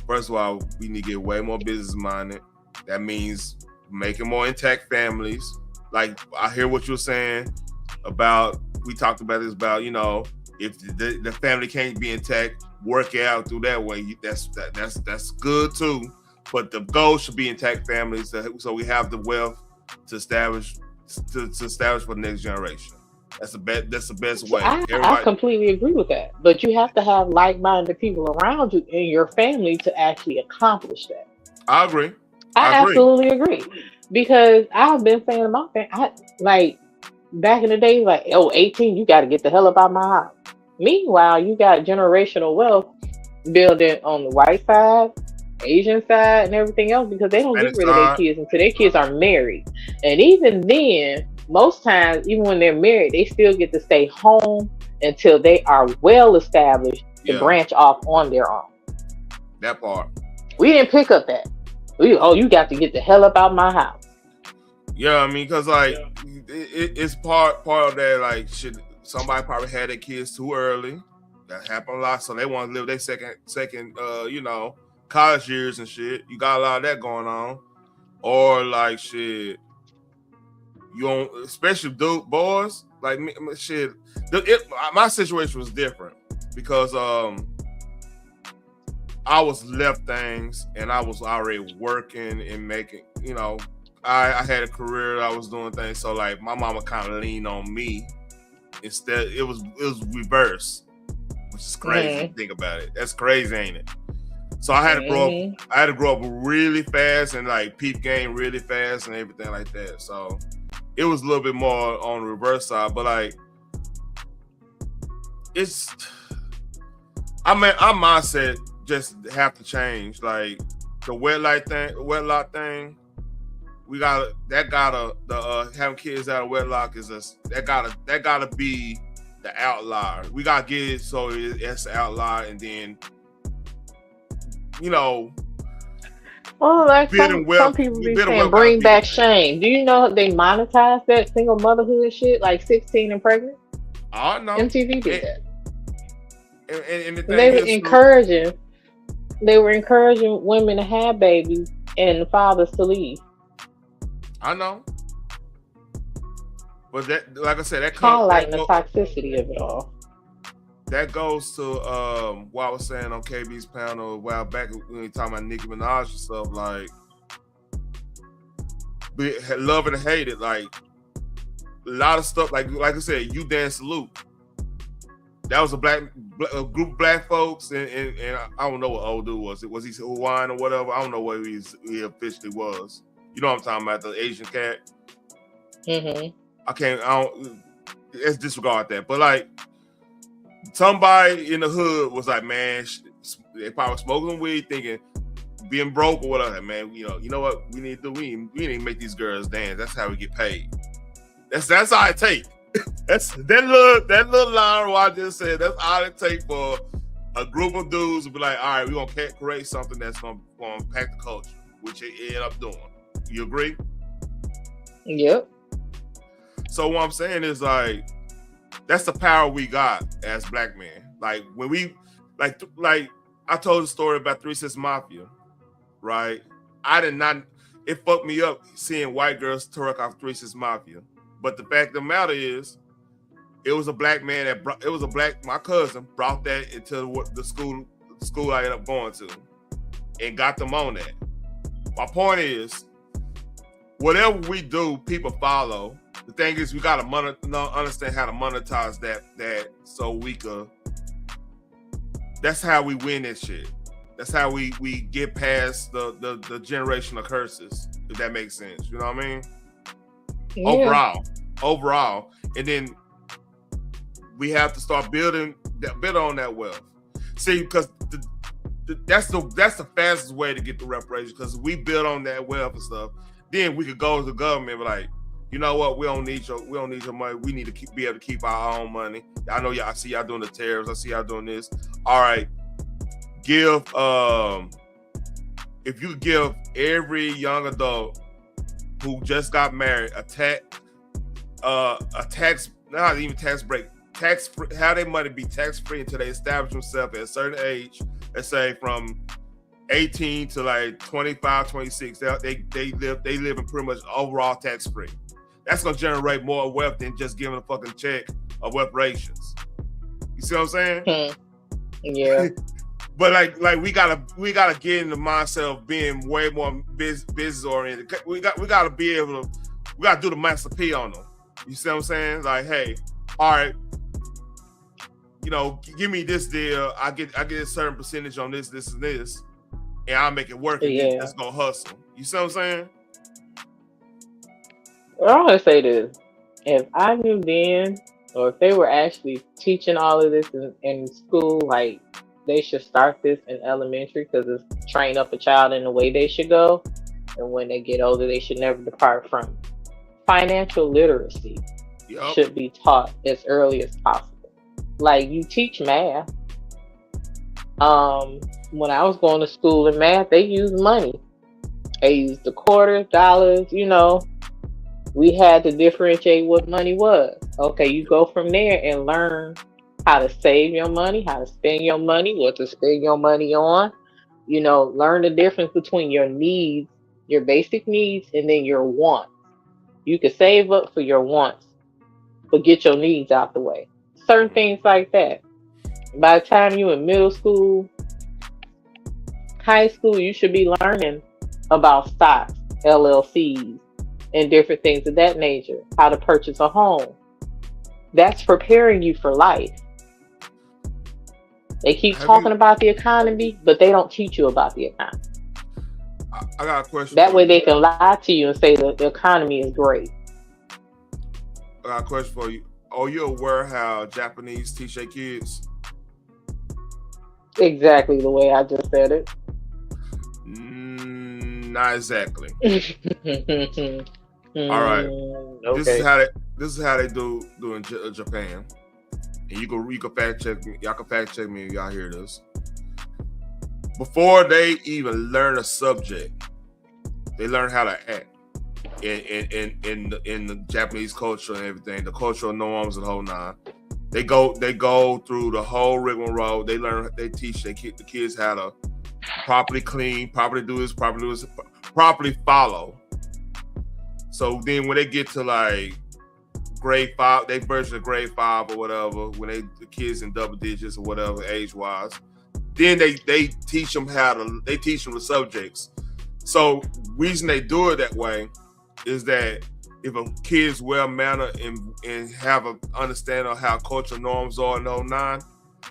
first of all, we need to get way more business-minded. That means making more intact families. Like, I hear what you're saying about, we talked about this about, if the family can't be intact, work it out through that way. That's good too. But the goal should be intact families, so we have the wealth to establish for the next generation. That's the best way. I completely agree with that. But you have to have like-minded people around you in your family to actually accomplish that. I agree. I absolutely agree. Because I've been saying to my family, back in the day, 18, you got to get the hell up out of my house. Meanwhile, you got generational wealth building on the white side, Asian side, and everything else, because they don't get rid of their kids until their kids are married. And even then, most times, even when they're married, they still get to stay home until they are well established to branch off on their own. That part. We didn't pick up that. You got to get the hell up out of my house. Yeah, I mean, because it's part of that. Like, somebody probably had their kids too early. That happen a lot. So they want to live their second, college years and shit. You got a lot of that going on. Or like shit, you don't, especially boys like me, shit. My situation was different because I was left things and I was already working and making. I had a career. I was doing things. So like my mama kind of leaned on me. Instead, it was reverse, which is crazy to think about it. That's crazy, ain't it? So I had to grow up. I had to grow up really fast and like peep game really fast and everything like that. So it was a little bit more on the reverse side, but like our mindset just have to change. Like the wedlock thing. Having kids out of wedlock that gotta be the outlier. We gotta get it so it's the outlier, and then well, like some people be saying, bring back shame. Do you know they monetize that single motherhood shit, like 16 and pregnant? I know. MTV did that. And the thing they were encouraging women to have babies and the fathers to leave. I know. But that, like I said, that highlighting the toxicity of it all. That goes to what I was saying on KB's panel a while back when we were talking about Nicki Minaj and stuff, like love and hate it, like a lot of stuff, like I said, You Dance Salute. That was a group of black folks, and I don't know what old dude was. Was he Hawaiian or whatever? I don't know what he officially was. You know what I'm talking about, the Asian cat. Let's disregard that. But like, somebody in the hood was like, man, they probably smoking weed, thinking, being broke or whatever. Man, you know what we need to do? We need to make these girls dance. That's how we get paid. That's all it takes. That's that little line where I just said that's all it takes for a group of dudes to be like, all right, we're gonna create something that's gonna impact the culture, which they end up doing. You agree? Yep. So what I'm saying is like, that's the power we got as black men. Like when we like I told the story about 3 6 Mafia, right? It fucked me up seeing white girls twerk off 3 6 Mafia. But the fact of the matter is, it was a black man my cousin brought that into the school I ended up going to and got them on that. My point is, whatever we do, people follow. The thing is, we gotta understand how to monetize that so we could. That's how we win this shit. That's how we get past the generational curses, if that makes sense. You know what I mean? Yeah. Overall, and then we have to start building on that wealth. See, because that's the fastest way to get the reparations. Because we build on that wealth and stuff, then we could go to the government and be like, you know what? We don't need your money. We need to be able to keep our own money. I know y'all. I see y'all doing the tariffs. I see y'all doing this. All right, give. If you give every young adult who just got married a tax, not even tax break, have their money be tax free until they establish themselves at a certain age. Let's say from 18 to like 25, 26. They live in pretty much overall tax free. That's gonna generate more wealth than just giving a fucking check of reparations. You see what I'm saying? Yeah. But like we gotta get in the mindset of being way more business oriented. We gotta be able to. We gotta do the Master P on them. You see what I'm saying? Like, hey, all right, give me this deal. I get a certain percentage on this, and this, and I'll make it work. And let's go hustle. You see what I'm saying? I want to say this: if I knew then, or if they were actually teaching all of this in school, like. They should start this in elementary because it's train up a child in the way they should go. And when they get older, they should never depart from it. Financial literacy should be taught as early as possible. Like you teach math. When I was going to school in math, they used money. They used the quarters, dollars, We had to differentiate what money was. Okay, you go from there and learn how to save your money, how to spend your money, what to spend your money on. You know, learn the difference between your needs, your basic needs, and then your wants. You can save up for your wants, but get your needs out the way. Certain things like that. By the time you in middle school, high school, you should be learning about stocks, LLCs, and different things of that nature. How to purchase a home. That's preparing you for life. They keep talking about the economy, but they don't teach you about the economy. I got a question. That way they can lie to you and say that the economy is great. I got a question for you. Are you aware how Japanese teach their kids? Exactly the way I just said it. Not exactly. All right. Okay. This is how they do in Japan. And you can fact check me. Y'all can fact check me if y'all hear this. Before they even learn a subject, they learn how to act in the Japanese culture and everything, the cultural norms and the whole nine. They go through the whole rigmarole. They teach the kids how to properly clean, properly do this, properly follow. So then when they get to like grade 5, they version of grade 5 or whatever, when the kids in double digits or whatever age wise, then they teach them the subjects. So reason they do it that way is that if a kid's well mannered and have an understanding of how cultural norms are in 09,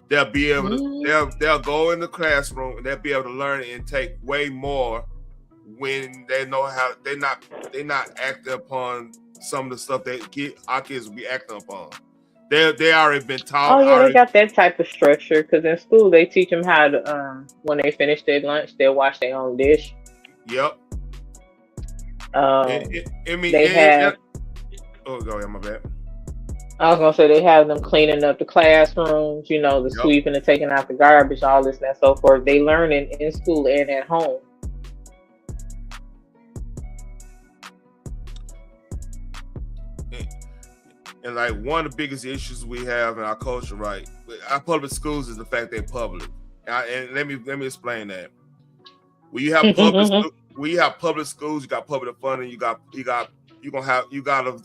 they'll be able to they'll go in the classroom and they'll be able to learn and take way more when they know how they're not acting upon some of the stuff that our kids will be acting upon. They already been taught. Oh yeah, they got that type of structure because in school they teach them how to when they finish their lunch they'll wash their own dish. Yep. They have. Oh, go ahead, my bad. I was gonna say they have them cleaning up the classrooms, you know, the sweeping and taking out the garbage, all this and so forth. They learn it in school and at home. And like one of the biggest issues we have in our culture, right? Our public schools is the fact they're public. And let me explain that. When you have public schools, you got public funding. You gotta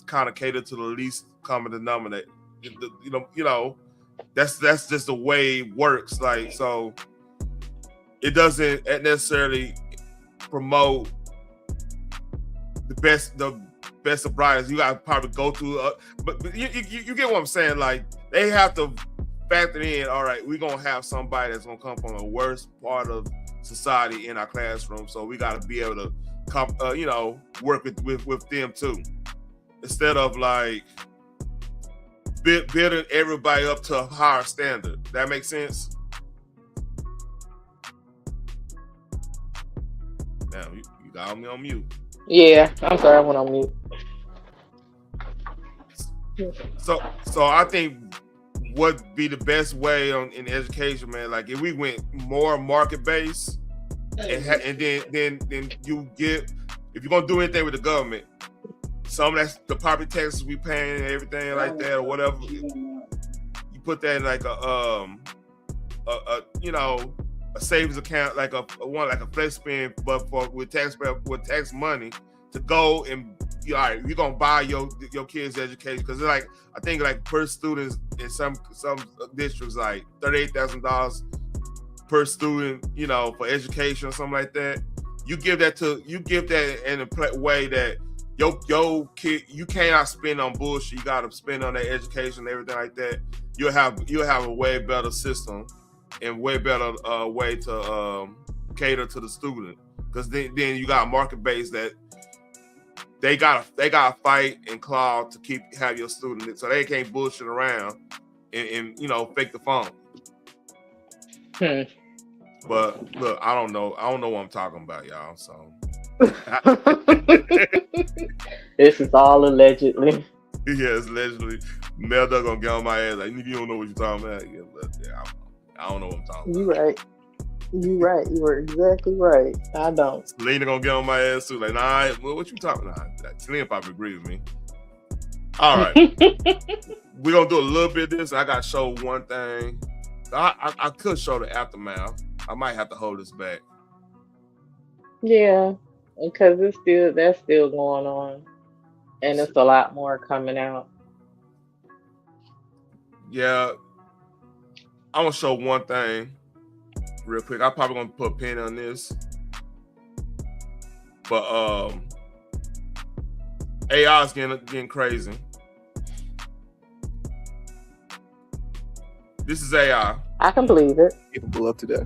kind of cater to the least common denominator. You know, that's just the way it works. Like, so it doesn't necessarily promote the best of brightest. You gotta probably go through, but you get what I'm saying. Like, they have to factor in. All right, we're gonna have somebody that's gonna come from the worst part of society in our classroom, so we got to be able to work with them too, instead of like building everybody up to a higher standard. That makes sense? Now you got me on mute. Yeah, I'm sorry, I went on mute. So I think what be the best way in education, man, like if we went more market based and then you get, if you're gonna do anything with the government, some of that's the property taxes we paying and everything like that or whatever, you put that in like a savings account, like a flex spend, but with tax money to go and all right, you're gonna buy your kids' education, because like I think like per student in some districts like $38,000 per student, you know, for education or something like that. You give that in a way that your kid, you cannot spend on bullshit. You gotta spend on their education and everything like that. You'll have a way better system and way better way to cater to the student, because then you got a market base that they gotta fight and claw to have your student, so they can't bullshit around and fake the funk. But look, I don't know what I'm talking about, y'all. So this is all allegedly. Yeah, it's allegedly. Mel Doug gonna get on my ass like, you don't know what you're talking about. Yeah, I don't know what I'm talking about. You right. You were exactly right. I don't. Selena gonna get on my ass too. Like, nah, what you talking about? Selena probably agree with me. All right. We're going to do a little bit of this. I got to show one thing. I could show the aftermath. I might have to hold this back. Yeah, because that's still going on. And it's a lot more coming out. Yeah. I'm going to show one thing real quick. I'm probably going to put a pin on this. But AI is getting crazy. This is AI. I can believe it. Capable of today.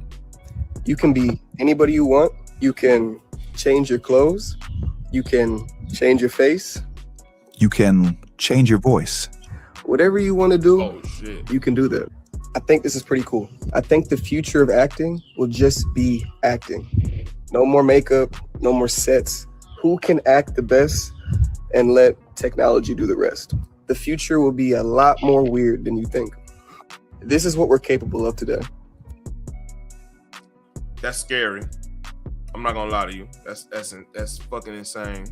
You can be anybody you want. You can change your clothes. You can change your face. You can change your voice. Whatever you want to do, you can do that. I think this is pretty cool. I think the future of acting will just be acting. No more makeup, no more sets. Who can act the best and let technology do the rest? The future will be a lot more weird than you think. This is what we're capable of today. That's scary. I'm not gonna lie to you. That's fucking insane.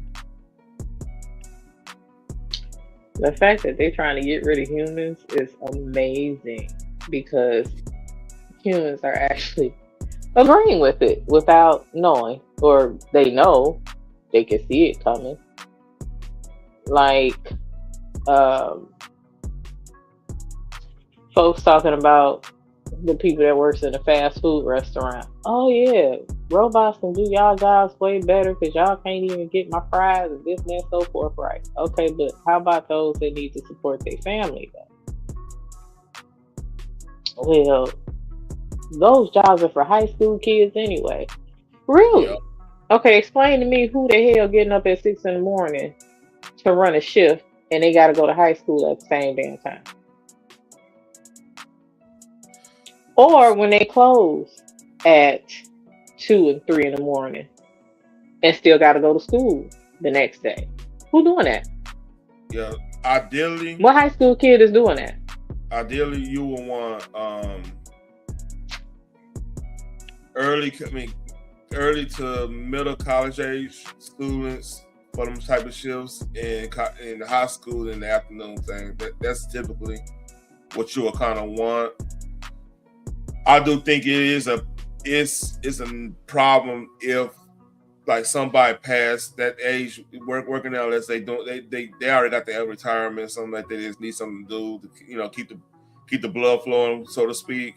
The fact that they're trying to get rid of humans is amazing because humans are actually agreeing with it without knowing, or they know, they can see it coming. Like, folks talking about the people that works in a fast food restaurant. Oh yeah, robots can do y'all jobs way better because y'all can't even get my fries and this and that, so forth, right? Okay, but how about those that need to support their family though? Well, those jobs are for high school kids anyway. Really? Yep. Okay, explain to me who the hell getting up at 6 a.m. to run a shift and they got to go to high school at the same damn time. Or when they close at 2 and 3 a.m. and still got to go to school the next day. Who doing that? Yeah, ideally. What high school kid is doing that? Ideally, you would want early to middle college age students for them type of shifts, in the high school in the afternoon thing. That's typically what you will kind of want. I do think it's a problem if like somebody past that age working out, as they already got their retirement, something like that. They just need something to do to keep the blood flowing, so to speak.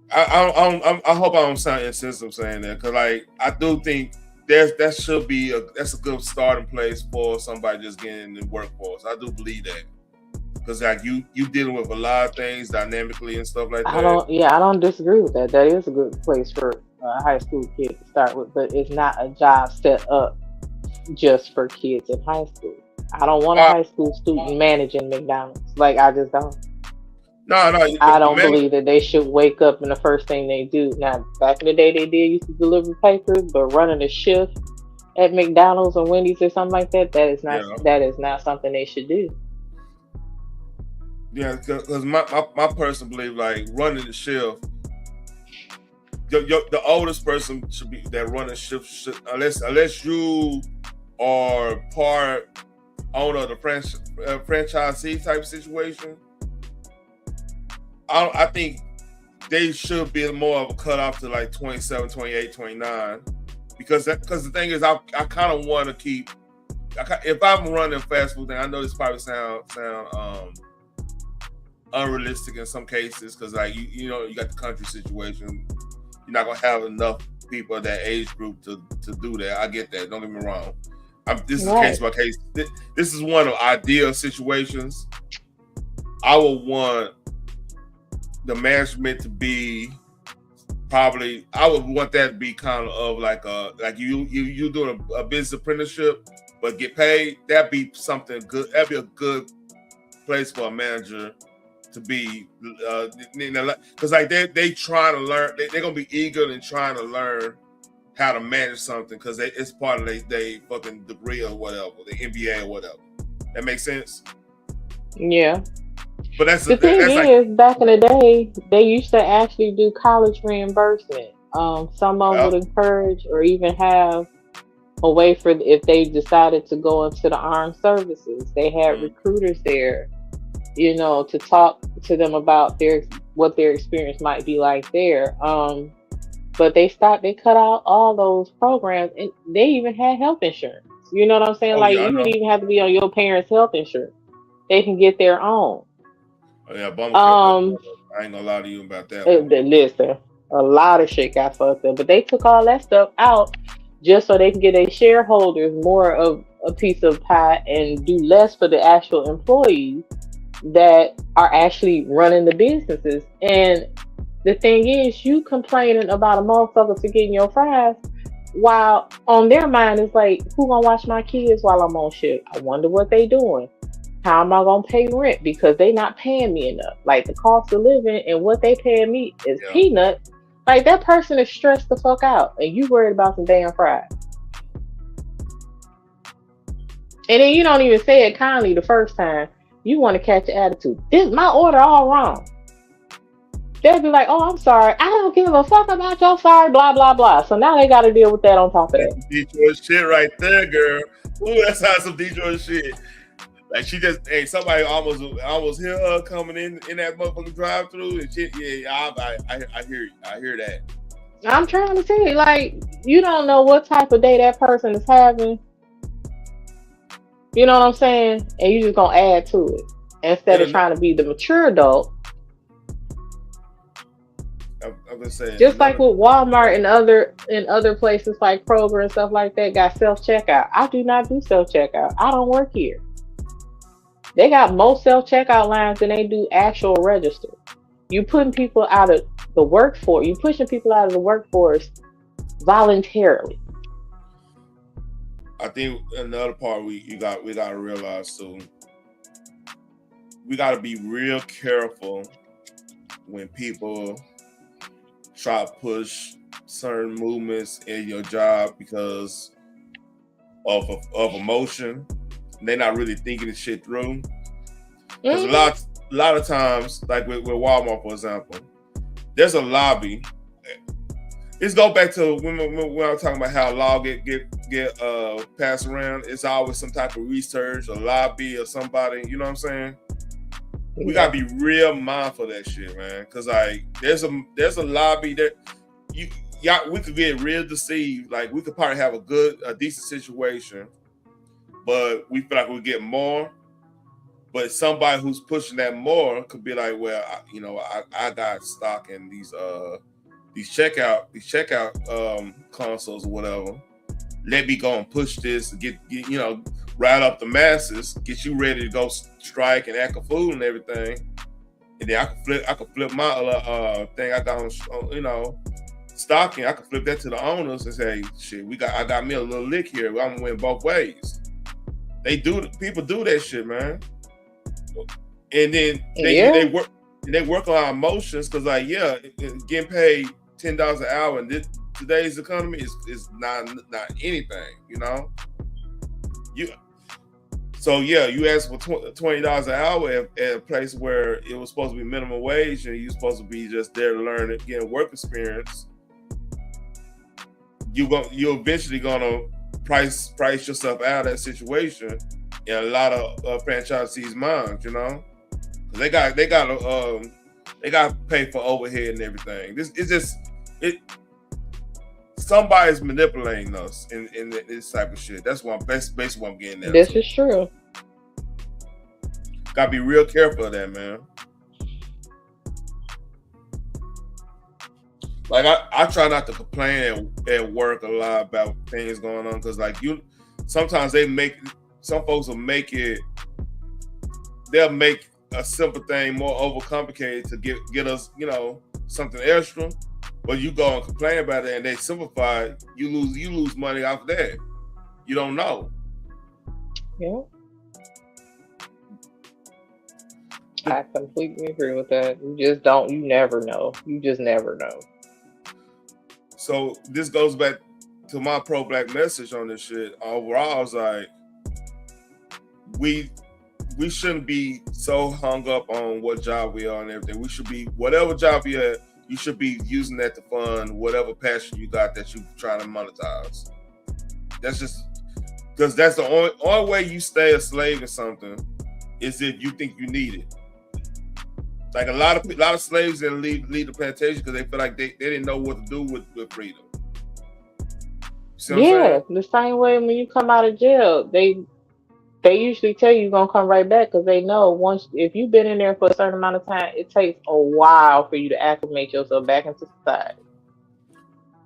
I hope I don't sound insensitive saying that, because like I do think that's a good starting place for somebody just getting in the workforce. I do believe that. Because like you dealing with a lot of things dynamically and stuff like that. I don't disagree with that. That is a good place for a high school kid to start with, but it's not a job set up just for kids in high school. I don't want a high school student managing McDonald's. Like, I just don't. No. I don't believe that they should wake up and the first thing they do. Now, back in the day, they did used to deliver papers, but running a shift at McDonald's or Wendy's or something like that, that is not something they should do. Yeah, because my person believe like running the shift. The oldest person should be that running shift unless you are part owner of the franchisee type situation. I think they should be more of a cutoff to like 27, 28, 29, because the thing is I kind of want to keep. If I'm running a fast food thing, I know this probably sound unrealistic in some cases, because like you got the country situation. You're not gonna have enough people of that age group to do that. I get that. Don't get me wrong. This is case by case. This is one of ideal situations. I would want the management to be probably. I would want that to be kind of like you doing a business apprenticeship, but get paid. That'd be something good. That'd be a good place for a manager to be, because like they trying to learn. They're gonna be eager and trying to learn how to manage something, because it's part of they fucking degree or whatever, the MBA or whatever. That makes sense. Yeah. But that's the thing is, back in the day, they used to actually do college reimbursement. Some of them would encourage or even have away for if they decided to go into the armed services. They had recruiters there, you know, to talk to them about what their experience might be like there. But they cut out all those programs, and they even had health insurance. You know what I'm saying? Like, you wouldn't even have to be on your parents' health insurance. They can get their own. Oh, yeah, I ain't gonna lie to you about that. Listen, a lot of shit got fucked up, but they took all that stuff out just so they can get their shareholders more of a piece of pie and do less for the actual employees that are actually running the businesses. And the thing is, you complaining about a motherfucker forgetting your fries, while on their mind it's like, who gonna watch my kids while I'm on shift? I wonder what they doing. How am I gonna pay rent? Because they not paying me enough. Like, the cost of living and what they paying me is peanuts. Like, that person is stressed the fuck out, and you worried about some damn fries. And then you don't even say it kindly the first time. You want to catch an attitude. This my order all wrong. They'll be like, oh, I'm sorry. I don't give a fuck about your sorry, blah, blah, blah. So now they got to deal with that on top of that. Detroit shit right there, girl. Ooh, that's how some Detroit shit. Like, she just, somebody almost hear her coming in that motherfucking drive-through and shit. Yeah, I hear that. I'm trying to tell you, like, you don't know what type of day that person is having. You know what I'm saying? And you just gonna add to it instead of trying to be the mature adult. I'm just saying. Just like with Walmart and other places like Kroger and stuff like that got self-checkout. I do not do self-checkout. I don't work here. They got more self-checkout lines than they do actual register. You putting people out of the workforce. You pushing people out of the workforce voluntarily. I think another part we gotta realize too. We gotta be real careful when people try to push certain movements in your job because of emotion. They're not really thinking this shit through. Because a lot of times, like with Walmart, for example, there's a lobby. Let's go back to when I was talking about how law get passed around. It's always some type of research, a lobby, or somebody. You know what I'm saying? Yeah. We gotta be real mindful of that shit, man. Because like there's a lobby that we could get real deceived. Like, we could probably have a decent situation, but we feel like we get more. But somebody who's pushing that more could be like, well, I got stock in these checkout consoles or whatever. Let me go and push this, get rile up the masses, get you ready to go strike and act a fool and everything. And then I could flip my thing I got on stocking. I could flip that to the owners and say, shit, I got me a little lick here. I'm gonna win both ways. People do that shit, man. And then they work on our emotions because, like, getting paid $10 an hour in today's economy is not anything, you know. You ask for $20 an hour at a place where it was supposed to be minimum wage and you're supposed to be just there to learn and get work experience. You're eventually gonna price yourself out of that situation in a lot of franchisees' minds, you know. They got to pay for overhead and everything. Somebody's manipulating us in this type of shit. That's basically what I'm getting at. This is true. Gotta be real careful of that, man. Like, I try not to complain at work a lot about things going on because, like, sometimes some folks will they'll make a simple thing more overcomplicated to get us, something extra. But you go and complain about it and they simplify it, you lose money off of that. You don't know. Yeah. I completely agree with that. You never know. You just never know. So this goes back to my pro-black message on this shit. Overall, I was like, we shouldn't be so hung up on what job we are and everything. We should be, whatever job you're at, you should be using that to fund whatever passion you got that you're trying to monetize. That's just because that's the only way you stay a slave in something is if you think you need it. Like a lot of slaves didn't leave the plantation because they feel like they didn't know what to do with freedom. The same way when you come out of jail, they usually tell you you're gonna come right back because they know if you've been in there for a certain amount of time, it takes a while for you to acclimate yourself back into society.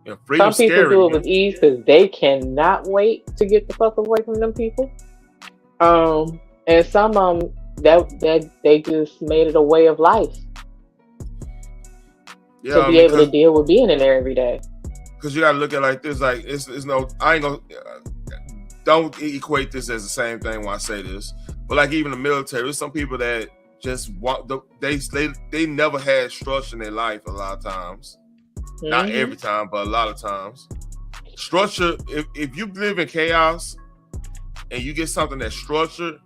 Yeah, some people scary, do it with ease because they cannot wait to get the fuck away from them people. And some of them that they just made it a way of life to be able to deal with being in there every day. Because you gotta look at it like this, like it's no, I ain't gonna don't equate this as the same thing when I say this, but like even the military, there's some people that just want they never had structure in their life a lot of times. Not every time, but a lot of times. Structure, if you live in chaos and you get something that's structured,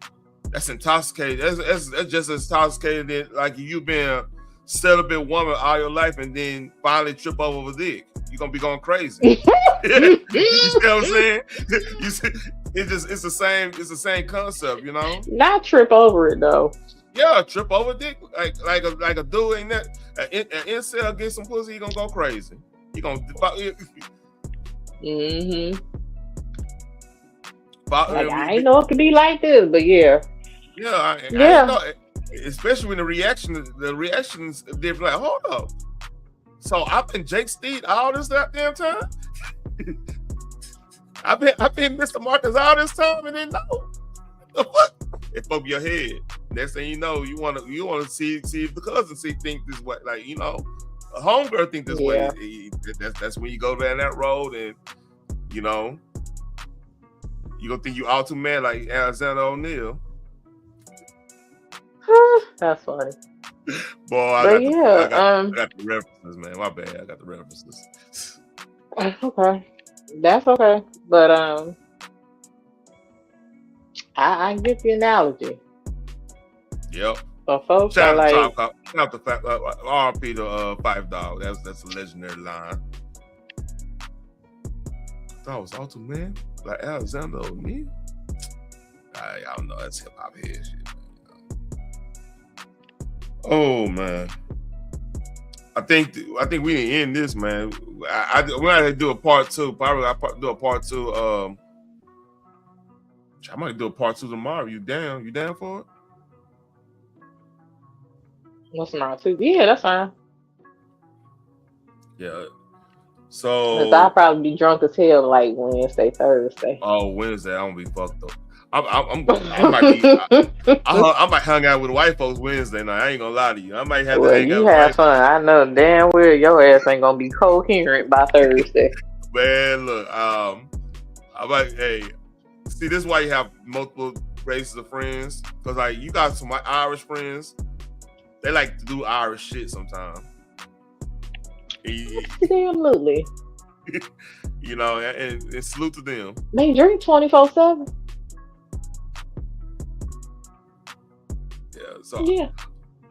that's intoxicating. That's just as intoxicating as like you've been celibate woman all your life and then finally trip over a dick. You're gonna be going crazy. You see what I'm saying? It's the same concept, you know? Not trip over it though. Yeah, trip over dick. Like a dude ain't that an incel get some pussy, he gonna go crazy. He gonna I ain't know it could be like this, but yeah. Yeah, I know, especially when the reactions different. Like, hold up. So I've been Jake Steed all this damn time. I've been Mr. Marcus all this time and then no. What? It fuck your head. Next thing you know, you wanna see if the cousin think this way. Like, you know, a homegirl think this way. That's when you go down that road and you know you gonna think you all too mad like Alexander O'Neal. That's funny. Boy, I got the references, man. My bad. I got the references. Okay. That's okay. But I get the analogy. Yep. So folks shout are like shout out to RP to Five Dog. That's a legendary line. That was awesome, man. Like Alexander O'Neal. I don't know. That's hip hop head shit. Oh man, I think we need to end this, man. We might have to do a part two. Probably I'll do a part two. I might do a part two tomorrow. You down? You down for it? What's tomorrow too? Yeah, that's fine. Yeah. So I'll probably be drunk as hell like Wednesday, Thursday. Oh, Wednesday, I'm gonna be fucked up. I might hang out with white folks Wednesday night. I ain't gonna lie to you. I might have to hang out. You have fun. I know damn well your ass ain't gonna be coherent by Thursday. Man, look, I'm like, hey, see, this is why you have multiple races of friends. Cause like you got some Irish friends, they like to do Irish shit sometimes. Absolutely. You know, and salute to them. They drink 24/7. So yeah,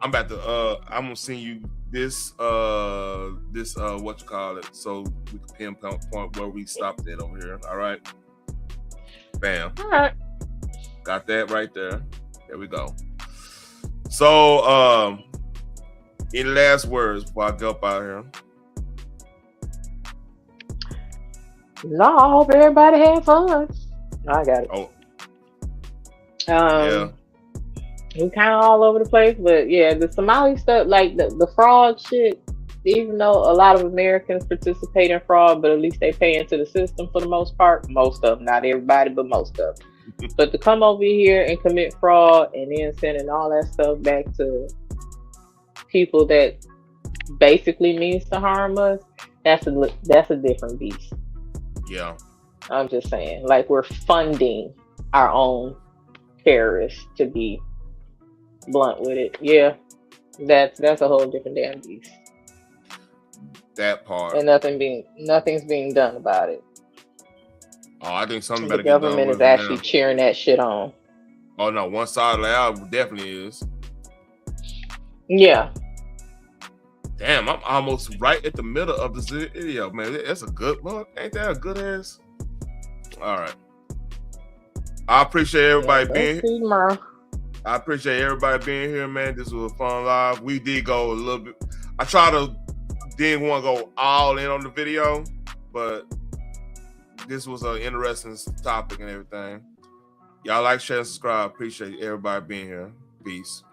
I'm about to I'm gonna send you this what you call it, so we can pinpoint where we stopped at over here. All right, bam. All right, got that right there. There we go. So any last words before I go up out here? No, I hope everybody had fun. I got it. Oh, yeah. We kind of all over the place, but yeah, the Somali stuff, like the fraud shit, even though a lot of Americans participate in fraud, but at least they pay into the system for the most part. Most of them, not everybody, but most of them. But to come over here and commit fraud and then sending all that stuff back to people that basically means to harm us, that's a different beast. Yeah. I'm just saying, like we're funding our own terrorists to be blunt with it. Yeah, that's a whole different damn beast. That part. And nothing's being done about it. Oh, I think something better get done. The government is actually cheering that shit on. Oh no, one side of the aisle definitely is. Yeah. Damn, I'm almost right at the middle of this video, man. That's a good look. Ain't that a good ass? All right. I appreciate everybody being here. I appreciate everybody being here, man. This was a fun live. We did go a little bit. I didn't want to go all in on the video, but this was an interesting topic and everything. Y'all like, share, and subscribe. Appreciate everybody being here. Peace.